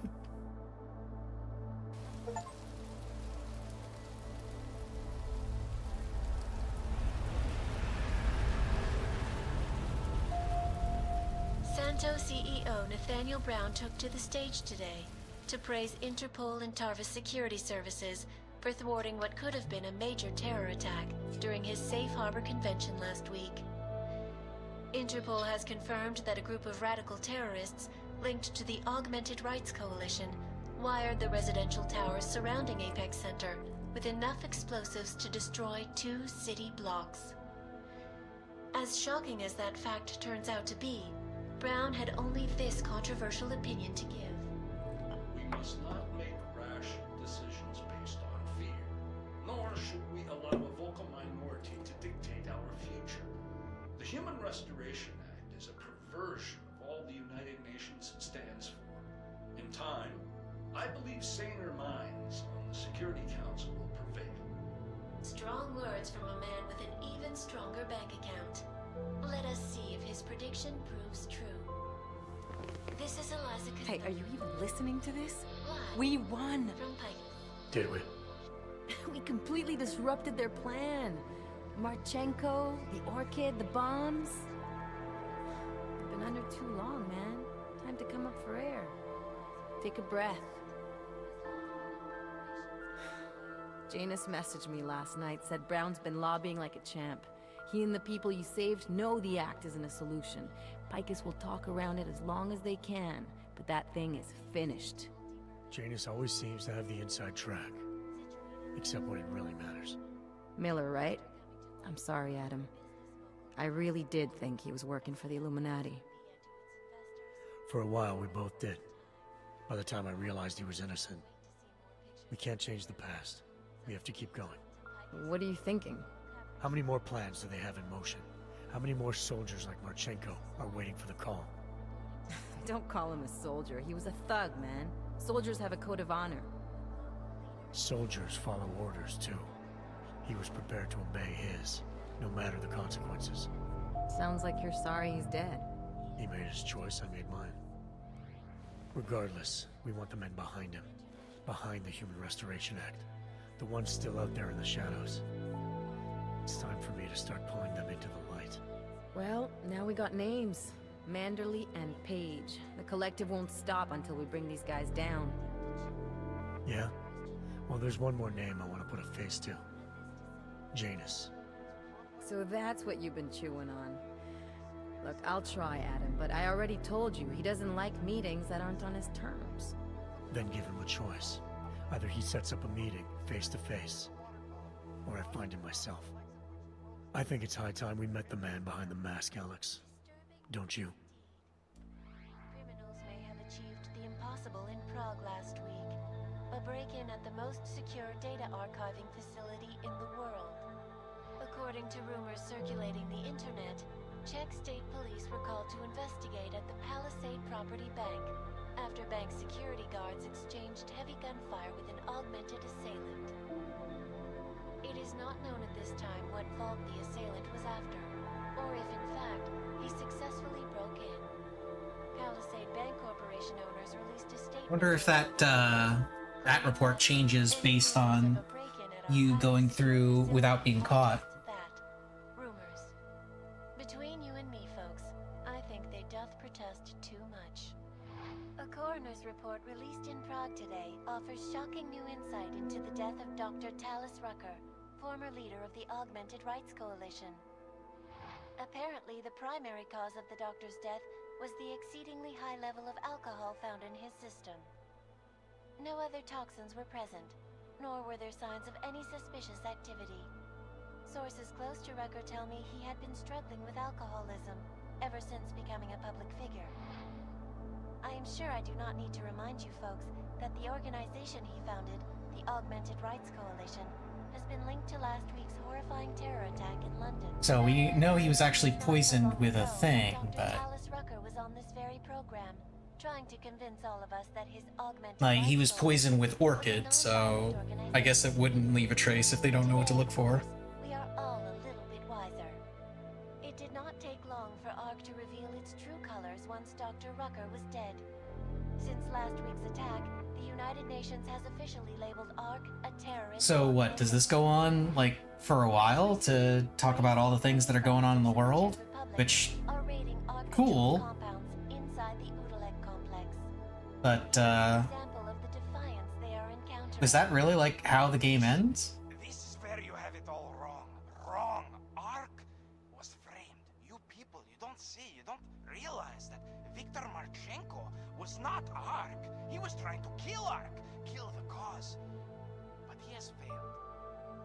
Santo CEO Nathaniel Brown took to the stage today to praise Interpol and Tarvis security services for thwarting what could have been a major terror attack during his Safe Harbor convention last week. Interpol has confirmed that a group of radical terrorists linked to the Augmented Rights Coalition wired the residential towers surrounding Apex Center with enough explosives to destroy 2 city blocks. As shocking as that fact turns out to be, Brown had only this controversial opinion to give. We must not make rash decisions based on fear, nor should we allow a vocal minority to dictate our future. The Human Restoration Act is a perversion of all the United Nations stands for. In time, I believe saner minds on the Security Council will prevail. Strong words from a man with an even stronger bank account. Let us see if his prediction proves true. This is Eliza. Hey, are you even listening to this? Live We won! from Pike. Did we? We completely disrupted their plan. Marchenko, the Orchid, the bombs. They've been under too long, man. Time to come up for air. Take a breath. Janus messaged me last night, said Brown's been lobbying like a champ. He and the people you saved know the act isn't a solution. Picus will talk around it as long as they can, but that thing is finished. Janus always seems to have the inside track. Except when it really matters. Miller, right? I'm sorry, Adam. I really did think he was working for the Illuminati. For a while, we both did. By the time I realized he was innocent. We can't change the past. We have to keep going. What are you thinking? How many more plans do they have in motion? How many more soldiers like Marchenko are waiting for the call? Don't call him a soldier. He was a thug, man. Soldiers have a code of honor. Soldiers follow orders, too. He was prepared to obey his, no matter the consequences. Sounds like you're sorry he's dead. He made his choice, I made mine. Regardless, we want the men behind him. Behind the Human Restoration Act. The ones still out there in the shadows. It's time for me to start pulling them into the light. Well, now we got names. Manderley and Page. The collective won't stop until we bring these guys down. Yeah? Well, there's one more name I want to put a face to. Janus. So that's what you've been chewing on. Look, I'll try, Adam, but I already told you he doesn't like meetings that aren't on his terms. Then give him a choice. Either he sets up a meeting, face to face, or I find him myself. I think it's high time we met the man behind the mask, Alex. Don't you? Criminals may have achieved the impossible in Prague last week. A break-in at the most secure data archiving facility in the world. According to rumors circulating the internet, Czech state police were called to investigate at the Palisade Property Bank after bank security guards exchanged heavy gun gunfire with an augmented assailant. It is not known at this time what fault the assailant was after, or if in fact he successfully broke in. Palisade Bank Corporation owners released a statement. Wonder if that that report changes based on you going through without being caught. Rumors. Between you and me, folks, I think they doth protest too much. A coroner's report released in Prague today offers shocking new insight into the death of Dr. Talis Rucker, former leader of the Augmented Rights Coalition. Apparently, the primary cause of the doctor's death was the exceedingly high level of alcohol found in his system. No other toxins were present, nor were there signs of any suspicious activity. Sources close to Rucker tell me he had been struggling with alcoholism ever since becoming a public figure. I am sure I do not need to remind you folks that the organization he founded, the Augmented Rights Coalition, has been linked to last week's horrifying terror attack in London. So we know he was actually poisoned with a thing, but Talis Rucker was on this very program, trying to convince all of us that his augmented like he was rights poisoned with orchid, so I guess it wouldn't leave a trace if they don't know what to look for. we are all a little bit wiser. It did not take long for ARC to reveal its true colors once Dr. Rucker was dead. Since last week's attack, the United Nations has officially labeled ARC a terrorist. So what, does this go on, like, for a while to talk about all the things that are going on in the world? Which, cool. Compounds inside the Udalek complex. But, Example of the defiance they are encountering. is that really, like, how the game ends? This is where you have it all wrong. Wrong. Ark was framed. You people, you don't see, you don't realize that Viktor Marchenko was not Ark. He was trying to kill Ark, kill the cause. But he has failed.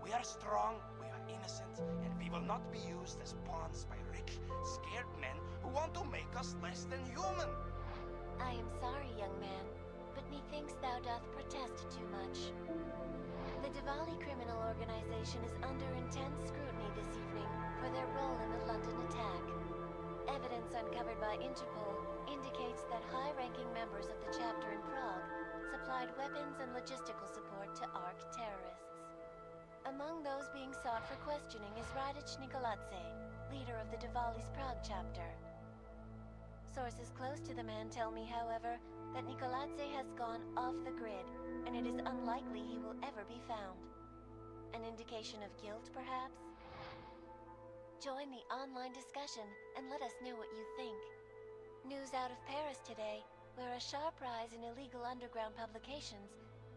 We are strong, we are innocent, and we will not be used as pawns by rich, scared men who want to make us less than human. I am sorry, young man, but methinks thou doth protest too much. The Diwali criminal organization is under intense scrutiny this evening for their role in the London attack. Evidence uncovered by Interpol indicates that high-ranking members of the chapter in Prague supplied weapons and logistical support to ARC terrorists. Among those being sought for questioning is Radich Nikoladze, leader of the Diwali's Prague chapter. Sources close to the man tell me, however, that Nikoladze has gone off the grid, and it is unlikely he will ever be found. An indication of guilt, perhaps? Join the online discussion and let us know what you think. News out of Paris today, where a sharp rise in illegal underground publications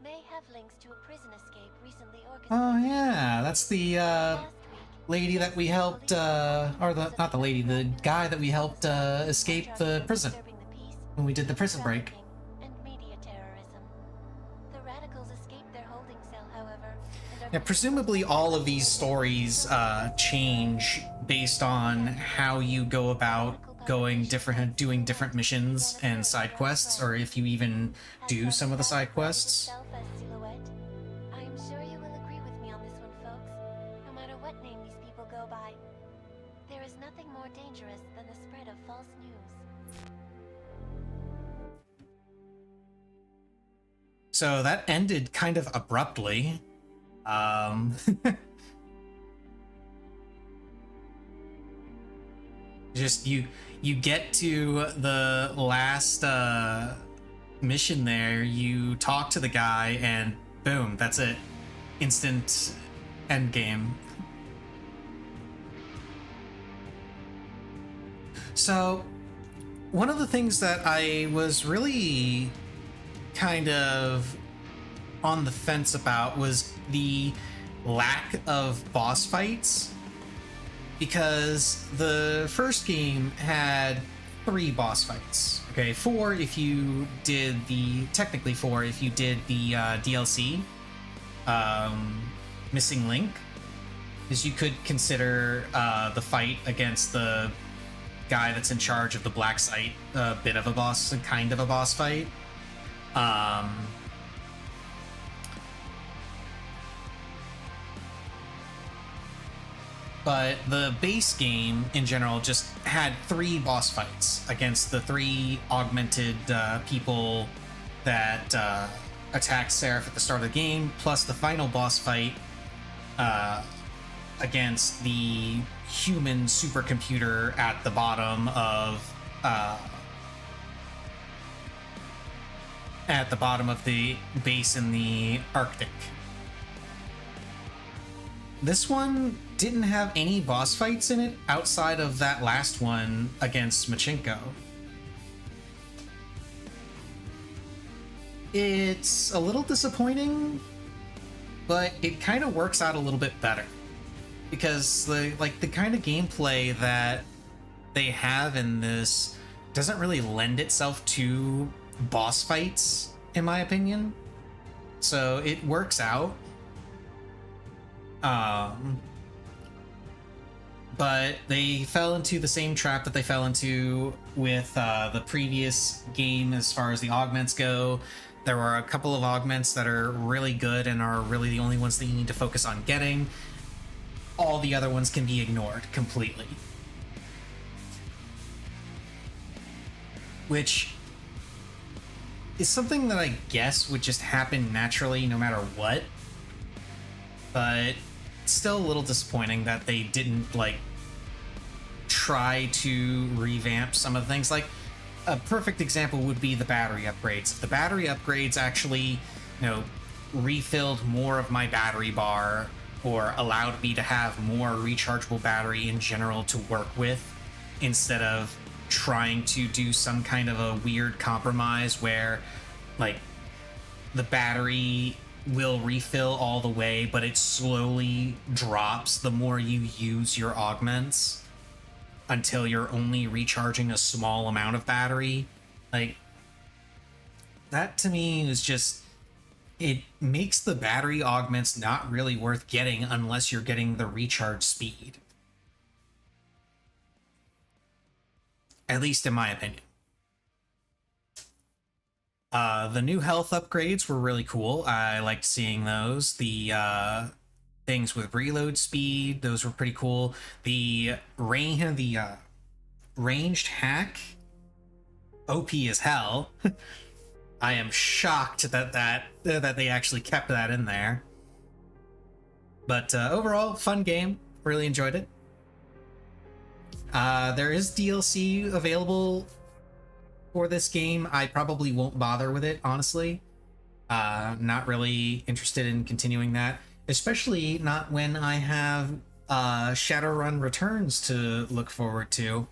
may have links to a prison escape recently orchestrated. Oh yeah, that's the, lady that we helped, or not the lady, the guy that we helped, escape the prison when we did the prison break. And media terrorism. The radicals escaped their holding cell, however, and are Yeah, presumably all of these stories, change based on how you go about doing different missions and side quests, or if you even do some of the side quests. I am sure you will agree with me on this one, folks. No matter what name these people go by, there is nothing more dangerous than the spread of false news. So that ended kind of abruptly. Just you get to the last mission there, you talk to the guy, and boom, that's it. Instant end game. So, one of the things that I was really kind of on the fence about was the lack of boss fights, because the first game had 3 boss fights. Okay, 4 if you did technically 4 if you did the DLC, Missing Link, because you could consider the fight against the guy that's in charge of the black site a bit of a boss, kind of a boss fight. But the base game in general just had 3 boss fights against the 3 augmented people that attacks Seraph at the start of the game, plus the final boss fight against the human supercomputer at the bottom of the base in the Arctic. This one didn't have any boss fights in it outside of that last one against Machinko. It's a little disappointing, but it kind of works out a little bit better. Because the kind of gameplay that they have in this doesn't really lend itself to boss fights, in my opinion. So it works out. But they fell into the same trap that they fell into with the previous game as far as the augments go. There were a couple of augments that are really good and are really the only ones that you need to focus on getting. All the other ones can be ignored completely. Which is something that I guess would just happen naturally no matter what. But it's still a little disappointing that they didn't, like, try to revamp some of the things. Like, a perfect example would be the battery upgrades. If the battery upgrades actually, refilled more of my battery bar or allowed me to have more rechargeable battery in general to work with, instead of trying to do some kind of a weird compromise where, like, the battery will refill all the way, but it slowly drops the more you use your augments until you're only recharging a small amount of battery. Like, that to me is just, it makes the battery augments not really worth getting unless you're getting the recharge speed. At least in my opinion. The new health upgrades were really cool. I liked seeing those. The things with reload speed, those were pretty cool. The ranged hack, OP as hell. I am shocked that they actually kept that in there. But overall, fun game. Really enjoyed it. There is DLC available for this game. I probably won't bother with it, honestly. Not really interested in continuing that, especially not when I have Shadowrun Returns to look forward to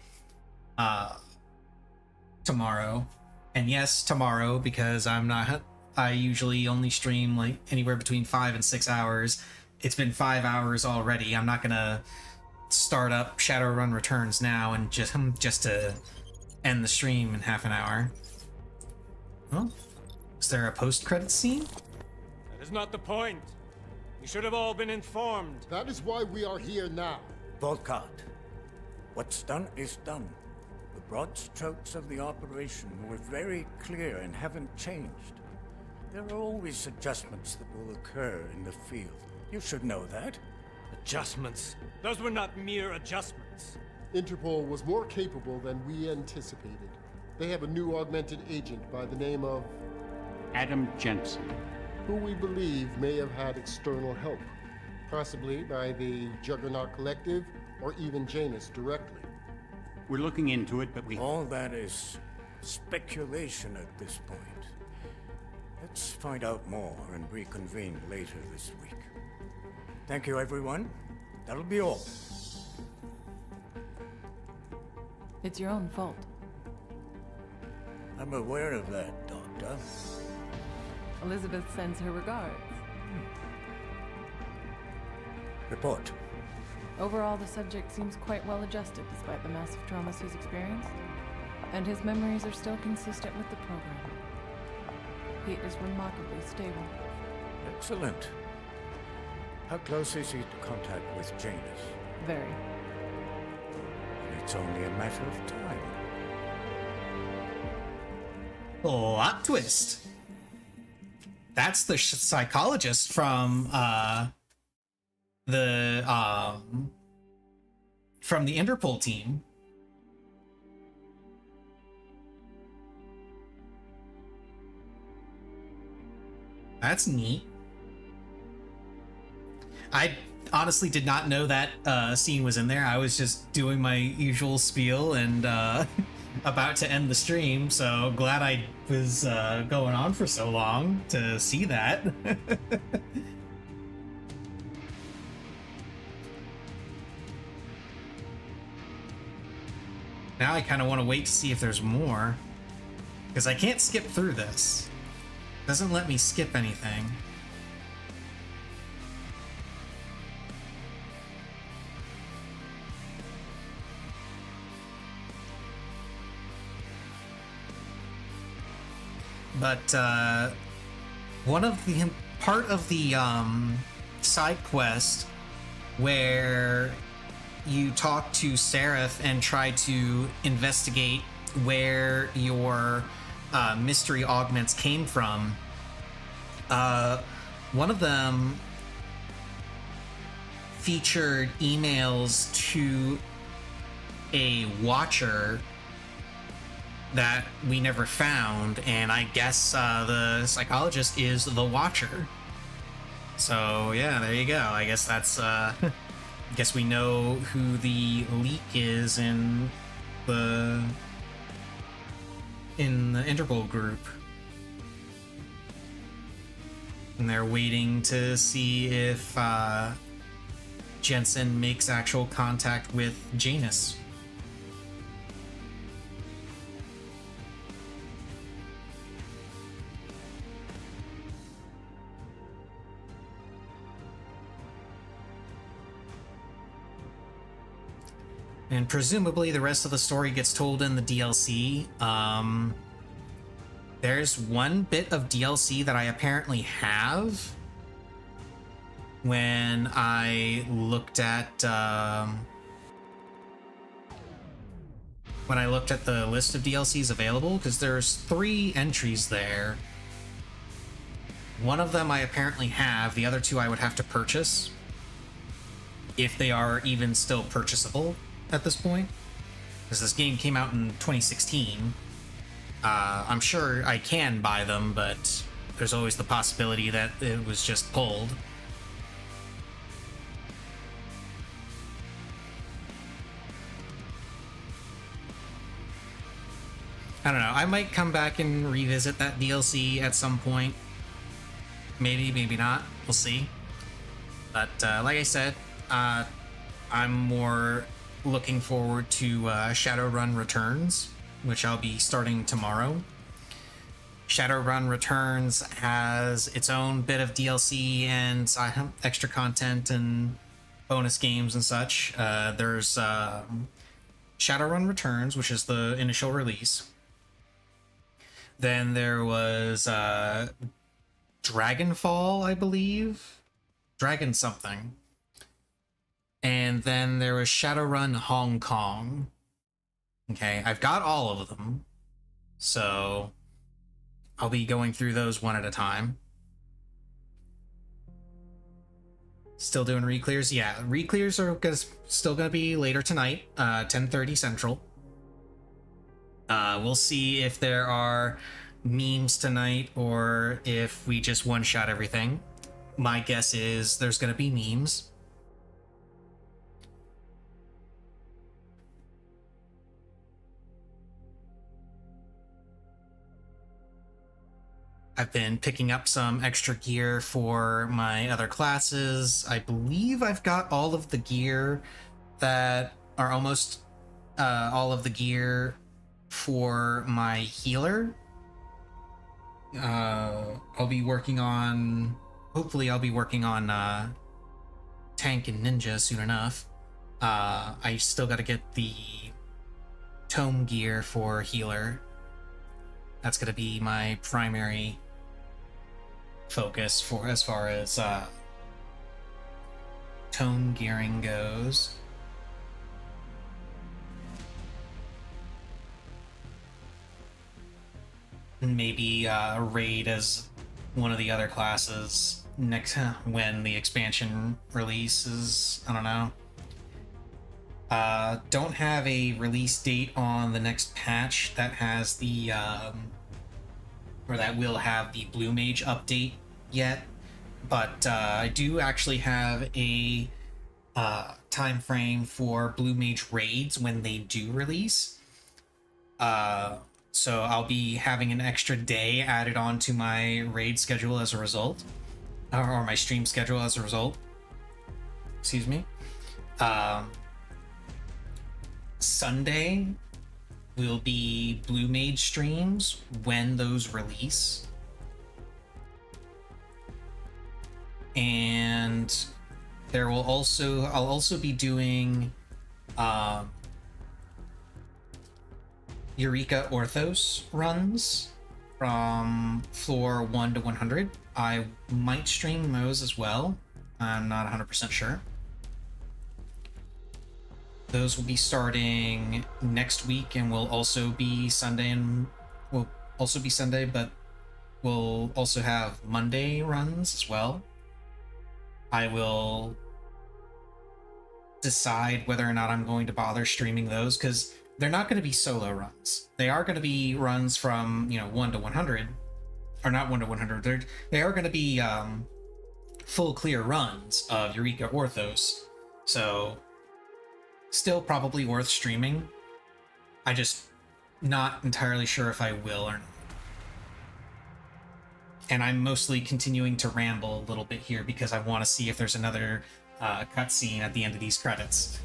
tomorrow. And yes, tomorrow, because I usually only stream like anywhere between 5 and 6 hours. It's been 5 hours already. I'm not gonna start up Shadowrun Returns now and just to end the stream in half an hour. Well, is there a post-credit scene? That is not the point. You should have all been informed. That is why we are here now. Volkart, what's done is done. The broad strokes of the operation were very clear and haven't changed. There are always adjustments that will occur in the field. You should know that. Adjustments? Those were not mere adjustments. Interpol was more capable than we anticipated. They have a new augmented agent by the name of Adam Jensen, who we believe may have had external help, possibly by the Juggernaut Collective or even Janus directly. We're looking into it, but all that is speculation at this point. Let's find out more and reconvene later this week. Thank you, everyone. That'll be all. It's your own fault. I'm aware of that, Doctor. Elizabeth sends her regards. Report. Overall, the subject seems quite well adjusted despite the massive traumas he's experienced, and his memories are still consistent with the program. He is remarkably stable. Excellent. How close is he to contact with Janus? Very. It's only a matter of time. Plot twist. That's the psychologist from the Interpol team. That's neat. I honestly did not know that scene was in there. I was just doing my usual spiel and about to end the stream, so glad I was going on for so long to see that. Now I kind of want to wait to see if there's more, because I can't skip through this. It doesn't let me skip anything. But one of the part of the side quest where you talk to Seraph and try to investigate where your mystery augments came from, one of them featured emails to a watcher that we never found, and I guess the psychologist is the Watcher. So yeah, there you go. I guess that's I guess we know who the leak is in the Interpol group, and they're waiting to see if Jensen makes actual contact with Janus. And presumably the rest of the story gets told in the DLC. There's one bit of DLC that I apparently have. When I looked at the list of DLCs available, because there's 3 entries there. One of them I apparently have. The other 2 I would have to purchase, if they are even still purchasable at this point, because this game came out in 2016. I'm sure I can buy them, but there's always the possibility that it was just pulled. I don't know, I might come back and revisit that DLC at some point. Maybe, maybe not, we'll see. But like I said, I'm more looking forward to Shadowrun Returns, which I'll be starting tomorrow. Shadowrun Returns has its own bit of DLC and extra content and bonus games and such. There's Shadowrun Returns, which is the initial release. Then there was Dragonfall, I believe. Dragon something. And then there was Shadowrun Hong Kong. Okay, I've got all of them, so I'll be going through those one at a time. Still doing reclears? Yeah, reclears are still going to be later tonight, 10:30 Central. We'll see if there are memes tonight or if we just one-shot everything. My guess is there's going to be memes. I've been picking up some extra gear for my other classes. I believe I've got all of the gear that are almost all of the gear for my healer. I'll be working on, hopefully I'll be working on tank and ninja soon enough. I still got to get the tome gear for healer. That's going to be my primary focus for as far as tone gearing goes. Maybe raid as one of the other classes next when the expansion releases. I don't know. Don't have a release date on the next patch that has the or that will have the Blue Mage update yet, but I do actually have a time frame for Blue Mage raids when they do release. So I'll be having an extra day added on to my raid schedule as a result, or my stream schedule as a result. Excuse me. Sunday will be Blue Mage streams when those release. And there will also, I'll also be doing Eureka Orthos runs from floor 1 to 100. I might stream those as well. I'm not 100% sure. Those will be starting next week and will also be Sunday, but we'll also have Monday runs as well. I will decide whether or not I'm going to bother streaming those, because they're not going to be solo runs. They are going to be runs from, 1 to 100, or not 1 to 100. They are going to be full clear runs of Eureka Orthos. So still probably worth streaming. I just not entirely sure if I will or not. And I'm mostly continuing to ramble a little bit here because I want to see if there's another cutscene at the end of these credits.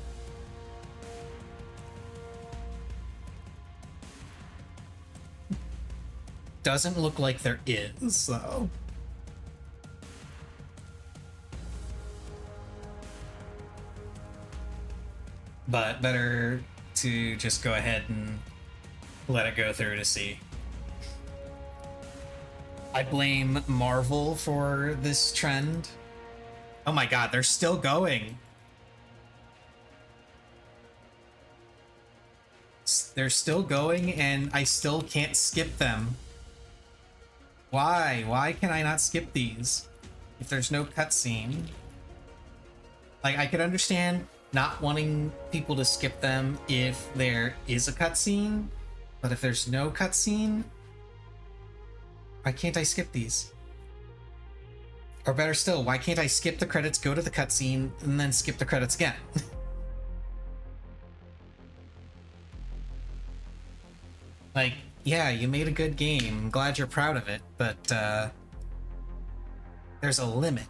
Doesn't look like there is, so. But better to just go ahead and let it go through to see. I blame Marvel for this trend. Oh my god, they're still going. They're still going and I still can't skip them. Why? Why can I not skip these if there's no cutscene? Like, I could understand not wanting people to skip them if there is a cutscene, but if there's no cutscene, why can't I skip these? Or better still, why can't I skip the credits, go to the cutscene, and then skip the credits again? Like, yeah, you made a good game. I'm glad you're proud of it, but there's a limit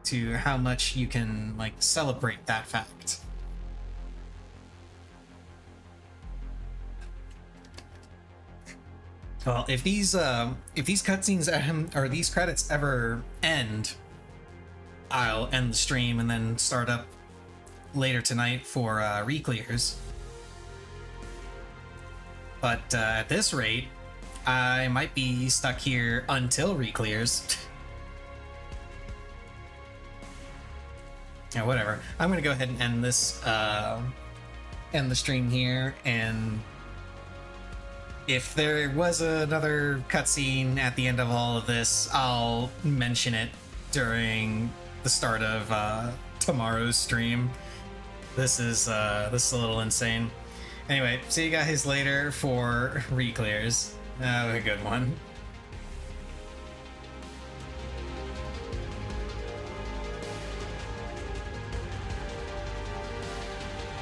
to how much you can, like, celebrate that fact. Well, if these cutscenes or these credits ever end, I'll end the stream and then start up later tonight for re-clears. But at this rate, I might be stuck here until re-clears. Yeah, whatever. I'm gonna go ahead and end this, end the stream here, and if there was another cutscene at the end of all of this, I'll mention it during the start of tomorrow's stream. This is a little insane. Anyway, see you guys later for re-clears. Have a good one.